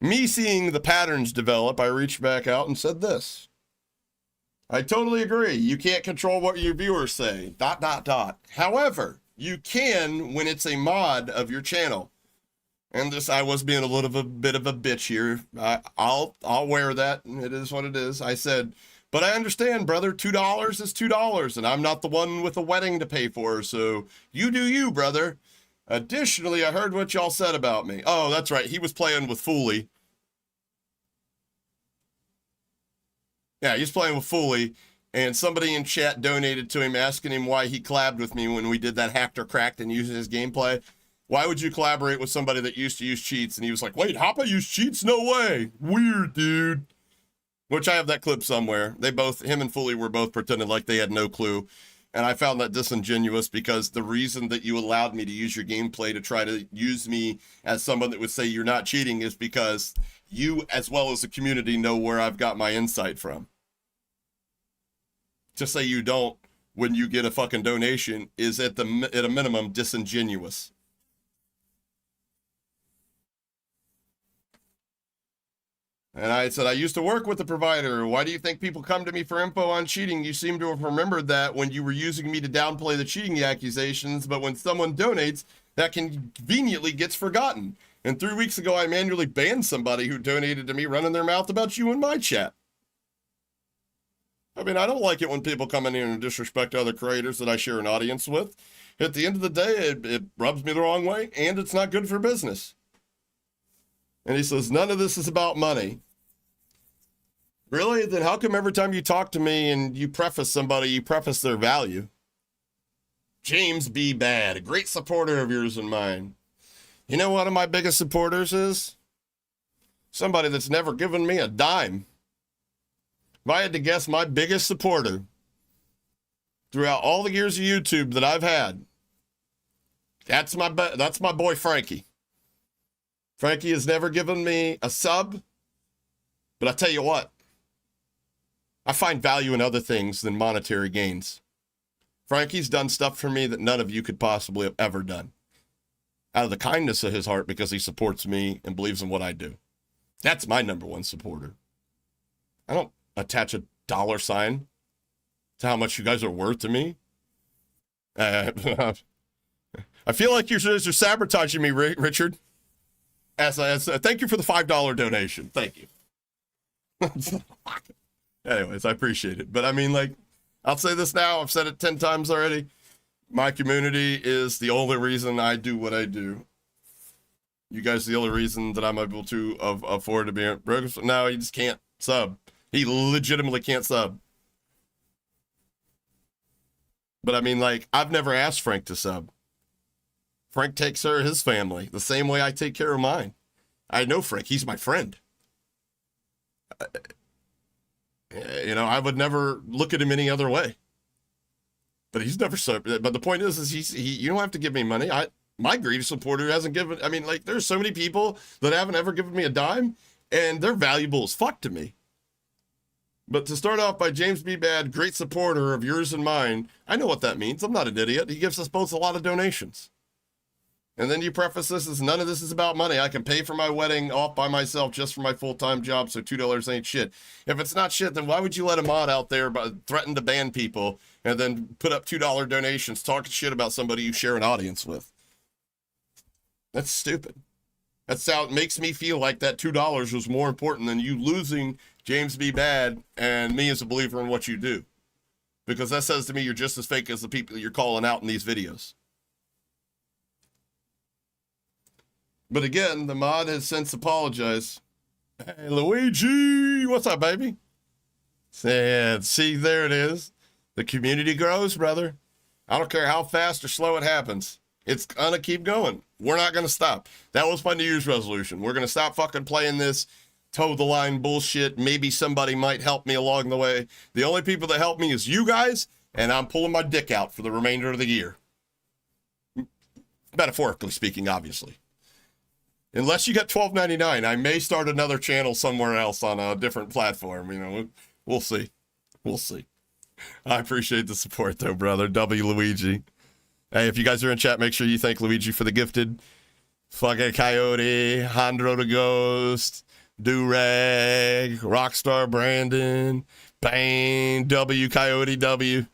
Me seeing the patterns develop, I reached back out and said this. I totally agree. You can't control what your viewers say. ... However, you can when it's a mod of your channel. And this, I was being a little bit of a bitch here. I'll wear that. It is what it is. I said, but I understand, brother, $2 is $2, and I'm not the one with a wedding to pay for, so you do you, brother. Additionally, I heard what y'all said about me. Oh, that's right. He was playing with Fooly. Yeah, he's playing with Fooly, and somebody in chat donated to him asking him why he collabed with me when we did that hacked or cracked and used his gameplay. Why would you collaborate with somebody that used to use cheats? And he was like, wait, Hoppa used cheats? No way. Weird, dude. Which I have that clip somewhere. They both, him and Fooly were both pretending like they had no clue. And I found that disingenuous because the reason that you allowed me to use your gameplay to try to use me as someone that would say you're not cheating is because you, as well as the community, know where I've got my insight from. To say you don't when you get a fucking donation is at a minimum disingenuous. And I said, I used to work with the provider. Why do you think people come to me for info on cheating? You seem to have remembered that when you were using me to downplay the cheating accusations, but when someone donates, that conveniently gets forgotten. And 3 weeks ago, I manually banned somebody who donated to me running their mouth about you in my chat. I mean, I don't like it when people come in here and disrespect other creators that I share an audience with. At the end of the day, it rubs me the wrong way, and it's not good for business. And he says, none of this is about money. Really? Then how come every time you talk to me and you preface somebody, you preface their value? James B. Bad, a great supporter of yours and mine. You know one of my biggest supporters is? Somebody that's never given me a dime. If I had to guess my biggest supporter throughout all the years of YouTube that I've had, that's my boy Frankie. Frankie has never given me a sub, but I tell you what, I find value in other things than monetary gains. Frankie's done stuff for me that none of you could possibly have ever done. Out of the kindness of his heart because he supports me and believes in what I do. That's my number one supporter. I don't attach a dollar sign to how much you guys are worth to me. I feel like you're sabotaging me, Richard. As thank you for the $5 donation. Thank you. Anyways, I appreciate it. But I mean, like, I'll say this now. I've said it 10 times already. My community is the only reason I do what I do. You guys are the only reason that I'm able to afford to be broke. No, he just can't sub. He legitimately can't sub. But I mean, like, I've never asked Frank to sub. Frank takes care of his family the same way I take care of mine. I know Frank. He's my friend. You know, I would never look at him any other way. But he's never subbed. But the point is you don't have to give me money. My greatest supporter hasn't given. I mean, like, there's so many people that haven't ever given me a dime, and they're valuable as fuck to me. But to start off by James B. Bad, great supporter of yours and mine, I know what that means. I'm not an idiot. He gives us both a lot of donations. And then you preface this as none of this is about money. I can pay for my wedding off by myself just for my full-time job, so $2 ain't shit. If it's not shit, then why would you let a mod out there threaten to ban people and then put up $2 donations talking shit about somebody you share an audience with? That's stupid. That's how it makes me feel like that $2 was more important than you losing James B. Bad and me as a believer in what you do. Because that says to me you're just as fake as the people you're calling out in these videos. But again, the mod has since apologized. Hey, Luigi, what's up, baby? See, there it is. The community grows, brother. I don't care how fast or slow it happens. It's gonna keep going. We're not gonna stop. That was my New Year's resolution. We're gonna stop fucking playing this toe the line bullshit. Maybe somebody might help me along the way. The only people that help me is you guys, and I'm pulling my dick out for the remainder of the year. Metaphorically speaking, obviously. Unless you get $12.99, I may start another channel somewhere else on a different platform. You know, we'll see. We'll see. I appreciate the support, though, brother. W. Luigi. Hey, if you guys are in chat, make sure you thank Luigi for the gifted. Fucking Coyote, Hondro the Ghost, Durag, Rockstar Brandon, Bane, W, Coyote W.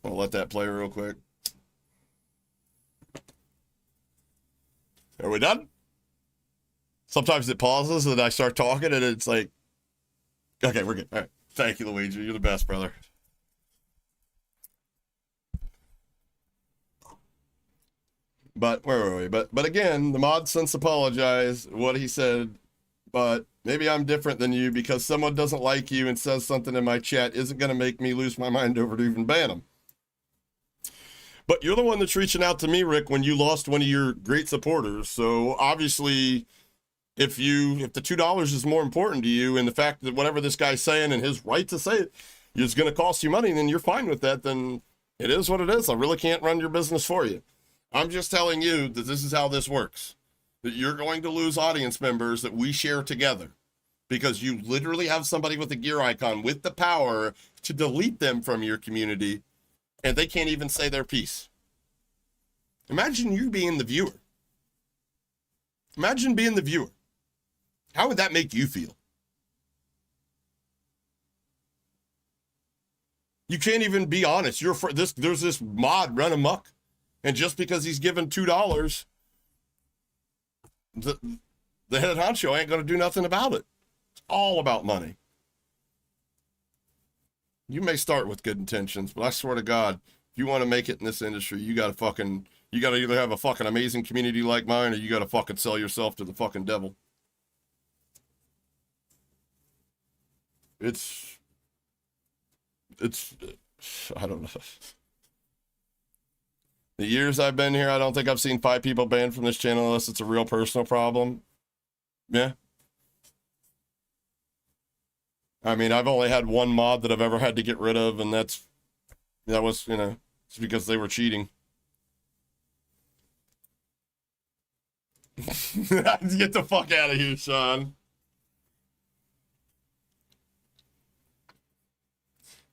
I'll let that play real quick. Are we done? Sometimes it pauses and I start talking and it's like, okay, we're good. All right. Thank you, Luigi. You're the best, brother. But where were we? But again, the mod since apologized what he said, but maybe I'm different than you because someone doesn't like you and says something in my chat isn't going to make me lose my mind over to even ban them. But you're the one that's reaching out to me, Rick, when you lost one of your great supporters. So obviously, if the $2 is more important to you and the fact that whatever this guy's saying and his right to say it is going to cost you money, then you're fine with that, then it is what it is. I really can't run your business for you. I'm just telling you that this is how this works. That you're going to lose audience members that we share together because you literally have somebody with a gear icon with the power to delete them from your community and they can't even say their piece. Imagine you being the viewer. Imagine being the viewer. How would that make you feel? You can't even be honest. There's this mod run amok. And just because he's given $2, the head honcho ain't going to do nothing about it. It's all about money. You may start with good intentions, but I swear to God, if you want to make it in this industry, you got to either have a fucking amazing community like mine or you got to fucking sell yourself to the fucking devil. It's I don't know. The years I've been here, I don't think I've seen 5 people banned from this channel unless it's a real personal problem. Yeah. I mean, I've only had one mod that I've ever had to get rid of, and that was, you know, it's because they were cheating. Get the fuck out of here, Sean.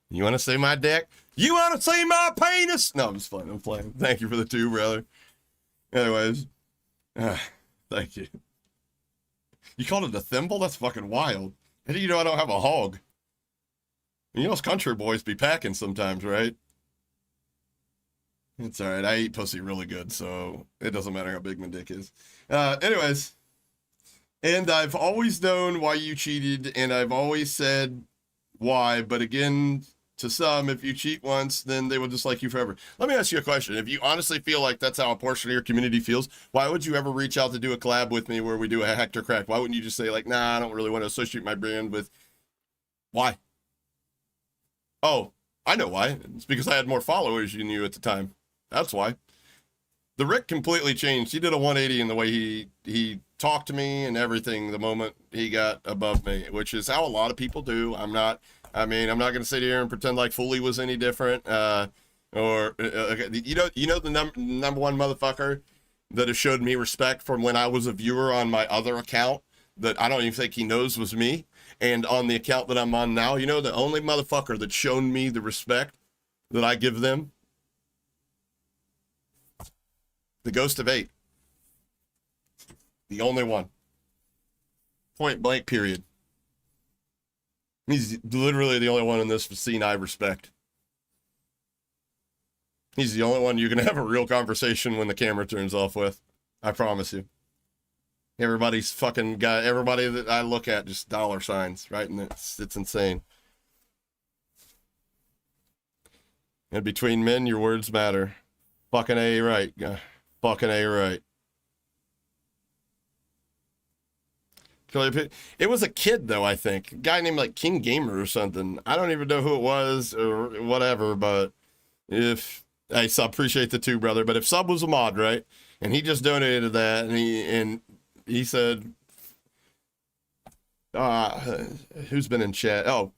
You want to see my dick? You want to see my penis? No, I'm just playing. I'm playing. Thank you for the 2, brother. Anyways, thank you. You called it a thimble? That's fucking wild. How do you know I don't have a hog? You know, us country boys be packing sometimes, right? It's all right. I eat pussy really good, so it doesn't matter how big my dick is. Anyways, and I've always known why you cheated, and I've always said why, but again, To some, if you cheat once, then they will dislike you forever. Let me ask you a question. If you honestly feel like that's how a portion of your community feels, why would you ever reach out to do a collab with me where we do a Hector crack? Why wouldn't you just say like, nah, I don't really want to associate my brand with... Why? Oh, I know why. It's because I had more followers than you at the time. That's why. The Rick completely changed. He did a 180 in the way he talked to me and everything the moment he got above me, which is how a lot of people do. I'm not going to sit here and pretend like Foley was any different. You know the number one motherfucker that has showed me respect from when I was a viewer on my other account that I don't even think he knows was me. And on the account that I'm on now, you know, the only motherfucker that's shown me the respect that I give them, the Ghost of 8. The only one. Point blank, period. He's literally the only one in this scene I respect. He's the only one you can have a real conversation when the camera turns off with. I promise you. Everybody's fucking got, everybody that I look at just dollar signs, right? And it's insane. And between men, your words matter. Fucking A right. Fucking A right. It was a kid, though, I think. A guy named, like, King Gamer or something. I don't even know who it was or whatever, but if... I appreciate the two, brother, but if Sub was a mod, right? And he just donated that, and he said... who's been in chat? Oh,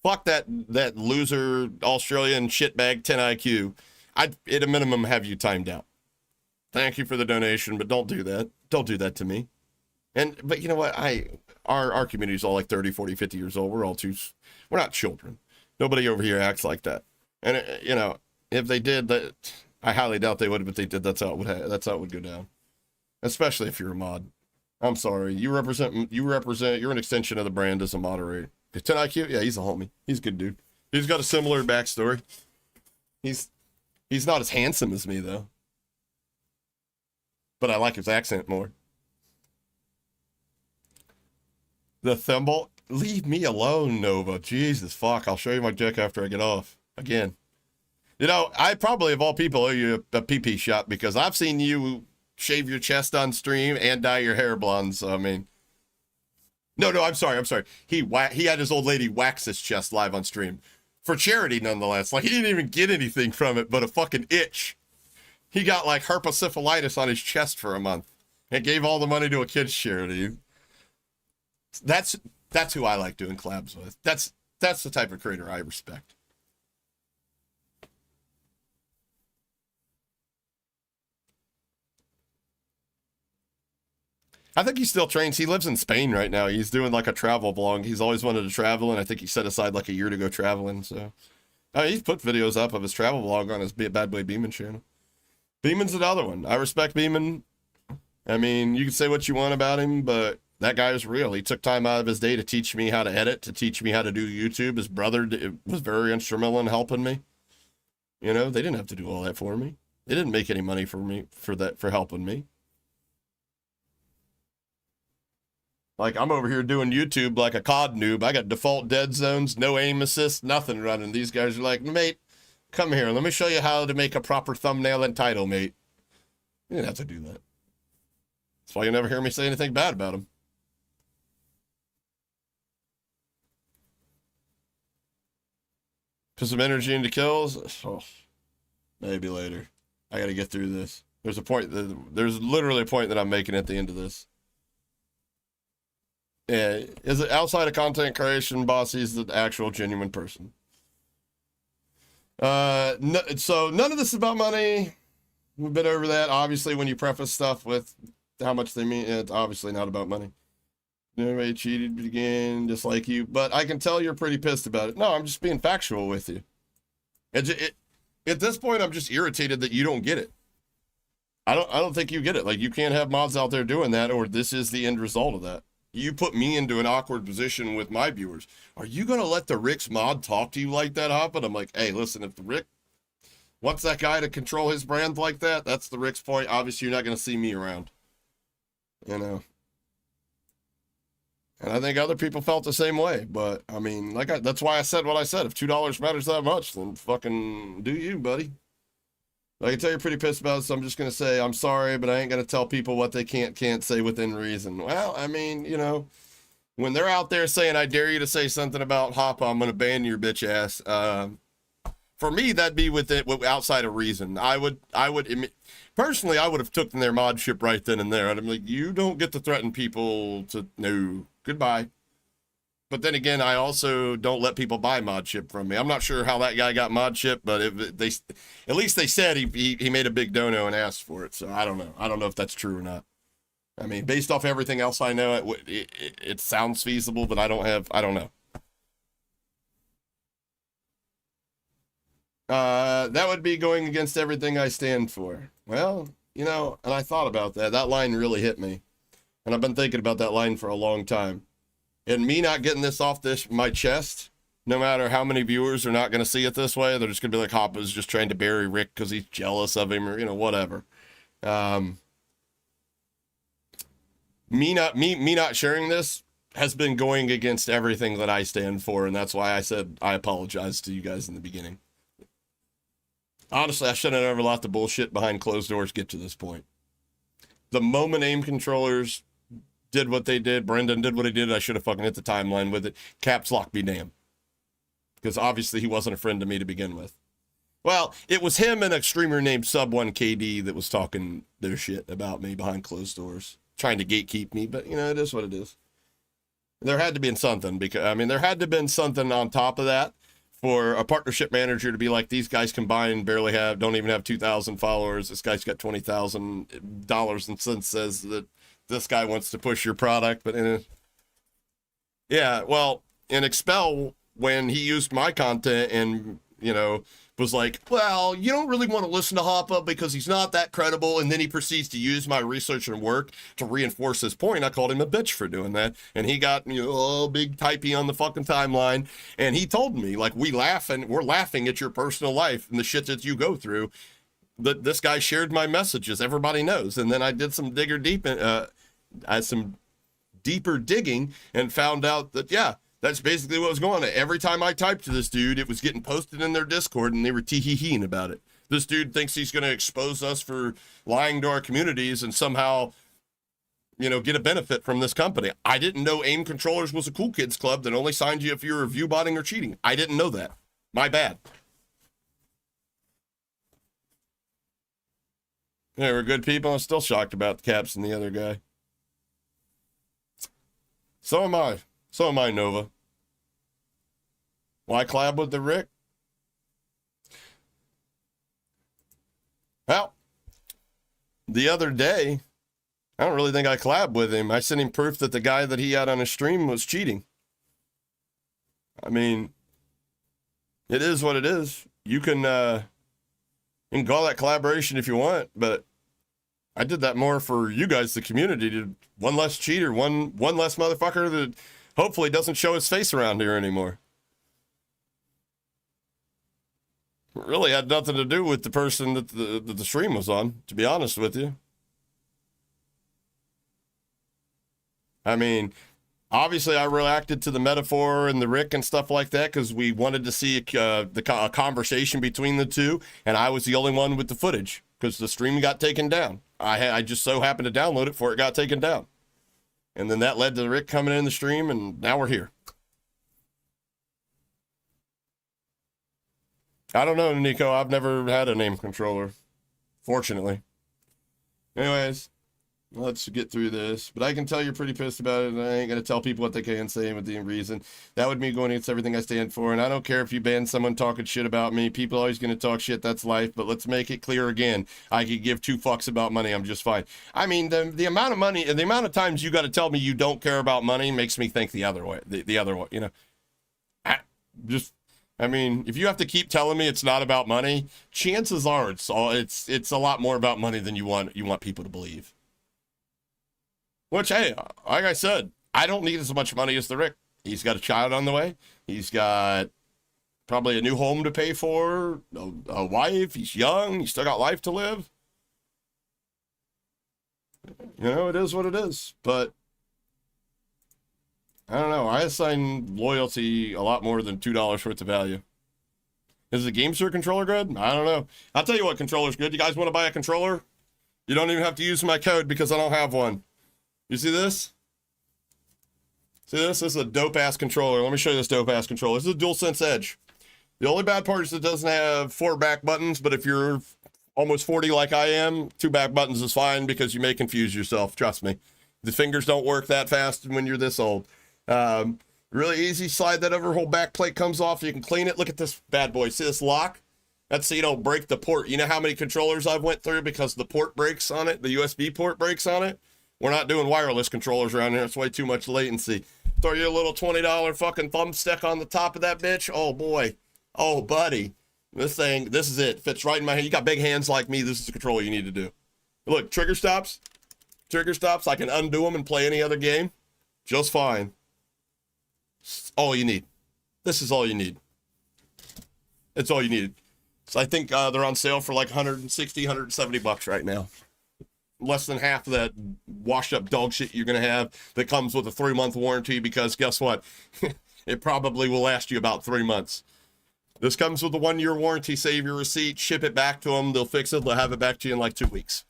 fuck that loser Australian shitbag 10 IQ. I'd, at a minimum, have you timed out. Thank you for the donation, but don't do that. Don't do that to me. But you know what? Our community's all like 30, 40, 50 years old. We're not children. Nobody over here acts like that. And you know, if they did that, I highly doubt they would, but if they did, that's how it would go down. Especially if you're a mod. I'm sorry. You're an extension of the brand as a moderator. 10 IQ? Yeah, he's a homie. He's a good dude. He's got a similar backstory. He's not as handsome as me though. But I like his accent more. The thimble? Leave me alone, Nova. Jesus, fuck. I'll show you my dick after I get off. Again. You know, I probably, of all people, owe you a pee-pee shot because I've seen you shave your chest on stream and dye your hair blonde, so I mean... No, I'm sorry. He had his old lady wax his chest live on stream. For charity, nonetheless. Like, he didn't even get anything from it but a fucking itch. He got, like, herpetosyphilitis on his chest for a month. And gave all the money to a kid's charity. That's who I like doing collabs with. That's the type of creator I respect. I think he still trains. He lives in Spain right now. He's doing like a travel vlog. He's always wanted to travel, and I think he set aside like a year to go traveling. So he's put videos up of his travel vlog on his Bad Boy Beeman channel. Beeman's another one. I respect Beeman. I mean, you can say what you want about him, but that guy is real. He took time out of his day to teach me how to edit, to teach me how to do YouTube. His brother was very instrumental in helping me. You know, they didn't have to do all that for me. They didn't make any money for me for helping me. Like, I'm over here doing YouTube like a COD noob. I got default dead zones, no aim assist, nothing running. These guys are like, mate, come here. Let me show you how to make a proper thumbnail and title, mate. You didn't have to do that. That's why you never hear me say anything bad about him. Put some energy into kills? Oh, maybe later. I gotta get through this. There's literally a point that I'm making at the end of this. Yeah, is it outside of content creation, Bossy's the actual genuine person. So none of this is about money. We've been over that. Obviously, when you preface stuff with how much they mean, it's obviously not about money. Nobody cheated again, just like you. But I can tell you're pretty pissed about it. No, I'm just being factual with you. At this point, I'm just irritated that you don't get it. I don't think you get it. Like, you can't have mods out there doing that, or this is the end result of that. You put me into an awkward position with my viewers. Are you going to let the Rick's mod talk to you like that, Hoppin? I'm like, hey, listen, if the Rick wants that guy to control his brand like that, that's the Rick's point. Obviously, you're not going to see me around. You know? And I think other people felt the same way. But, I mean, that's why I said what I said. If $2 matters that much, then fucking do you, buddy. I can tell you're pretty pissed about it, so I'm just going to say I'm sorry, but I ain't going to tell people what they can't say within reason. Well, I mean, you know, when they're out there saying, I dare you to say something about Hoppa, I'm going to ban your bitch ass. For me, that'd be outside of reason. Personally, I would have taken their mod ship right then and there. I'd be like, you don't get to threaten people to, no, goodbye. But then again, I also don't let people buy mod ship from me. I'm not sure how that guy got mod ship, but at least they said he made a big dono and asked for it. So I don't know. I don't know if that's true or not. I mean, based off everything else I know, it sounds feasible, but I don't know. That would be going against everything I stand for. Well, you know, and I thought about that. That line really hit me. And I've been thinking about that line for a long time. And me not getting this off my chest, no matter how many viewers are not going to see it this way, they're just going to be like, Hoppa's just trying to bury Rick because he's jealous of him or, you know, whatever. Me not sharing this has been going against everything that I stand for, and that's why I said I apologize to you guys in the beginning. Honestly, I shouldn't have ever let the bullshit behind closed doors get to this point. The moment aim controllers did what they did, Brendan did what he did, I should have fucking hit the timeline with it. Caps lock be damned. Because obviously he wasn't a friend to me to begin with. Well, it was him and a streamer named Sub1KD that was talking their shit about me behind closed doors. Trying to gatekeep me, but, you know, it is what it is. There had to be something, because, I mean, there had to have been something on top of that for a partnership manager to be like, these guys combined don't even have 2,000 followers. This guy's got $20,000 and cents, says that this guy wants to push your product. But yeah, well, in Expel, when he used my content and, you know, was like, well, you don't really want to listen to Hoppa because he's not that credible, and then he proceeds to use my research and work to reinforce his point. I called him a bitch for doing that, and he got, you know, big typey on the fucking timeline, and he told me, like, we're laughing at your personal life and the shit that you go through. That this guy shared my messages, everybody knows. And then I did some some deeper digging and found out that, yeah, that's basically what was going on. Every time I typed to this dude, it was getting posted in their Discord, and they were tee-hee-heeing about it. This dude thinks he's going to expose us for lying to our communities and somehow, you know, get a benefit from this company. I didn't know Aim Controllers was a cool kids club that only signed you if you were viewbotting or cheating. I didn't know that. My bad. Yeah, we're good people. I'm still shocked about the Caps and the other guy. So am I. So am I, Nova. Why collab with the Rick? Well, the other day, I don't really think I collabed with him. I sent him proof that the guy that he had on his stream was cheating. I mean, it is what it is. You can call that collaboration if you want, but I did that more for you guys, the community, to one less cheater, one less motherfucker that hopefully doesn't show his face around here anymore. It really had nothing to do with the person that the stream was on, to be honest with you. I mean, obviously I reacted to the metaphor and the Rick and stuff like that because we wanted to see a conversation between the two, and I was the only one with the footage because the stream got taken down. I just so happened to download it before it got taken down. And then that led to Rick coming in the stream, and now we're here. I don't know, Nico. I've never had a name controller, fortunately. Anyways, let's get through this. But I can tell you're pretty pissed about it, and I ain't going to tell people what they can say with the reason. That would be going against everything I stand for, and I don't care if you ban someone talking shit about me. People are always going to talk shit. That's life, but let's make it clear again. I could give 2 fucks about money. I'm just fine. I mean, the amount of money and the amount of times you got to tell me you don't care about money makes me think the other way. The other way, you know. I mean, if you have to keep telling me it's not about money, chances are it's a lot more about money than you want people to believe. Which, hey, like I said, I don't need as much money as the Rick. He's got a child on the way. He's got probably a new home to pay for, a wife. He's young. He's still got life to live. You know, it is what it is. But I don't know. I assign loyalty a lot more than $2 worth of value. Is the GameSir controller good? I don't know. I'll tell you what controller's good. You guys want to buy a controller? You don't even have to use my code because I don't have one. You see this? See this? This is a dope-ass controller. Let me show you this dope-ass controller. This is a DualSense Edge. The only bad part is it doesn't have 4 back buttons, but if you're almost 40 like I am, 2 back buttons is fine because you may confuse yourself. Trust me. The fingers don't work that fast when you're this old. Really easy. Slide that over. Whole back plate comes off. You can clean it. Look at this bad boy. See this lock? That's so you don't break the port. You know how many controllers I've went through because the port breaks on it? The USB port breaks on it? We're not doing wireless controllers around here. It's way too much latency. Throw you a little $20 fucking thumbstick on the top of that bitch. Oh, boy. Oh, buddy. This is it. Fits right in my hand. You got big hands like me. This is the controller you need to do. Look, trigger stops. Trigger stops. I can undo them and play any other game just fine. All you need. This is all you need. It's all you need. So I think they're on sale for like 160, 170 bucks right now. Less than half of that washed up dog shit you're going to have that comes with a 3-month warranty because guess what? It probably will last you about 3 months. This comes with a 1-year warranty. Save your receipt, ship it back to them. They'll fix it. They'll have it back to you in like 2 weeks.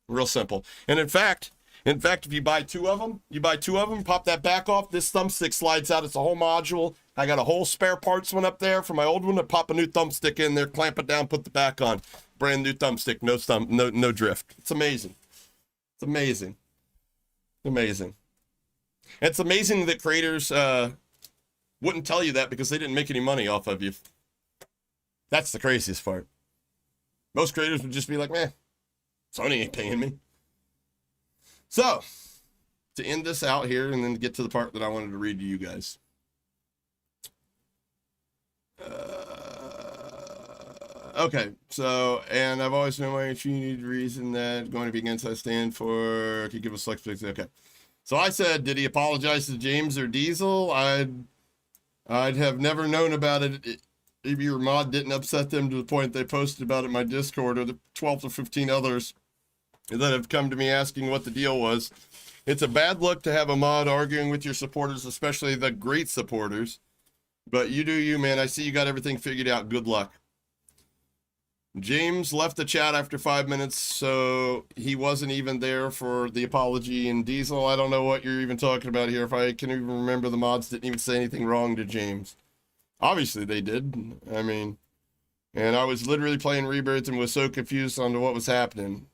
Real simple. And in fact, if you buy 2 of them, pop that back off. This thumbstick slides out. It's a whole module. I got a whole spare parts one up there for my old one to pop a new thumbstick in there, clamp it down, put the back on. Brand new thumbstick, no drift. It's amazing. It's amazing. Amazing. It's amazing that creators wouldn't tell you that because they didn't make any money off of you. That's the craziest part. Most creators would just be like, meh, Sony ain't paying me. So, to end this out here and then get to the part that I wanted to read to you guys. Okay, so, and I've always known why you need reason that going to be against I stand for, can you give us flex? Okay. So I said, did he apologize to James or Diesel? I'd have never known about it if your mod didn't upset them to the point they posted about it in my Discord or the 12 or 15 others that have come to me asking what the deal was. It's a bad look to have a mod arguing with your supporters, especially the great supporters. But you do you, man. I see you got everything figured out. Good luck. James left the chat after 5 minutes, so he wasn't even there for the apology. And Diesel, I don't know what you're even talking about here. If I can even remember, the mods didn't even say anything wrong to James. Obviously they did. I mean, and I was literally playing Rebirth and was so confused on what was happening.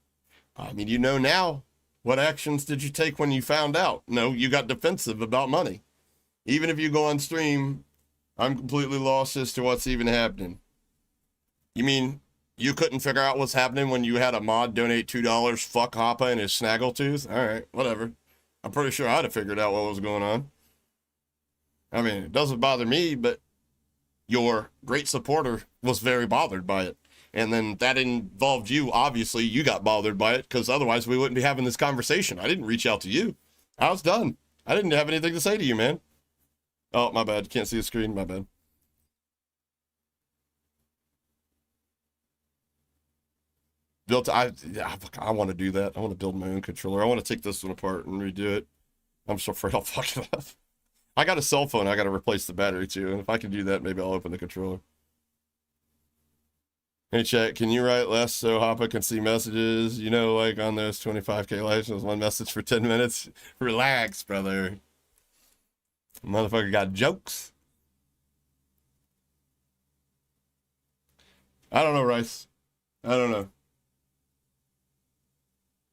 I mean, you know now. What actions did you take when you found out? No, you got defensive about money. Even if you go on stream, I'm completely lost as to what's even happening. You mean you couldn't figure out what's happening when you had a mod donate $2, fuck Hoppa and his snaggletooth? All right, whatever. I'm pretty sure I'd have figured out what was going on. I mean, it doesn't bother me, but your great supporter was very bothered by it. And then that involved you. Obviously, you got bothered by it because otherwise we wouldn't be having this conversation. I didn't reach out to you. I was done. I didn't have anything to say to you, man. Oh, my bad. Can't see the screen. My bad. I want to do that. I want to build my own controller. I want to take this one apart and redo it. I'm so afraid I'll fuck it up. I got a cell phone. I got to replace the battery too. And if I can do that, maybe I'll open the controller. Hey, chat, can you write less so Hoppa can see messages? You know, like on those 25K likes, there's one message for 10 minutes. Relax, brother. Motherfucker got jokes. I don't know, Rice. I don't know.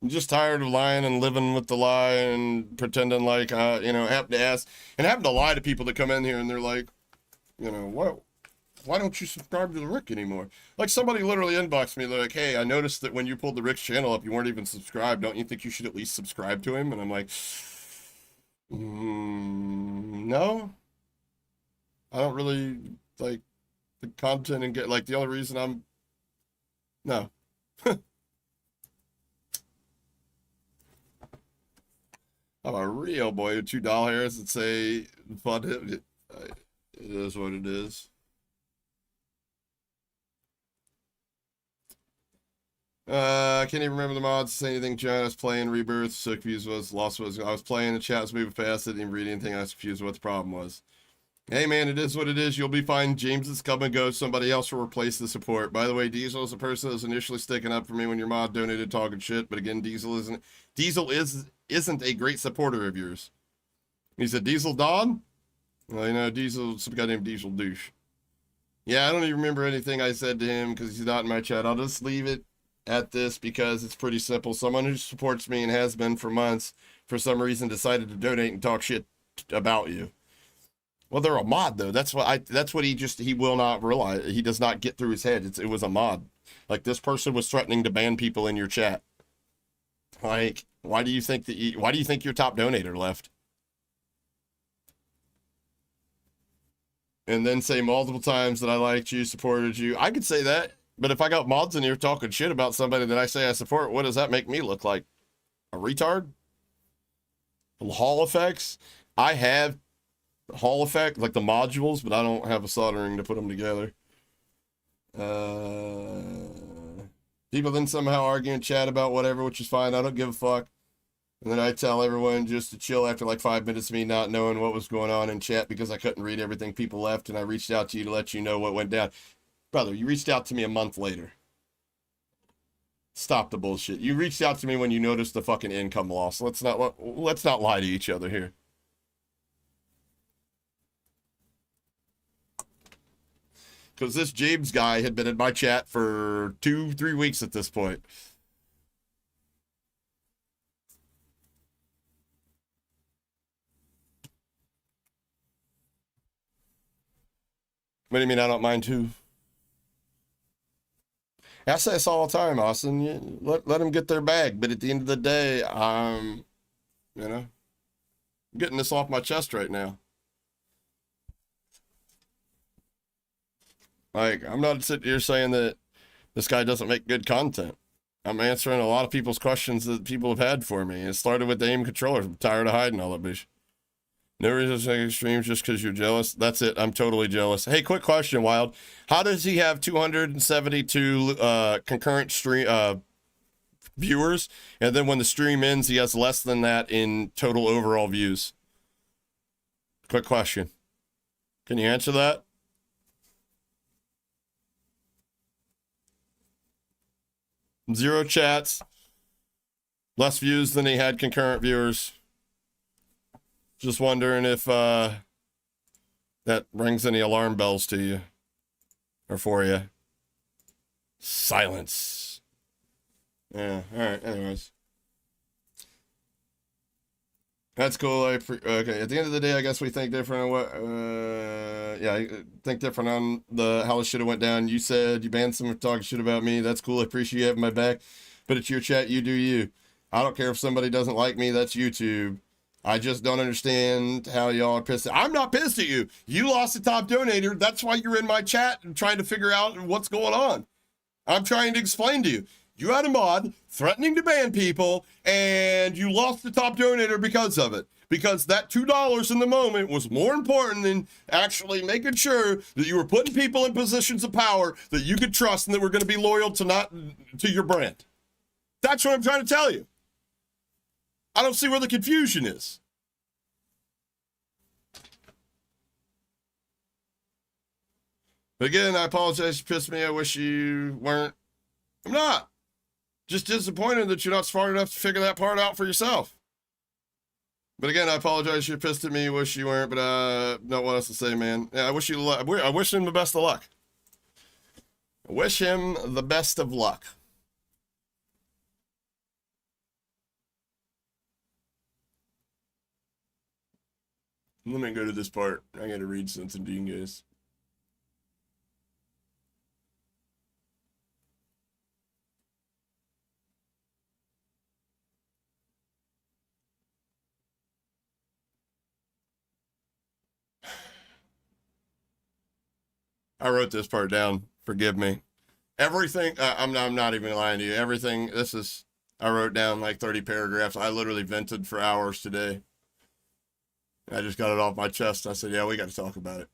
I'm just tired of lying and living with the lie and pretending like, having to ask and having to lie to people that come in here and they're like, why don't you subscribe to the Rick anymore? Like somebody literally inboxed me. They're like, hey, I noticed that when you pulled the Rick's channel up, you weren't even subscribed. Don't you think you should at least subscribe to him? And I'm like, no. I don't really like the content and get like the only reason no. I'm a real boy with $2 hairs that say fun. It is what it is. I can't even remember the mods. Say anything, John. I was playing Rebirth. So confused was lost was. I was playing the chat was moving fast. I didn't even read anything. I was confused what the problem was. Hey man, it is what it is. You'll be fine. James is come and go. Somebody else will replace the support. By the way, Diesel is a person that was initially sticking up for me when your mod donated talking shit. But again, Diesel isn't a great supporter of yours. He said, Diesel Don? Well, you know, Diesel, some guy named Diesel Douche. Yeah, I don't even remember anything I said to him because he's not in my chat. I'll just leave it at this because it's pretty simple. Someone who supports me and has been for months, for some reason, decided to donate and talk shit about you. Well, they're a mod though. That's what he will not realize. He does not get through his head. It was a mod. Like this person was threatening to ban people in your chat. Like, why do you think your top donator left? And then say multiple times that I liked you, supported you. I could say that, but if I got mods in here talking shit about somebody that I say I support, what does that make me look like? A retard? Hall effects? I have Hall effect, like the modules, but I don't have a soldering to put them together. People then somehow argue and chat about whatever, which is fine. I don't give a fuck. And then I tell everyone just to chill after like 5 minutes of me not knowing what was going on in chat because I couldn't read everything people left, and I reached out to you to let you know what went down. Brother, you reached out to me a month later. Stop the bullshit. You reached out to me when you noticed the fucking income loss. Let's not lie to each other here. Because this James guy had been in my chat for 2-3 weeks at this point. What do you mean I don't mind who? I say this all the time, Austin. Let them get their bag. But at the end of the day, I'm getting this off my chest right now. Like, I'm not sitting here saying that this guy doesn't make good content. I'm answering a lot of people's questions that people have had for me. It started with the aim controller. I'm tired of hiding all that bitch. No reason to say streams just because you're jealous. That's it. I'm totally jealous. Hey, quick question, Wild. How does he have 272 concurrent stream viewers, and then when the stream ends, he has less than that in total overall views? Quick question. Can you answer that? Zero chats, less views than he had concurrent viewers. Just wondering if that rings any alarm bells to you or for you. Silence. Yeah, all right, anyways. That's cool. Okay, at the end of the day, I guess we think different on what, think different on how it should have went down. You said you banned someone for talking shit about me. That's cool. I appreciate you having my back, but it's your chat. You do you. I don't care if somebody doesn't like me. That's YouTube. I just don't understand how y'all are pissed. I'm not pissed at you. You lost a top donator. That's why you're in my chat and trying to figure out what's going on. I'm trying to explain to you. You had a mod threatening to ban people, and you lost the top donator because of it. Because that $2 in the moment was more important than actually making sure that you were putting people in positions of power that you could trust and that were going to be loyal to your brand. That's what I'm trying to tell you. I don't see where the confusion is. But again, I apologize. You pissed me. I wish you weren't. I'm not. Just disappointed that you're not smart enough to figure that part out for yourself. But again, I apologize. You're pissed at me. Wish you weren't, but not what else to say, man. Yeah, I wish him the best of luck. I wish him the best of luck. Let me go to this part. I gotta read something to you guys. I wrote this part down. Forgive me. Everything, I'm not even lying to you. Everything, I wrote down like 30 paragraphs. I literally vented for hours today. I just got it off my chest. I said, yeah, we got to talk about it.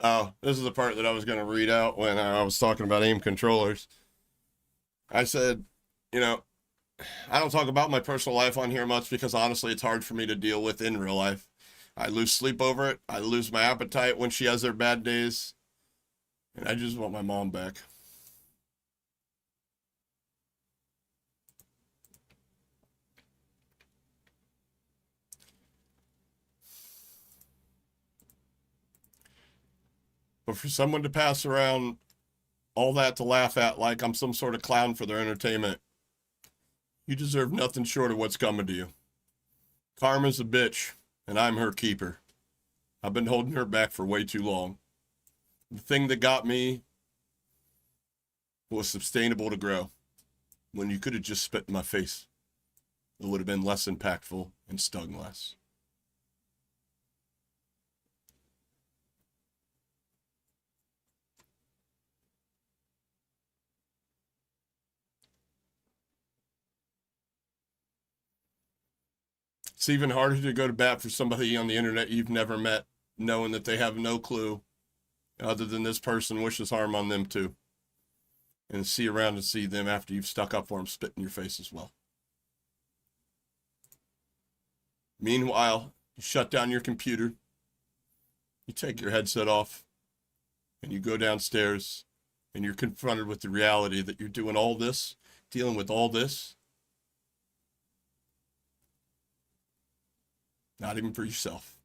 Oh, this is the part that I was going to read out when I was talking about aim controllers. I said, you know, I don't talk about my personal life on here much because honestly, it's hard for me to deal with in real life. I lose sleep over it. I lose my appetite when she has her bad days. And I just want my mom back. But for someone to pass around all that to laugh at like I'm some sort of clown for their entertainment, you deserve nothing short of what's coming to you. Karma's a bitch, and I'm her keeper. I've been holding her back for way too long. The thing that got me was sustainable to grow. When you could have just spit in my face, it would have been less impactful and stung less. It's even harder to go to bat for somebody on the internet you've never met, knowing that they have no clue other than this person wishes harm on them too. And see around and see them after you've stuck up for them spit in your face as well. Meanwhile, you shut down your computer, you take your headset off, and you go downstairs, and you're confronted with the reality that you're doing all this, dealing with all this, not even for yourself.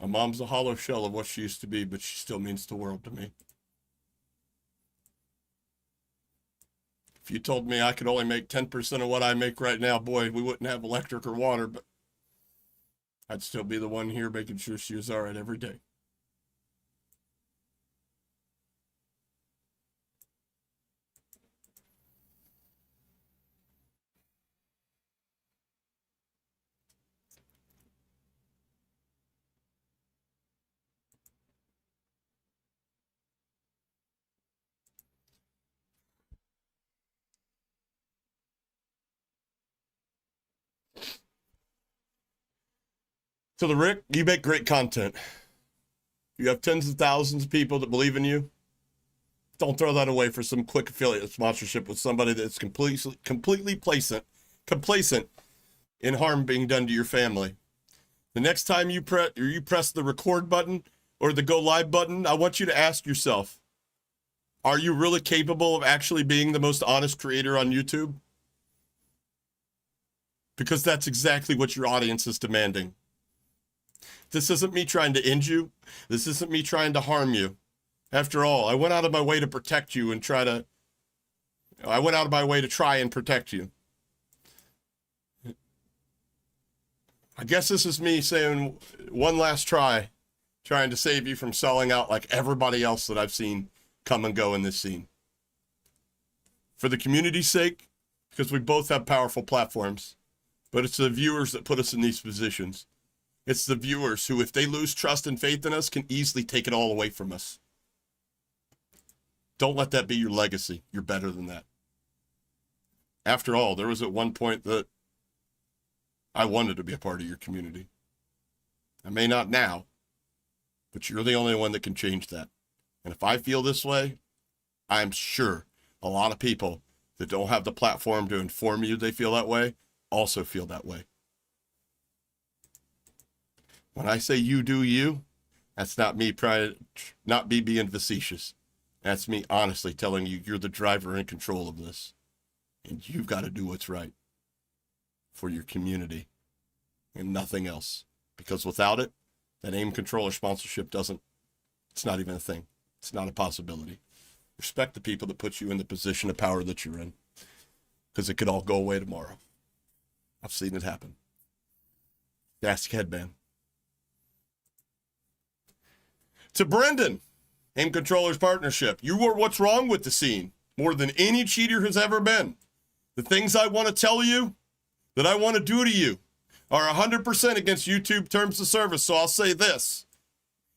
My mom's a hollow shell of what she used to be, but she still means the world to me. If you told me I could only make 10% of what I make right now, boy, we wouldn't have electric or water, but I'd still be the one here making sure she was all right every day. So the Rick, you make great content. You have tens of thousands of people that believe in you. Don't throw that away for some quick affiliate sponsorship with somebody that's completely complacent in harm being done to your family. The next time you press the record button or the go live button, I want you to ask yourself, are you really capable of actually being the most honest creator on YouTube? Because that's exactly what your audience is demanding. This isn't me trying to end you. This isn't me trying to harm you. After all, I went out of my way to protect you and try and protect you. I guess this is me saying one last try, trying to save you from selling out like everybody else that I've seen come and go in this scene. For the community's sake, because we both have powerful platforms, but it's the viewers that put us in these positions. It's the viewers who, if they lose trust and faith in us, can easily take it all away from us. Don't let that be your legacy. You're better than that. After all, there was at one point that I wanted to be a part of your community. I may not now, but you're the only one that can change that. And if I feel this way, I'm sure a lot of people that don't have the platform to inform you they feel that way also feel that way. When I say you do you, that's not me being facetious. That's me honestly telling you you're the driver in control of this. And you've got to do what's right for your community and nothing else. Because without it, that aim controller sponsorship it's not even a thing. It's not a possibility. Respect the people that put you in the position of power that you're in. Because it could all go away tomorrow. I've seen it happen. Ask Headband. To Brendan, Aim Controllers Partnership, you are what's wrong with the scene more than any cheater has ever been. The things I want to tell you, that I want to do to you, are 100% against YouTube terms of service, so I'll say this.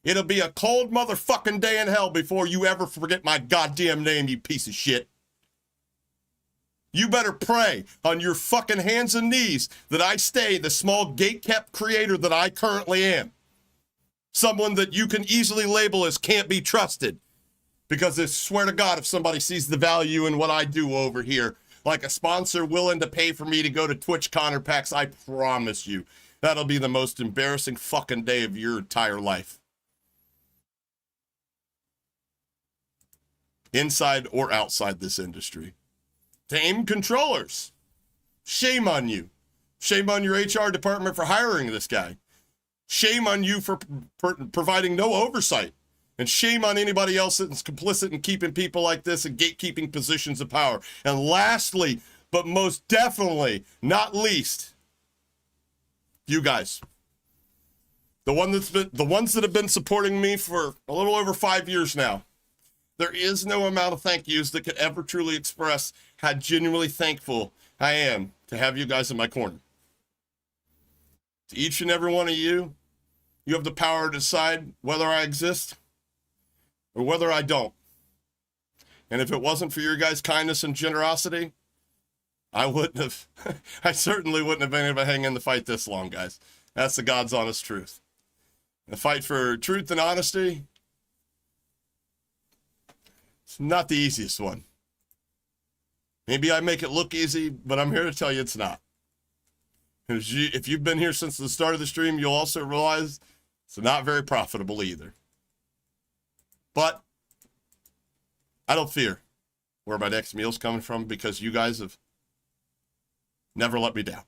It'll be a cold motherfucking day in hell before you ever forget my goddamn name, you piece of shit. You better pray on your fucking hands and knees that I stay the small gatekept creator that I currently am. Someone that you can easily label as can't be trusted. Because I swear to God, if somebody sees the value in what I do over here, like a sponsor willing to pay for me to go to Twitch Connor Packs, I promise you, that'll be the most embarrassing fucking day of your entire life. Inside or outside this industry. To aim controllers. Shame on you. Shame on your HR department for hiring this guy. Shame on you for providing no oversight. And shame on anybody else that's complicit in keeping people like this in gatekeeping positions of power. And lastly, but most definitely not least, you guys. The ones that have been supporting me for a little over 5 years now. There is no amount of thank yous that could ever truly express how genuinely thankful I am to have you guys in my corner. To each and every one of you, you have the power to decide whether I exist or whether I don't. And if it wasn't for your guys' kindness and generosity, I certainly wouldn't have been able to hang in the fight this long, guys. That's the God's honest truth. The fight for truth and honesty, it's not the easiest one. Maybe I make it look easy, but I'm here to tell you it's not. If you've been here since the start of the stream, you'll also realize it's not very profitable either. But I don't fear where my next meal's coming from because you guys have never let me down.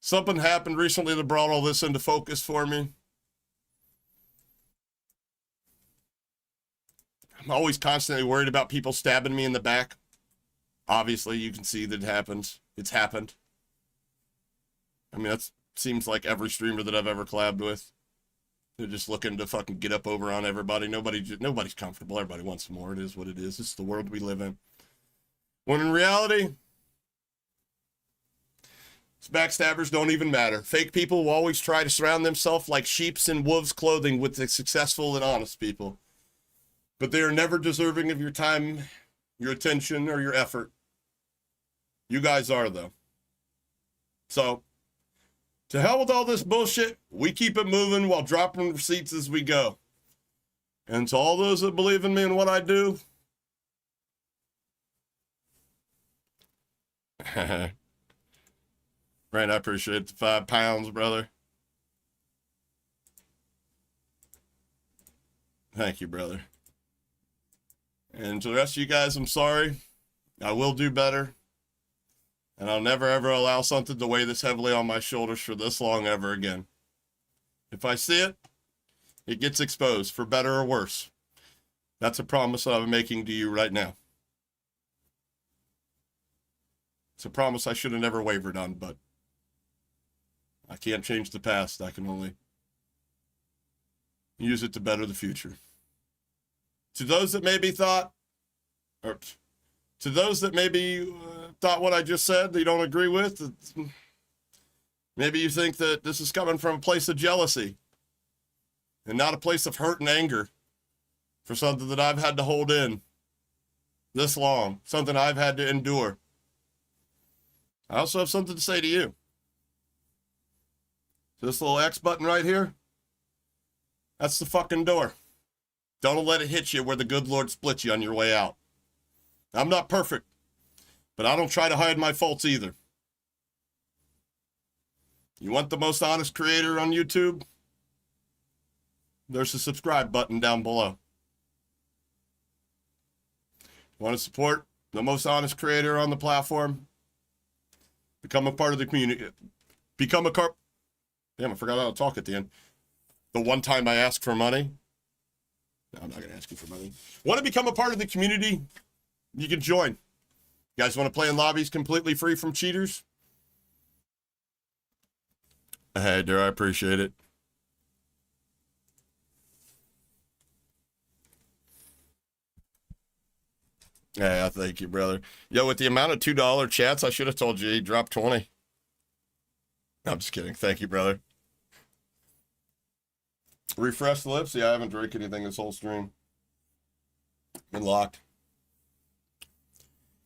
Something happened recently that brought all this into focus for me. I'm always constantly worried about people stabbing me in the back. Obviously, you can see that it happens. It's happened. I mean, that seems like every streamer that I've ever collabed with. They're just looking to fucking get up over on everybody. Nobody's comfortable. Everybody wants more. It is what it is. It's the world we live in. When in reality, backstabbers don't even matter. Fake people will always try to surround themselves like sheep's in wolves' clothing with the successful and honest people. But they are never deserving of your time, your attention, or your effort. You guys are, though. So, to hell with all this bullshit. We keep it moving while dropping receipts as we go. And to all those that believe in me and what I do, Brand, I appreciate the 5 pounds, brother. Thank you, brother. And to the rest of you guys, I'm sorry. I will do better. And I'll never, ever allow something to weigh this heavily on my shoulders for this long ever again. If I see it, it gets exposed, for better or worse. That's a promise that I'm making to you right now. It's a promise I should have never wavered on, but I can't change the past. I can only use it to better the future. To those that maybe thought, or to those that maybe thought what I just said they don't agree with, maybe you think that this is coming from a place of jealousy and not a place of hurt and anger for something that I've had to hold in this long, something I've had to endure. I also have something to say to you. This little X button right here, that's the fucking door. Don't let it hit you where the good Lord splits you on your way out. I'm not perfect, but I don't try to hide my faults either. You want the most honest creator on YouTube? There's a subscribe button down below. You want to support the most honest creator on the platform? Become a part of the community. Damn, I forgot how to talk at the end. The one time I ask for money. No, I'm not going to ask you for money. Want to become a part of the community? You can join. You guys want to play in lobbies completely free from cheaters? Hey, dear, I appreciate it. Yeah, thank you, brother. Yo, with the amount of $2 chats, I should have told you he dropped 20. I'm just kidding. Thank you, brother. Refresh the lips? Yeah, I haven't drank anything this whole stream. Been locked.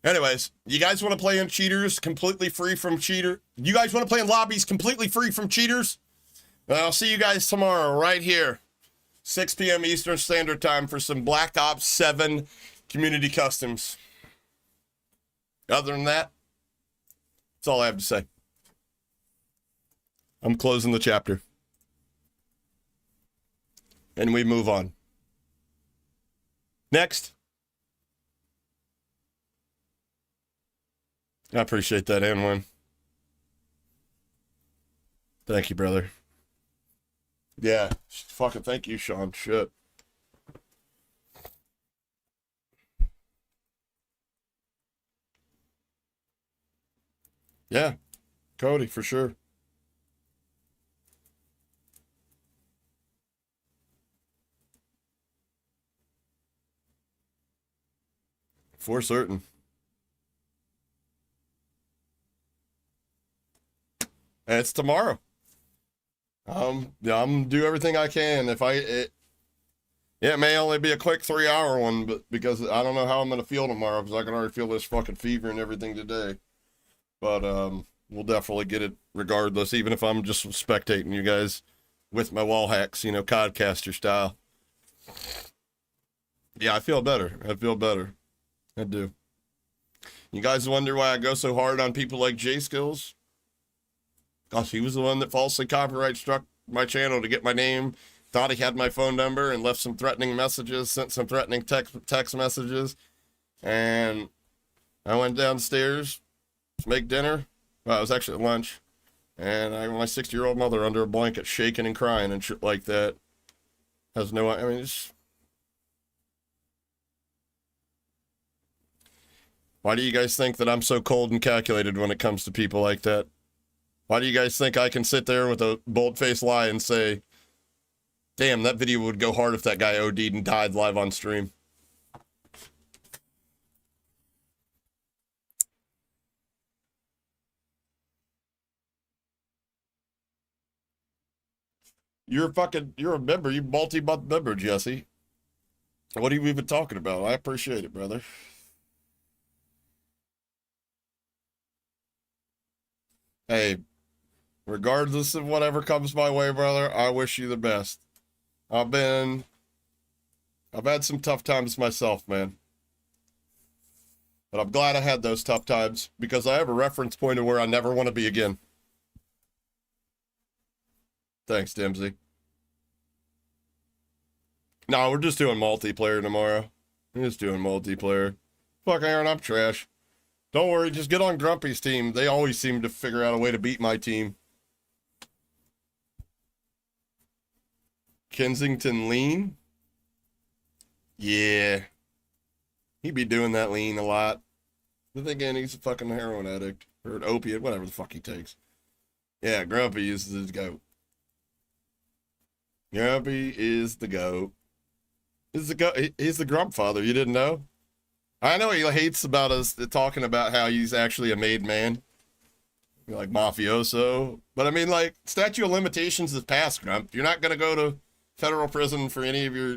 Anyways, you guys want to play in cheaters completely free from cheater? You guys want to play in lobbies completely free from cheaters? I'll see you guys tomorrow right here, 6 p.m. Eastern Standard Time for some Black Ops 7 community customs. Other than that, that's all I have to say. I'm closing the chapter. And we move on. Next. I appreciate that, Anwin. Thank you, brother. Yeah, fucking thank you, Sean. Shit. Yeah, Cody, for sure. For certain. And it's tomorrow. Yeah, I'm gonna do everything I can. It may only be a quick 3-hour one, but because I don't know how I'm gonna feel tomorrow, because I can already feel this fucking fever and everything today. But we'll definitely get it regardless, even if I'm just spectating you guys with my wall hacks, you know, Codcaster style. Yeah, I feel better. I feel better. I do. You guys wonder why I go so hard on people like J-Skills? Gosh, he was the one that falsely copyright struck my channel to get my name, thought he had my phone number, and left some threatening messages, sent some threatening text messages. And I went downstairs to make dinner. Well, it was actually at lunch. And I got my 60-year-old mother under a blanket shaking and crying and shit like that. Has no, I mean, it's... Why do you guys think that I'm so cold and calculated when it comes to people like that? Why do you guys think I can sit there with a bold-faced lie and say, damn, that video would go hard if that guy OD'd and died live on stream? You're a member. You multi-month member, Jesse. What are you even talking about? I appreciate it, brother. Hey, regardless of whatever comes my way, brother, I wish you the best. I've had some tough times myself, man. But I'm glad I had those tough times because I have a reference point of where I never want to be again. Thanks, Dempsey. No, we're just doing multiplayer tomorrow. We're just doing multiplayer. Fuck, Aaron, I'm trash. Don't worry, just get on Grumpy's team. They always seem to figure out a way to beat my team. Kensington lean? Yeah. He be doing that lean a lot. But again, he's a fucking heroin addict. Or an opiate, whatever the fuck he takes. Yeah, Grumpy is the goat. Grumpy is the goat. He's the grump father, you didn't know? I know he hates about us talking about how he's actually a made man. Like mafioso. But I mean, like, statute of limitations is past, Grump. You're not going to go to federal prison for any of your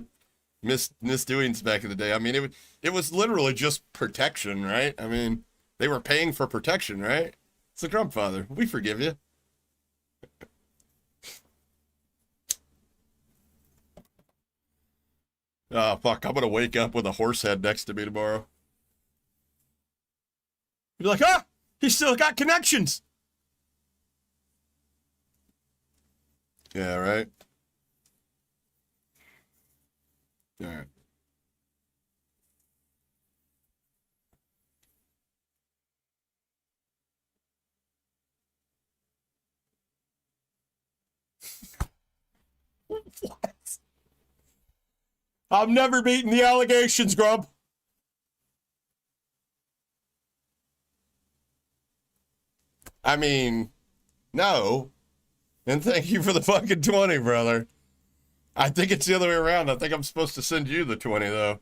misdoings back in the day. I mean, it was literally just protection, right? I mean, they were paying for protection, right? It's the Grump father. We forgive you. Oh, fuck. I'm going to wake up with a horse head next to me tomorrow. You're like, ah, he's still got connections. Yeah, right? All right. What? I'm never beating the allegations, Grump. I mean, no. And thank you for the fucking 20, brother. I think it's the other way around. I think I'm supposed to send you the 20, though.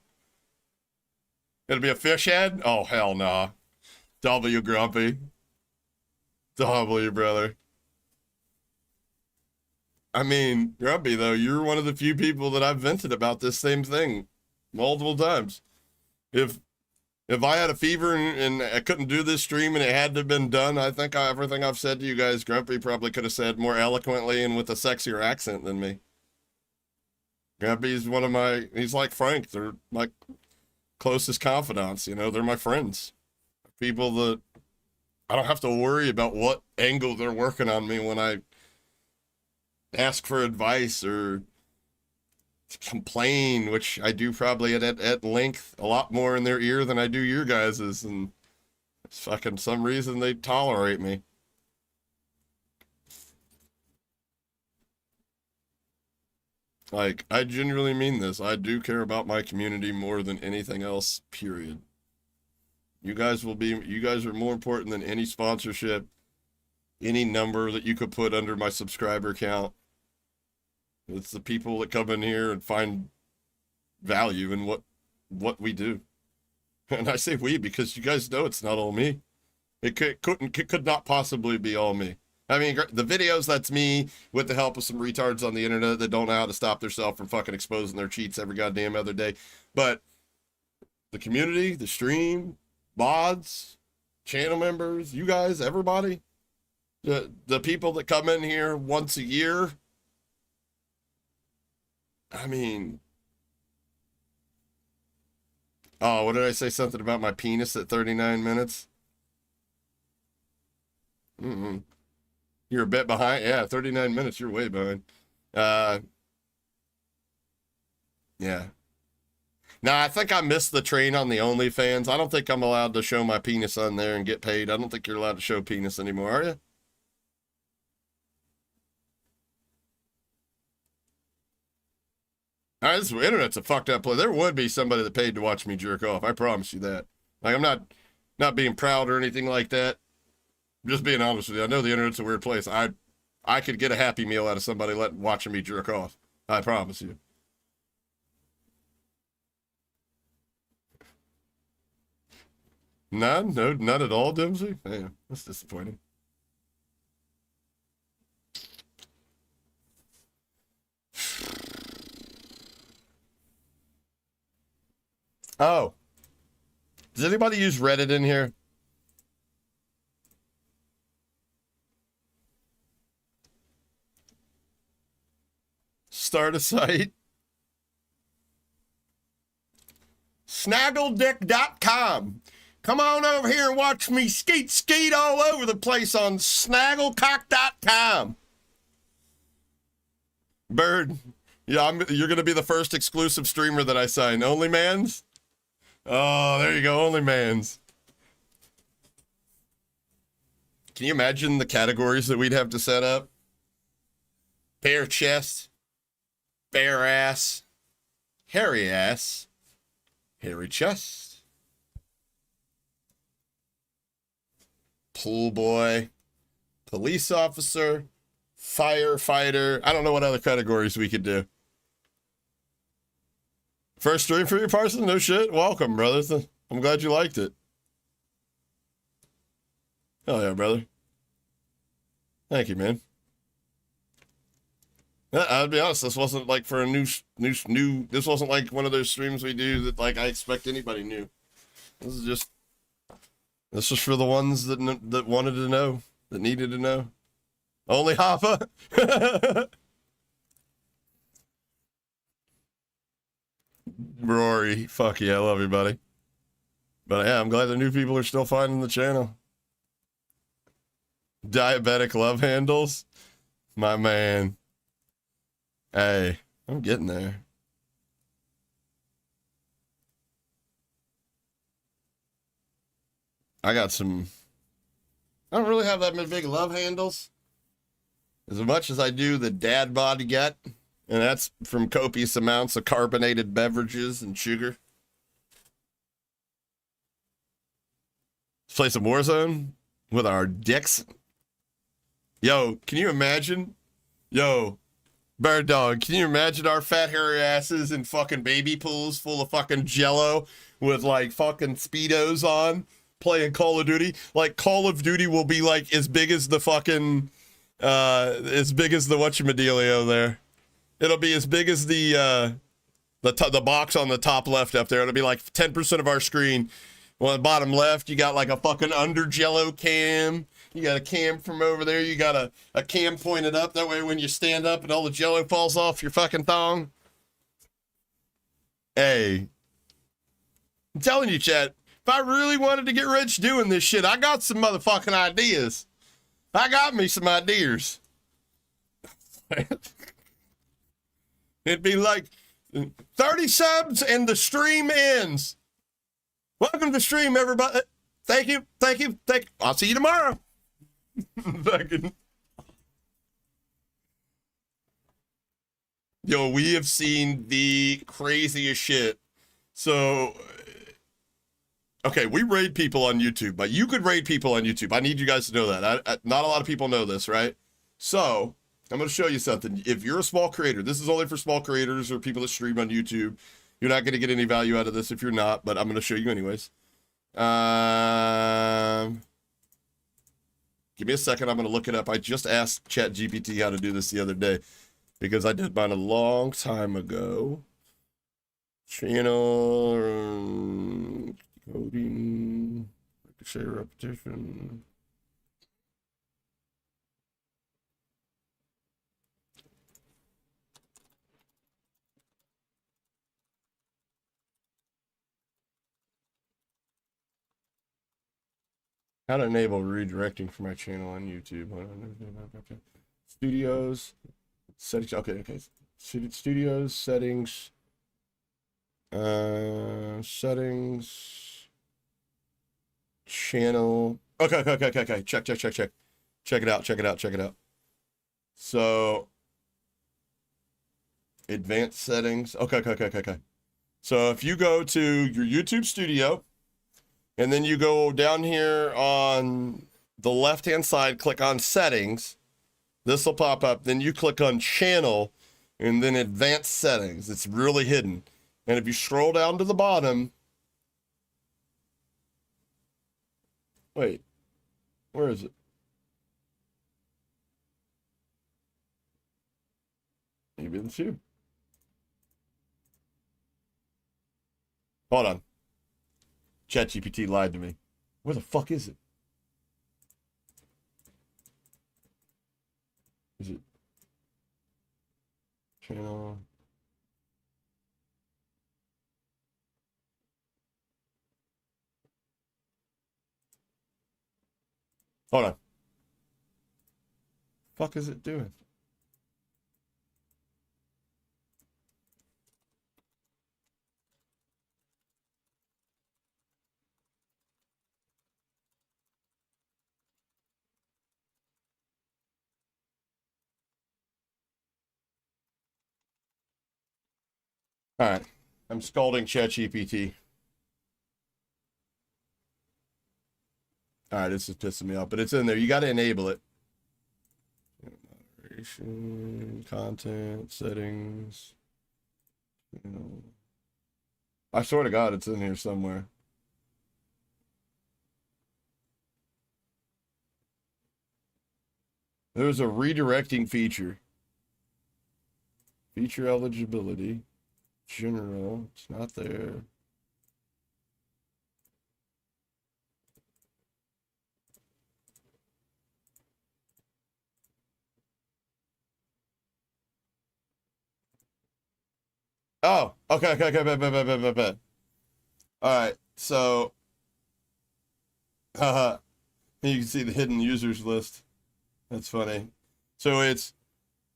It'll be a fish head? Oh, hell nah. W, Grumpy. W, brother. I mean, Grumpy, though, you're one of the few people that I've vented about this same thing multiple times. If If I had a fever and I couldn't do this stream and it had to have been done, I think everything I've said to you guys, Grumpy probably could have said more eloquently and with a sexier accent than me. Grumpy's he's like Frank. They're my closest confidants, you know, they're my friends. People that I don't have to worry about what angle they're working on me when I ask for advice or complain, which I do probably at length a lot more in their ear than I do your guys's, and it's fucking some reason they tolerate me. Like, I genuinely mean this. I do care about my community more than anything else, period. You guys are more important than any sponsorship, any number that you could put under my subscriber count. It's the people that come in here and find value in what we do. And I say we because you guys know it's not all me. It could not possibly be all me. I mean, the videos, that's me with the help of some retards on the internet that don't know how to stop themselves from fucking exposing their cheats every goddamn other day. But the community, the stream, mods, channel members, you guys, everybody, the people that come in here once a year, I mean, oh, what did I say? Something about my penis at 39 minutes? You're a bit behind? Yeah, 39 minutes, you're way behind. Yeah. Now, I think I missed the train on the OnlyFans. I don't think I'm allowed to show my penis on there and get paid. I don't think you're allowed to show penis anymore, are you? All right, this internet's a fucked up place. There would be somebody that paid to watch me jerk off. I promise you that. Like, I'm not being proud or anything like that. I'm just being honest with you. I know the internet's a weird place. I could get a Happy Meal out of somebody watching me jerk off. I promise you. None? No, none at all, Dimsy? Man, that's disappointing. Oh. Does anybody use Reddit in here? Start a site. Snaggledick.com. Come on over here and watch me skeet all over the place on snagglecock.com. Bird, yeah, you're going to be the first exclusive streamer that I sign. OnlyMans? Oh, there you go, OnlyMans. Can you imagine the categories that we'd have to set up? Bare chest, bare ass, hairy chest, pool boy, police officer, firefighter. I don't know what other categories we could do. First stream for you, Parson? No shit. Welcome, brother. I'm glad you liked it. Hell yeah, brother. Thank you, man. I'll be honest, this wasn't like for a new, this wasn't like one of those streams we do that like I expect anybody new. This is for the ones that wanted to know, that needed to know. Only Hoppa. Rory, fuck yeah, I love you, buddy. But yeah, I'm glad the new people are still finding the channel. Diabetic love handles, my man. Hey, I'm getting there. I don't really have that many big love handles. As much as I do the dad bod gut, and that's from copious amounts of carbonated beverages and sugar. Let's play some Warzone with our dicks. Yo, can you imagine? Yo, Bird Dog, can you imagine our fat hairy asses in fucking baby pools full of fucking Jello with like fucking Speedos on playing Call of Duty? Like Call of Duty will be like as big as the fucking, as big as the whatchamadealio there. It'll be as big as the box on the top left up there. It'll be like 10% of our screen Well, at bottom left, you got like a fucking under jello cam. You got a cam from over there. You got a cam pointed up. That way when you stand up and all the jello falls off your fucking thong. Hey. I'm telling you, chat, if I really wanted to get rich doing this shit, I got some motherfucking ideas. I got me some ideas. It'd be like 30 subs and the stream ends. Welcome to the stream, everybody. Thank you. I'll see you tomorrow. Fucking. Yo, we have seen the craziest shit. So, okay, we raid people on YouTube, but you could raid people on YouTube. I need you guys to know that. Not a lot of people know this, right? So, I'm going to show you something. If you're a small creator, this is only for small creators or people that stream on YouTube. You're not going to get any value out of this if you're not, but I'm going to show you anyways. Give me a second. I'm going to look it up. I just asked ChatGPT how to do this the other day because I did mine a long time ago. Channel, coding, share repetition. How to enable redirecting for my channel on YouTube. Studios, settings. Okay. Studios, settings, settings, channel. Okay. Check. Check it out. So, advanced settings. Okay. So if you go to your YouTube studio, and then you go down here on the left-hand side, click on settings. This will pop up. Then you click on channel and then advanced settings. It's really hidden. And if you scroll down to the bottom, wait, where is it? Maybe it's you. Hold on. ChatGPT lied to me. Where the fuck is it? Is it channel? Hold on. Fuck is it doing? All right, I'm scalding ChatGPT. All right, this is pissing me off, but it's in there. You got to enable it. Moderation, content, settings. I swear to God, it's in here somewhere. There's a redirecting feature. Feature eligibility. General, it's not there. Oh, okay. Bet. All right, so you can see the hidden users list. That's funny. So it's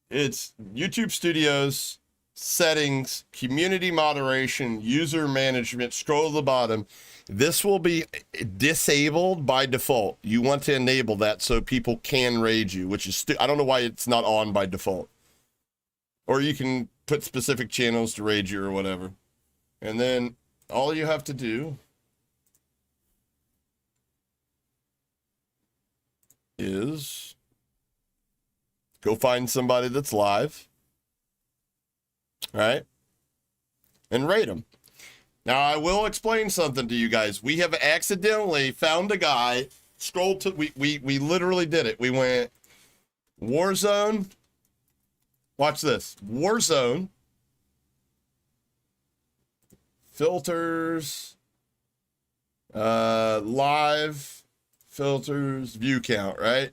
YouTube Studios, settings, community moderation, user management. Scroll to the bottom. This will be disabled by default. You want to enable that so people can raid you, which is I don't know why it's not on by default. Or you can put specific channels to raid you or whatever. And then all you have to do is go find somebody that's live. Right? And rate them. Now, I will explain something to you guys. We have accidentally found a guy, scrolled to, we literally did it. We went Warzone. Watch this. Warzone. Filters. live, filters, view count, right?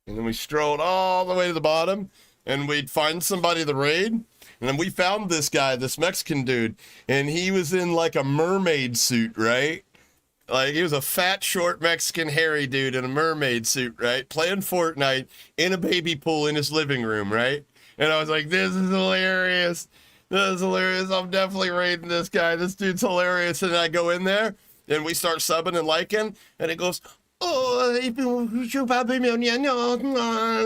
And then we strolled all the way to the bottom, and we'd find somebody to raid. And then we found this guy, this Mexican dude, and he was in like a mermaid suit, right? Like, he was a fat, short, Mexican, hairy dude in a mermaid suit, right? Playing Fortnite in a baby pool in his living room, right? And I was like, this is hilarious. This is hilarious. I'm definitely raiding this guy. This dude's hilarious. And I go in there, and we start subbing and liking, and it goes, oh,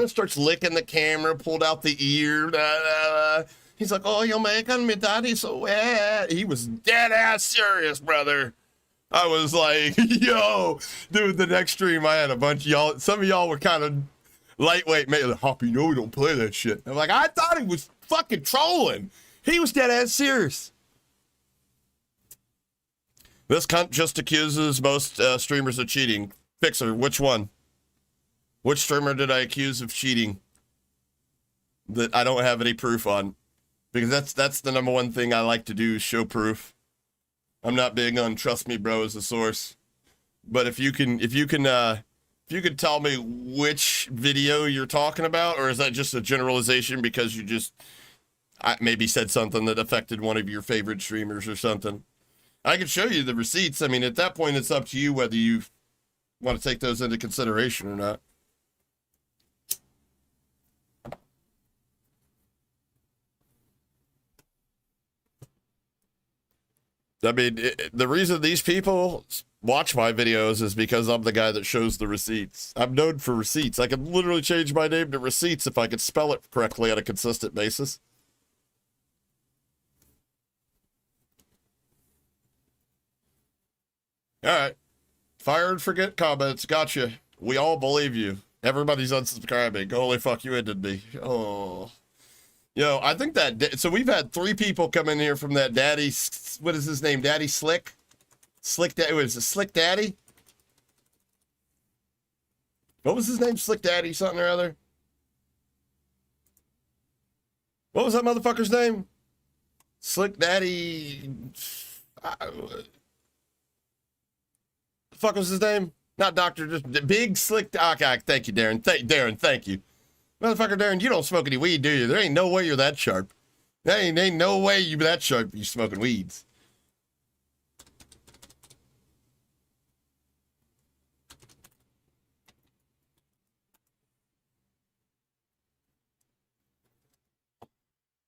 starts licking the camera, pulled out the ear. He's like, oh, you're making me daddy so wet. He was dead ass serious, brother. I was like, yo, dude, the next stream I had a bunch of y'all. Some of y'all were kind of lightweight, mate. Like, Hoppy, no, we don't play that shit. I'm like, I thought he was fucking trolling. He was dead ass serious. This cunt just accuses most streamers of cheating. Fixer, which one? Which streamer did I accuse of cheating that I don't have any proof on? Because that's the number one thing I like to do, is show proof. I'm not big on trust me, bro, as a source. But if you can tell me which video you're talking about, or is that just a generalization because you just maybe said something that affected one of your favorite streamers or something? I can show you the receipts. I mean, at that point, it's up to you whether you want to take those into consideration or not. I mean, the reason these people watch my videos is because I'm the guy that shows the receipts. I'm known for receipts. I could literally change my name to Receipts if I could spell it correctly on a consistent basis. All right. Fire and forget comments. Gotcha. We all believe you. Everybody's unsubscribing. Holy fuck, you ended me. Oh. Yo, I think that, so we've had 3 people come in here from that Daddy, what is his name? Daddy Slick? Slick Daddy, what is it, Slick Daddy? What was his name? Slick Daddy something or other? What was that motherfucker's name? Slick Daddy, the fuck was his name? Not Doctor, just Big Slick, okay, thank you, Darren. Darren, thank you. Motherfucker, Darren, you don't smoke any weed, do you? There ain't no way you're that sharp. There ain't no way you that sharp you smoking weeds.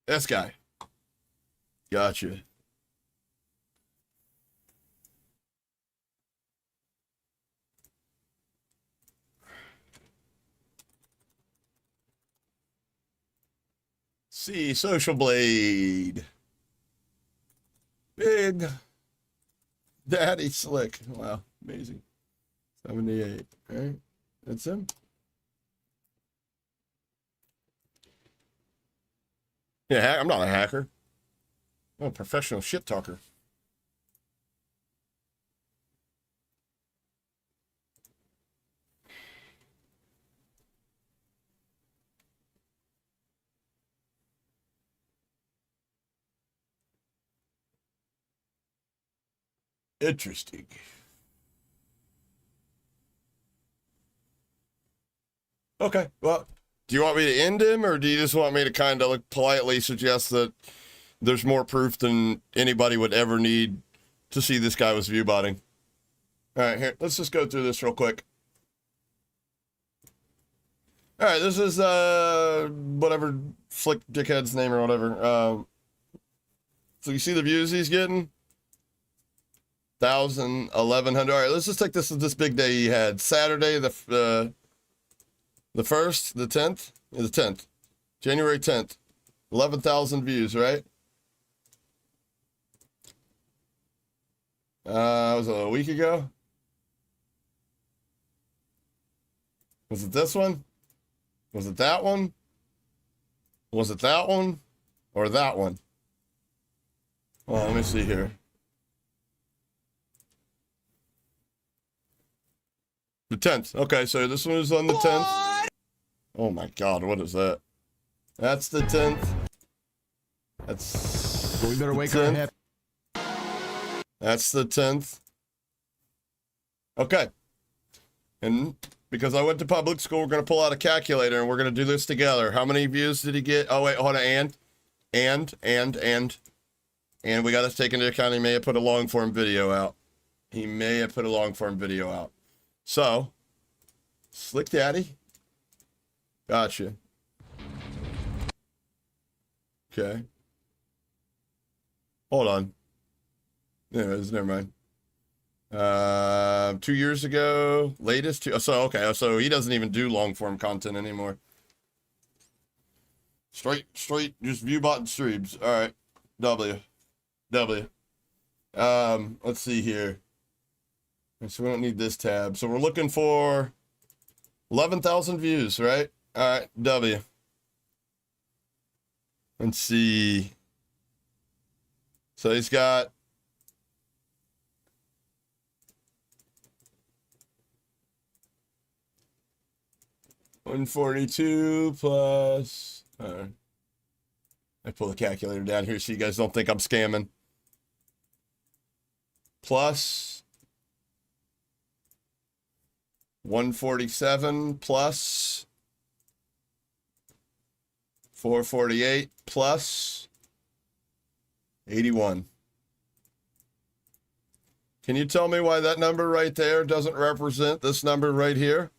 This guy. Gotcha. See, Social Blade. Big Daddy Slick. Wow, amazing. 78. All right, that's him. Yeah, I'm not a hacker. I'm a professional shit talker. Interesting. Okay, well, do you want me to end him, or do you just want me to kind of like politely suggest that there's more proof than anybody would ever need to see this guy was viewbotting? All right, here, let's just go through this real quick. All right, this is whatever Slick Dickhead's name or whatever. So you see the views he's getting? 1,000, 1,100. All right, let's just take this big day he had. Saturday, the 1st, the 10th? Yeah, the 10th. January 10th. 11,000 views, right? Was it a week ago? Was it this one? Was it that one? Was it that one? Or that one? Well, let me see here. The 10th. Okay, so this one is on the 10th. Oh my god, what is that? That's the 10th. That's... Well, we better wake our head. That's the 10th. Okay. And because I went to public school, we're going to pull out a calculator and we're going to do this together. How many views did he get? Oh, wait, hold on. And we got to take into account he may have put a long form video out. He may have put a long form video out. So, Slick Daddy. Gotcha. Okay. Hold on. Anyways, never mind. 2 years ago, latest two. So, okay. So he doesn't even do long form content anymore. Straight, just viewbotting streams. All right. W. Let's see here. So we don't need this tab. So we're looking for 11,000 views, right? All right. W. Let's see. So he's got 142 plus. I pull the calculator down here so you guys don't think I'm scamming. Plus 147 plus 448 plus 81. Can you tell me why that number right there doesn't represent this number right here?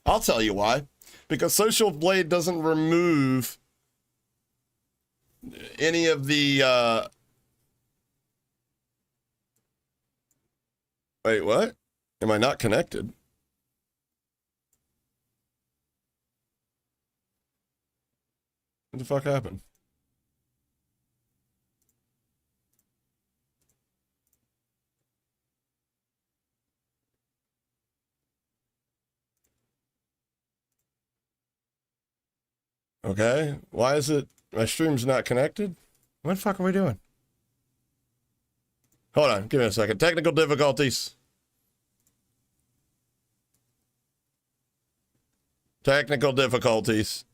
I'll tell you why. Because Social Blade doesn't remove any of the wait, what? Am I not connected? What the fuck happened? Okay, why is it my stream's not connected? What the fuck are we doing? Hold on, give me a second. Technical difficulties. Technical difficulties.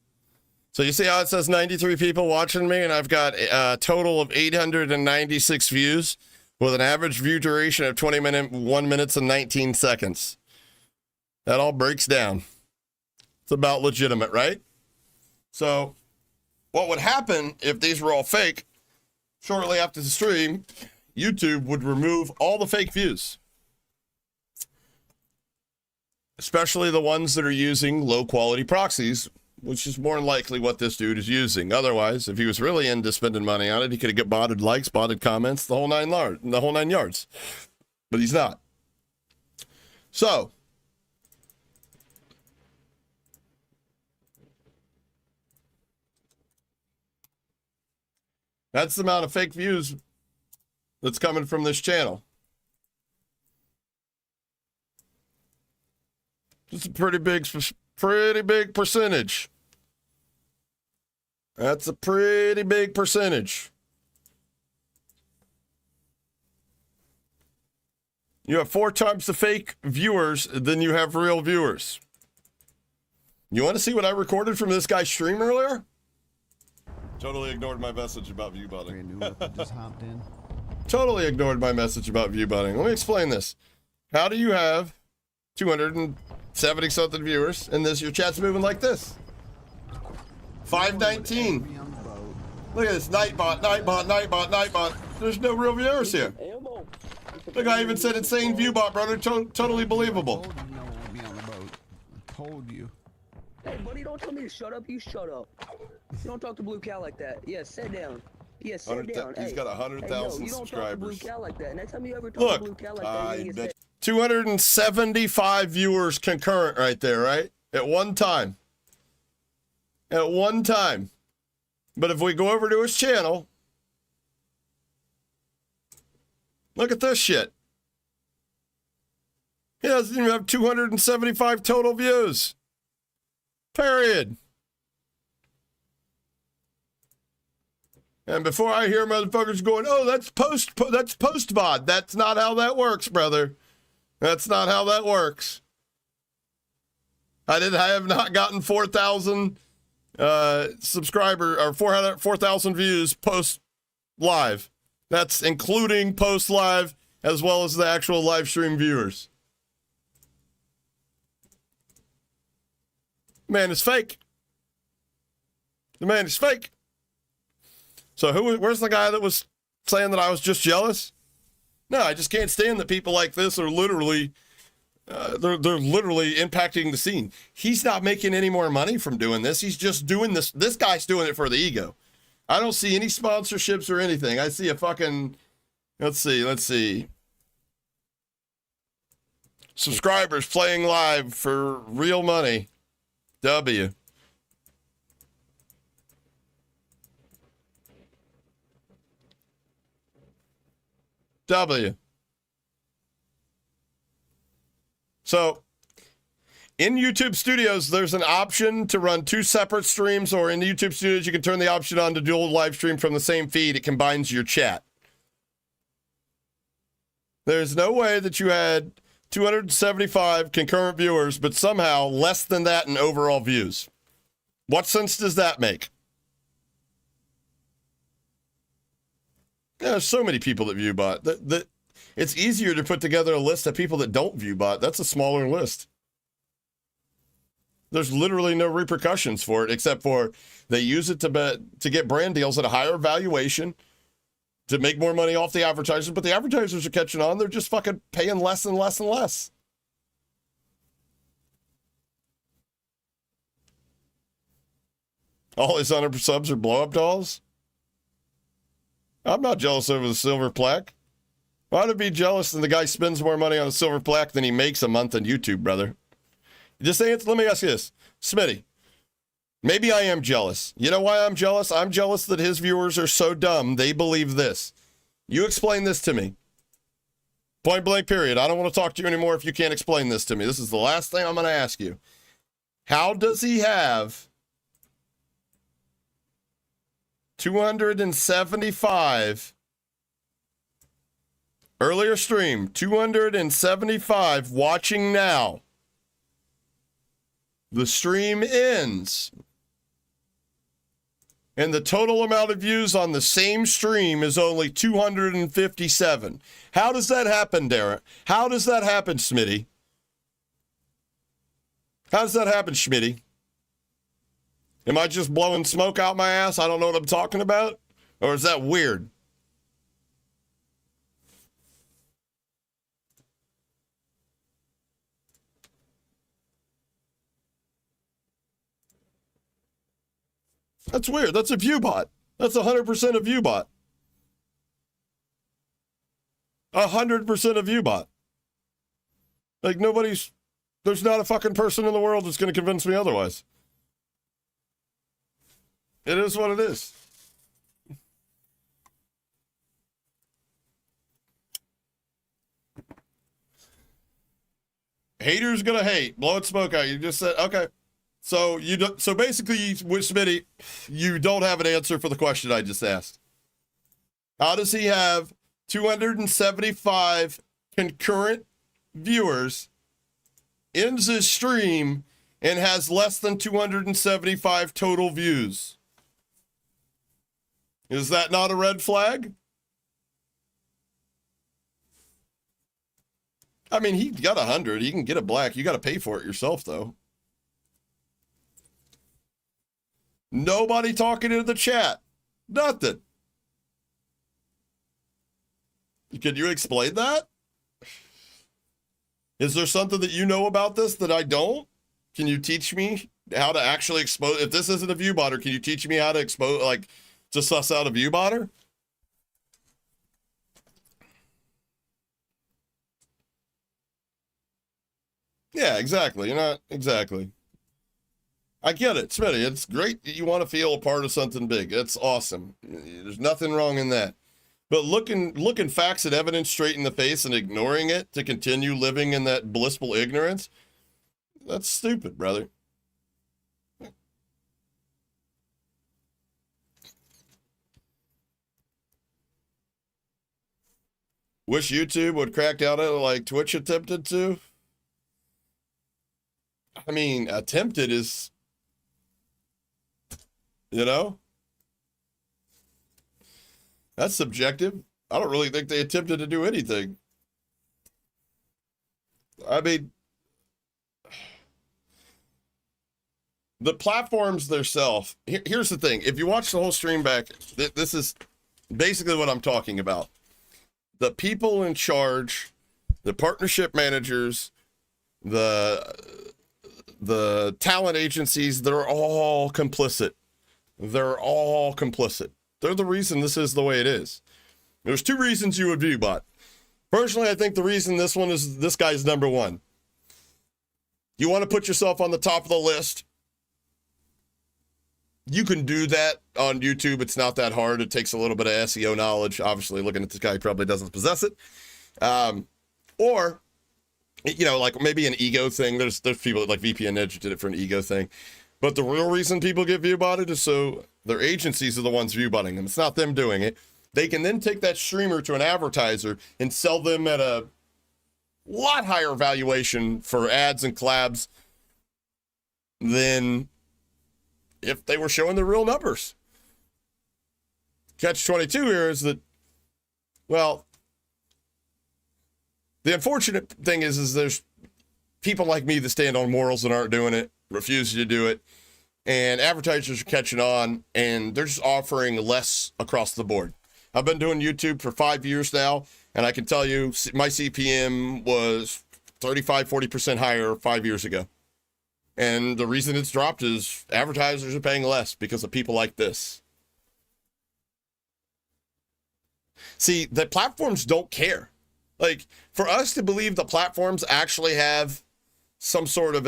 So you see how it says 93 people watching me, and I've got a total of 896 views with an average view duration of 1 minute and 19 seconds. That all breaks down. It's about legitimate, right? So what would happen if these were all fake? Shortly after the stream, YouTube would remove all the fake views. Especially the ones that are using low quality proxies, which is more than likely what this dude is using. Otherwise, if he was really into spending money on it, he could get botted likes, botted comments, the whole nine yards. But he's not. So that's the amount of fake views that's coming from this channel. It's a pretty big percentage. That's a pretty big percentage. You have 4 times the fake viewers than you have real viewers. You want to see what I recorded from this guy's stream earlier? Totally ignored my message about viewbotting. Just hopped in. Totally ignored my message about viewbotting. Let me explain this. How do you have 270 something viewers and your chat's moving like this? 519. Look at this nightbot. There's no real viewers here. Look, I even said insane viewbot, brother. Totally believable. I told you. Hey, buddy, don't tell me to shut up. You shut up. You don't talk to Blue Cal like that. Yeah, sit down. Yeah, sit down. He's got 100,000 you don't subscribers. Talk to Blue Cal like that. Next time you ever talk to Blue Cal like that, you get 275 viewers concurrent right there, right? At one time. But if we go over to his channel, look at this shit. He doesn't even have 275 total views. Period. And before I hear motherfuckers going, oh, that's post-bot. That's not how that works, brother. That's not how that works. I have not gotten 4,000 subscriber or 4,000 views post live. That's including post live as well as the actual live stream viewers. The man is fake. The man is fake. So where's the guy that was saying that I was just jealous? No, I just can't stand that people like this are literally, they're literally impacting the scene. He's not making any more money from doing this. He's just doing this. This guy's doing it for the ego. I don't see any sponsorships or anything. I see a fucking, let's see. Subscribers playing live for real money. W. W. So, in YouTube Studios, there's an option to run 2 separate streams, or in YouTube Studios, you can turn the option on to dual live stream from the same feed. It combines your chat. There's no way that you had 275 concurrent viewers, but somehow less than that in overall views. What sense does that make? Yeah, there's so many people that view bot. It's easier to put together a list of people that don't view bot. That's a smaller list. There's literally no repercussions for it, except for they use it to get brand deals at a higher valuation, to make more money off the advertisers, but the advertisers are catching on. They're just fucking paying less and less and less. All his 100 subs are blow-up dolls? I'm not jealous over the silver plaque. Why would I be jealous when the guy spends more money on a silver plaque than he makes a month on YouTube, brother? Just answer, let me ask you this. Smitty, maybe I am jealous. You know why I'm jealous? I'm jealous that his viewers are so dumb, they believe this. You explain this to me. Point blank period. I don't want to talk to you anymore if you can't explain this to me. This is the last thing I'm going to ask you. How does he have 275 earlier stream, 275 watching now? The stream ends, and the total amount of views on the same stream is only 257. How does that happen, Darren? How does that happen, Smitty? How does that happen, Schmitty? Am I just blowing smoke out my ass? I don't know what I'm talking about? Or is that weird? That's weird. That's a viewbot. That's 100% a viewbot. 100% a viewbot. Like there's not a fucking person in the world that's going to convince me otherwise. It is what it is. Haters gonna hate. Blowing smoke out. You just said, okay. So so basically, with Smitty, you don't have an answer for the question I just asked. How does he have 275 concurrent viewers, ends his stream, and has less than 275 total views? Is that not a red flag? I mean, he got 100. He can get a black. You got to pay for it yourself, though. Nobody talking in the chat. Nothing. Can you explain that? Is there something that you know about this that I don't? Can you teach me how to actually expose? If this isn't a view botter, can you teach me how to expose, like, to suss out a view botter? Yeah, exactly. You're not exactly. I get it, Smitty. It's great that you want to feel a part of something big. That's awesome. There's nothing wrong in that. But looking facts and evidence straight in the face and ignoring it to continue living in that blissful ignorance, that's stupid, brother. Wish YouTube would crack down on it like Twitch attempted to. I mean, attempted is, you know, that's subjective. I don't really think they attempted to do anything. I mean, the platforms themselves, here's the thing. If you watch the whole stream back, this is basically what I'm talking about. The people in charge, the partnership managers, the talent agencies, they're all complicit. They're all complicit. They're the reason this is the way it is. There's two reasons you would viewbot. Personally, I think the reason this guy's number one. You want to put yourself on the top of the list. You can do that on YouTube. It's not that hard. It takes a little bit of SEO knowledge. Obviously, looking at this guy, he probably doesn't possess it. Or, you know, like maybe an ego thing. There's people like VPN Edge did it for an ego thing. But the real reason people get viewbotted is so their agencies are the ones viewbotting them. It's not them doing it. They can then take that streamer to an advertiser and sell them at a lot higher valuation for ads and collabs than if they were showing the real numbers. Catch-22 here is that, well, the unfortunate thing is there's people like me that stand on morals and aren't doing it, refuse to do it, and advertisers are catching on, and they're just offering less across the board. I've been doing YouTube for 5 years now, and I can tell you my CPM was 35-40% higher 5 years ago. And the reason it's dropped is advertisers are paying less because of people like this. See, the platforms don't care. Like, for us to believe the platforms actually have some sort of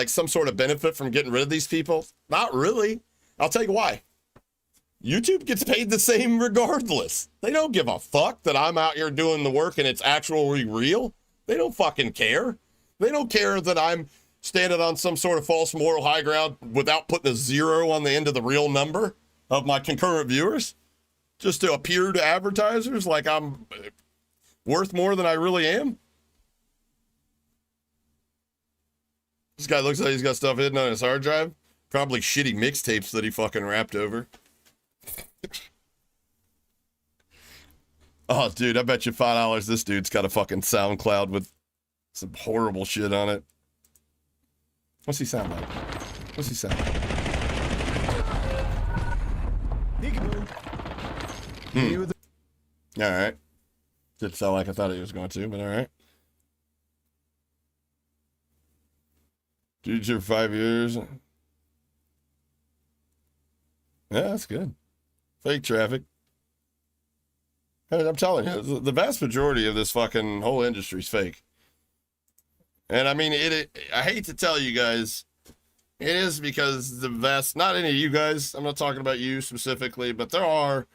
some sort of benefit from getting rid of these people, not really. I'll tell you why. YouTube gets paid the same regardless. They don't give a fuck that I'm out here doing the work and it's actually real. They don't fucking care. They don't care that I'm standing on some sort of false moral high ground without putting a 0 on the end of the real number of my concurrent viewers, just to appear to advertisers like I'm worth more than I really am. This guy looks like he's got stuff hidden on his hard drive. Probably shitty mixtapes that he fucking rapped over. Oh, dude, I bet you $5 this dude's got a fucking SoundCloud with some horrible shit on it. What's he sound like? What's he sound like? All right. Didn't sound like I thought he was going to, but all right. Dude's here for 5 years. Yeah, that's good. Fake traffic. And I'm telling you, the vast majority of this fucking whole industry is fake. And I mean, I hate to tell you guys, it is because not any of you guys, I'm not talking about you specifically, but there are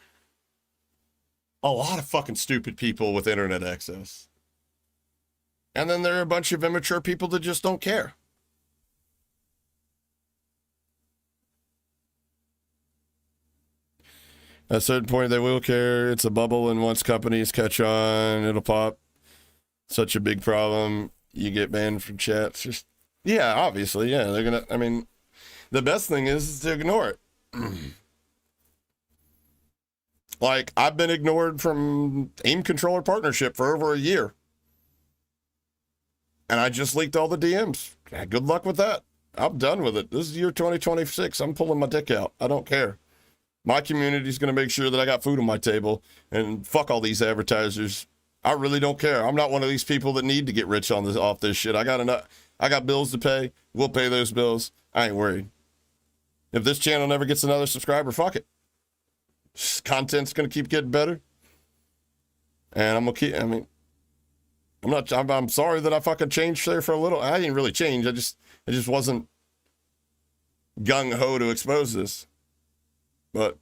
a lot of fucking stupid people with internet access. And then there are a bunch of immature people that just don't care. At a certain point, they will care. It's a bubble, and once companies catch on, it'll pop. Such a big problem. You get banned from chats. Just, yeah, obviously, yeah. They're gonna. I mean, the best thing is to ignore it. Like, I've been ignored from aim controller partnership for over a year, and I just leaked all the DMs. Yeah, good luck with that. I'm done with it. This is year 2026. I'm pulling my dick out. I don't care. My community's going to make sure that I got food on my table, and fuck all these advertisers. I really don't care. I'm not one of these people that need to get rich off this shit. I got bills to pay. We'll pay those bills. I ain't worried. If this channel never gets another subscriber, fuck it. Content's going to keep getting better. And I'm going to keep, I mean, I'm sorry that I fucking changed there for a little. I didn't really change. I just wasn't gung-ho to expose this. But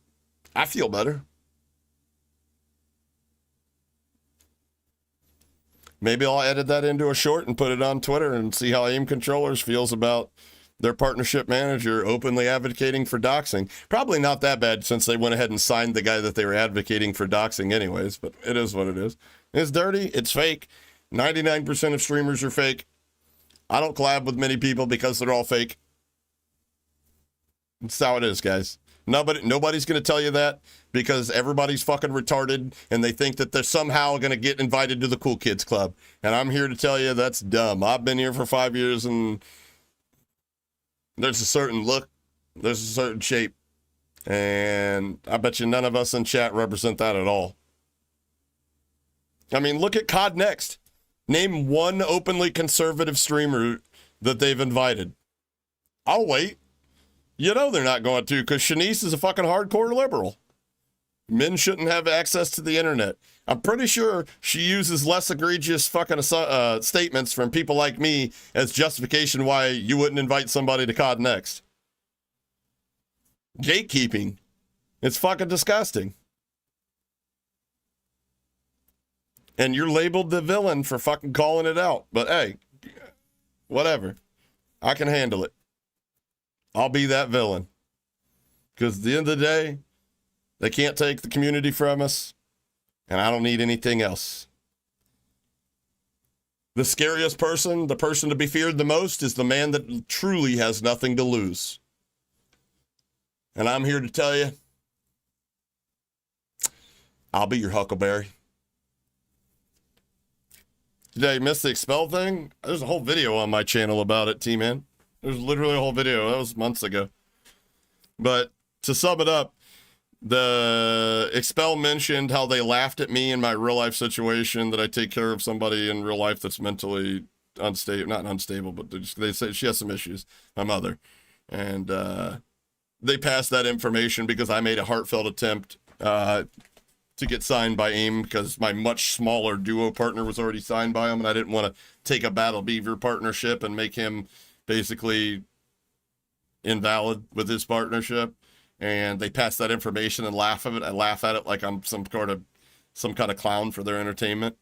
I feel better. Maybe I'll edit that into a short and put it on Twitter and see how aim controllers feels about their partnership manager openly advocating for doxing. Probably not that bad since they went ahead and signed the guy that they were advocating for doxing anyways, but it is what it is. It's dirty. It's fake. 99% of streamers are fake. I don't collab with many people because they're all fake. That's how it is, guys. Nobody's going to tell you that because everybody's fucking retarded and they think that they're somehow going to get invited to the cool kids club. And I'm here to tell you that's dumb. I've been here for 5 years and there's a certain look There's a certain shape. And I bet you none of us in chat represent that at all. I mean, look at COD Next. Name one openly conservative streamer that they've invited. I'll wait. You know they're not going to, because Shanice is a fucking hardcore liberal. Men shouldn't have access to the internet. I'm pretty sure she uses less egregious fucking statements from people like me as justification why you wouldn't invite somebody to COD Next. Gatekeeping. It's fucking disgusting. And you're labeled the villain for fucking calling it out. But hey, whatever. I can handle it. I'll be that villain. Because at the end of the day, they can't take the community from us. And I don't need anything else. The scariest person, the person to be feared the most, is the man that truly has nothing to lose. And I'm here to tell you, I'll be your Huckleberry. Did I miss the expel thing? There's a whole video on my channel about it, T-Man. There's literally a whole video. That was months ago. But to sum it up, the expel mentioned how they laughed at me in my real life situation, that I take care of somebody in real life that's mentally unstable, not unstable, but they say she has some issues, my mother. And they passed that information because I made a heartfelt attempt to get signed by AIM, because my much smaller duo partner was already signed by him, and I didn't want to take a Battle Beaver partnership and make him basically invalid with his partnership. And they pass that information and laugh at it. I laugh at it like I'm some kind of clown for their entertainment.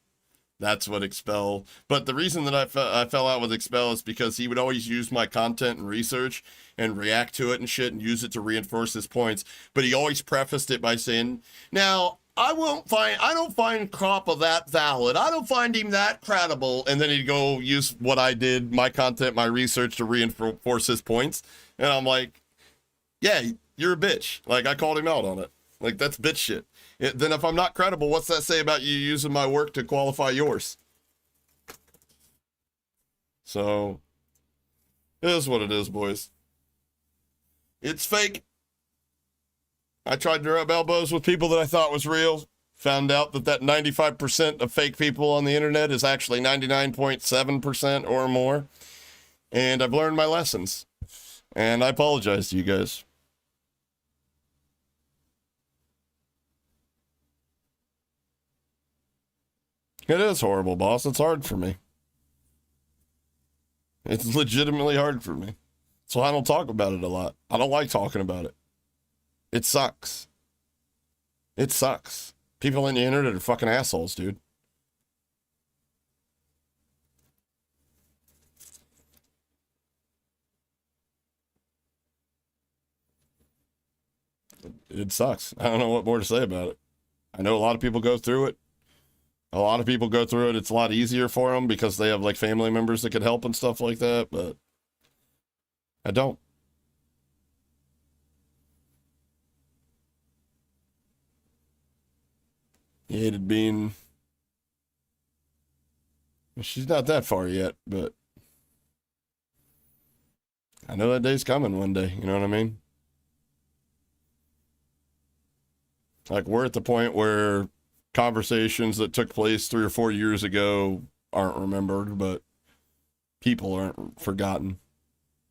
That's what Expel. But the reason that I fell out with Expel is because he would always use my content and research and react to it and shit and use it to reinforce his points. But he always prefaced it by saying, "Now, I don't find Croppa that valid. I don't find him that credible." And then he'd go use what I did, my content, my research, to reinforce his points. And I'm like, yeah, you're a bitch. Like, I called him out on it. Like, that's bitch shit. Then if I'm not credible, what's that say about you using my work to qualify yours? So, it is what it is, boys. It's fake. I tried to rub elbows with people that I thought was real. Found out that 95% of fake people on the internet is actually 99.7% or more. And I've learned my lessons. And I apologize to you guys. It is horrible, boss. It's hard for me. It's legitimately hard for me. So I don't talk about it a lot. I don't like talking about it. It sucks. It sucks. People on the internet are fucking assholes, dude. It sucks. I don't know what more to say about it. I know a lot of people go through it. It's a lot easier for them because they have like family members that could help and stuff like that, but I don't. He hated being... She's not that far yet, but I know that day's coming one day, you know what I mean? Like, we're at the point where conversations that took place 3 or 4 years ago aren't remembered, but people aren't forgotten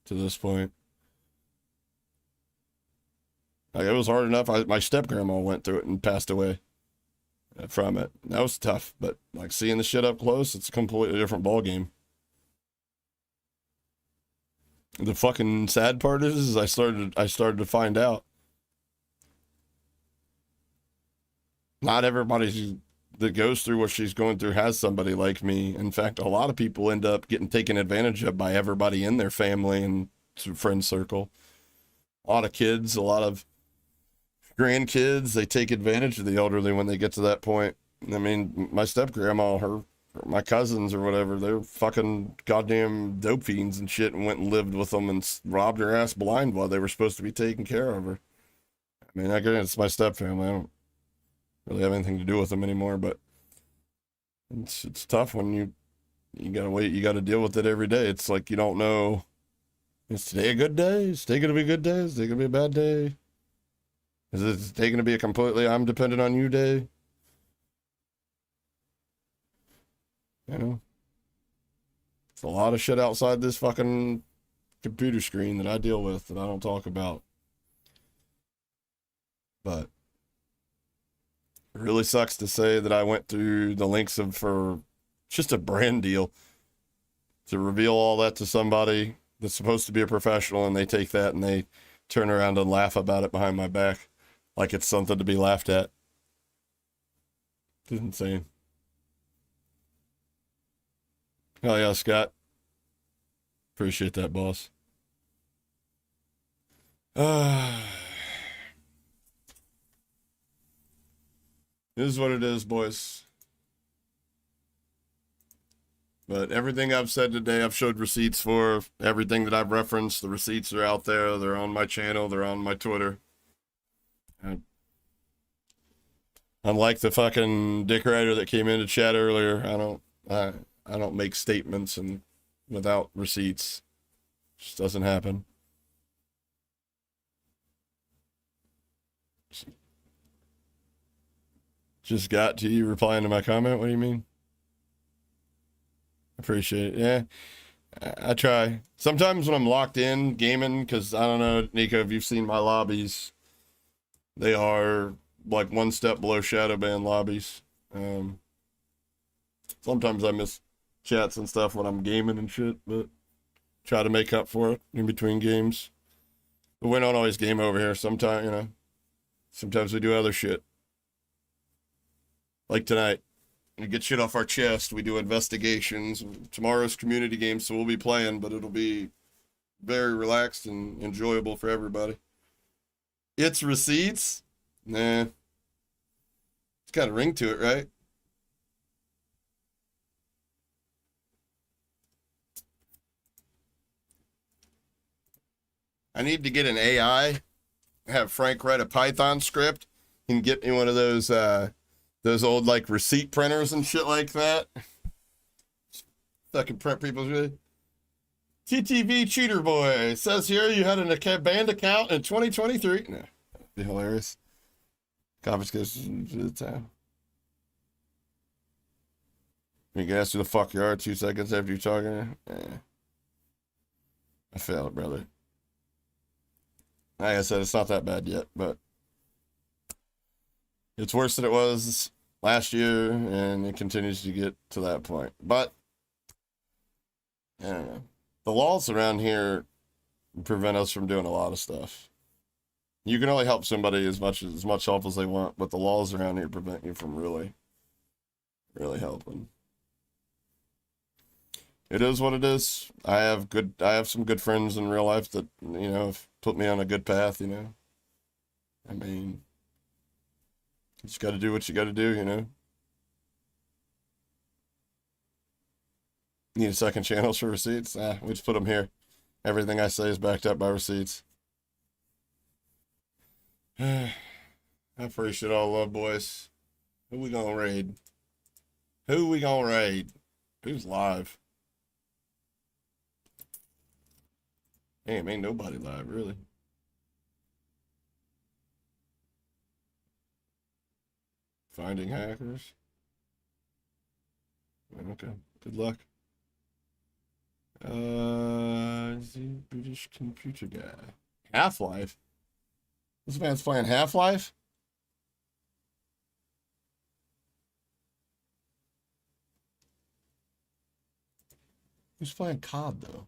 to this point. Like, it was hard enough. My step-grandma went through it and passed away from it. That was tough, but like seeing the shit up close, it's a completely different ballgame. The fucking sad part is I started to find out not everybody that goes through what she's going through has somebody like me. In fact, a lot of people end up getting taken advantage of by everybody in their family and friend circle. A lot of kids, a lot of grandkids, they take advantage of the elderly when they get to that point. I mean, my step-grandma, my cousins or whatever, they're fucking goddamn dope fiends and shit, and went and lived with them and robbed her ass blind while they were supposed to be taking care of her. I mean, it's my step-family. I don't really have anything to do with them anymore, but it's tough when you gotta wait, you gotta deal with it every day. It's like you don't know Is today a good day? Is today going to be a good day? Is today going to be a bad day? Is it today going to be a completely I'm dependent on you day? You know? It's a lot of shit outside this fucking computer screen that I deal with that I don't talk about. But it really sucks to say that I went through the lengths of for just a brand deal to reveal all that to somebody that's supposed to be a professional, and they take that and they turn around and laugh about it behind my back like it's something to be laughed at. It's insane. Oh yeah, Scott. Appreciate that, boss. This is what it is, boys. But everything I've said today, I've showed receipts for. Everything that I've referenced, the receipts are out there. They're on my channel. They're on my Twitter. Unlike the fucking dick rider that came into chat earlier, I don't make statements and without receipts. It just doesn't happen. Just got to you replying to my comment? What do you mean? Appreciate it. Yeah, I try. Sometimes when I'm locked in gaming, because I don't know, Nico, if you've seen my lobbies, they are like one step below shadow ban lobbies. Sometimes I miss chats and stuff when I'm gaming and shit, but try to make up for it in between games. But we don't always game over here. Sometimes, you know, sometimes we do other shit. Like tonight. We get shit off our chest. We do investigations. Tomorrow's community game, so we'll be playing, but it'll be very relaxed and enjoyable for everybody. It's receipts? Nah. It's got a ring to it, right? I need to get an AI, have Frank write a Python script, and get me one of those old like receipt printers and shit like that. Fucking print people's. TTV Cheater Boy, it says here you had a banned account in 2023. No, that'd be hilarious. Confiscation to the time. You can ask who the fuck you are 2 seconds after you're talking. I failed, brother. Like I said, it's not that bad yet, but it's worse than it was last year, and it continues to get to that point. But I don't know. The laws around here prevent us from doing a lot of stuff. You can only help somebody as much help as they want, but the laws around here prevent you from really helping. It is what it is. I have some good friends in real life that, you know, have put me on a good path, you know. I mean, you just got to do what you got to do, you know. Need a second channel for receipts? We just put them here. Everything I say is backed up by receipts. I appreciate all love, boys. Who we gonna raid? Who's live? Damn, ain't nobody live, really. Finding hackers. Okay, good luck. The British computer guy. Half-Life? This man's playing Half-Life? Who's playing COD, though?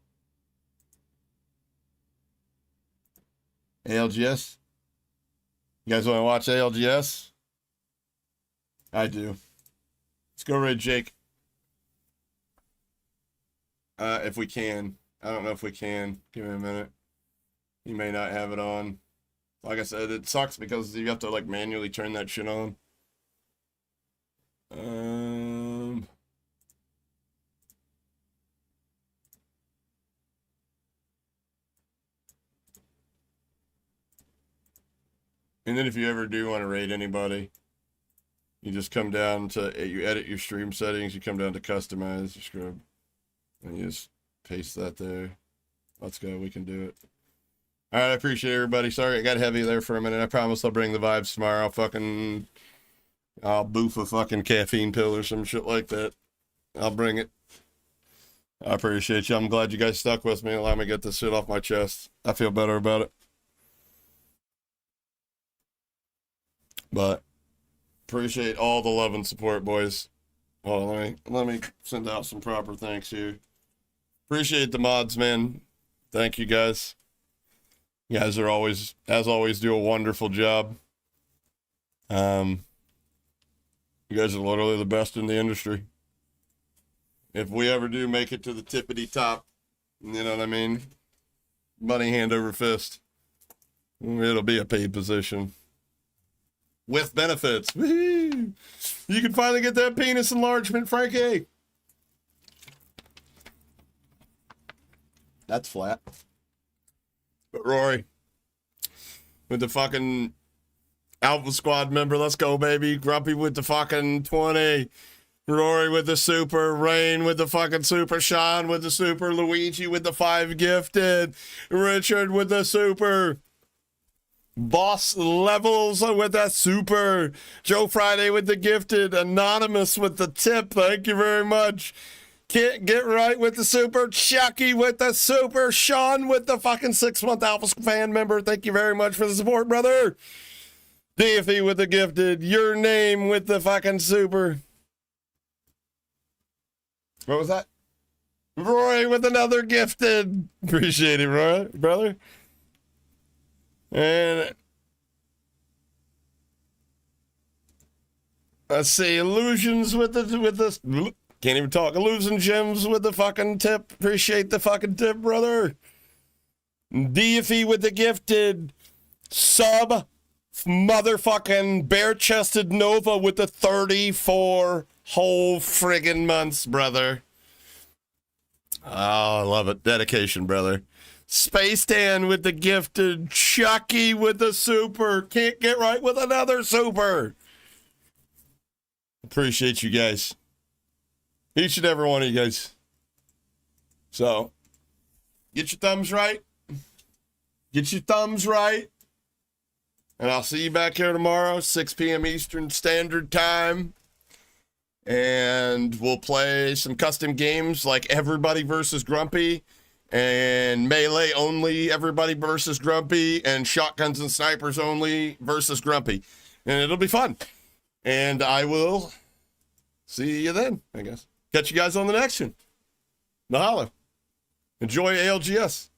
ALGS? You guys want to watch ALGS? I do. Let's go raid Jake. If we can. I don't know if we can. Give me a minute. You may not have it on. Like I said, it sucks because you have to like manually turn that shit on. And then if you ever do want to raid anybody, you just come down to, you edit your stream settings, you come down to customize, you scrub, and you just paste that there. Let's go. We can do it. All right, I appreciate everybody. Sorry, I got heavy there for a minute. I promise I'll bring the vibes tomorrow. I'll boof a fucking caffeine pill or some shit like that. I'll bring it. I appreciate you. I'm glad you guys stuck with me and let me get this shit off my chest. I feel better about it. But appreciate all the love and support, boys. Hold on, let me send out some proper thanks here. Appreciate the mods, man. Thank you guys. You guys are always, as always, do a wonderful job. You guys are literally the best in the industry. If we ever do make it to the tippity top, you know what I mean? Money hand over fist. It'll be a paid position. With benefits. Woo-hoo. You can finally get that penis enlargement, Frankie. That's flat. But Rory, with the fucking Alpha Squad member, let's go, baby. Grumpy with the fucking 20. Rory with the super. Rain with the fucking super. Sean with the super. Luigi with the 5 gifted. Richard with the super. Boss Levels with the super. Joe Friday with the gifted. Anonymous with the tip. Thank you very much. Can't get right with the super. Chucky with the super. Sean with the fucking 6-month Alpha fan member. Thank you very much for the support, brother. Deify with the gifted. Your name with the fucking super. What was that? Roy with another gifted. Appreciate it, Roy, brother. And let's see, Illusions with the can't even talk. Illusion Gems with the fucking tip. Appreciate the fucking tip, brother. Deify with the gifted. Sub motherfucking bare-chested Nova with the 34 whole friggin' months, brother. Oh, I love it. Dedication, brother. Space Dan with the gifted. Chucky with the super. Can't get right with another super. Appreciate you guys. Each and every one of you guys. So, get your thumbs right. Get your thumbs right. And I'll see you back here tomorrow, 6 p.m. Eastern Standard Time. And we'll play some custom games like Everybody versus Grumpy and Melee only Everybody versus Grumpy and Shotguns and Snipers only versus Grumpy. And it'll be fun. And I will see you then, I guess. Catch you guys on the next one. Mahalo. Enjoy ALGS.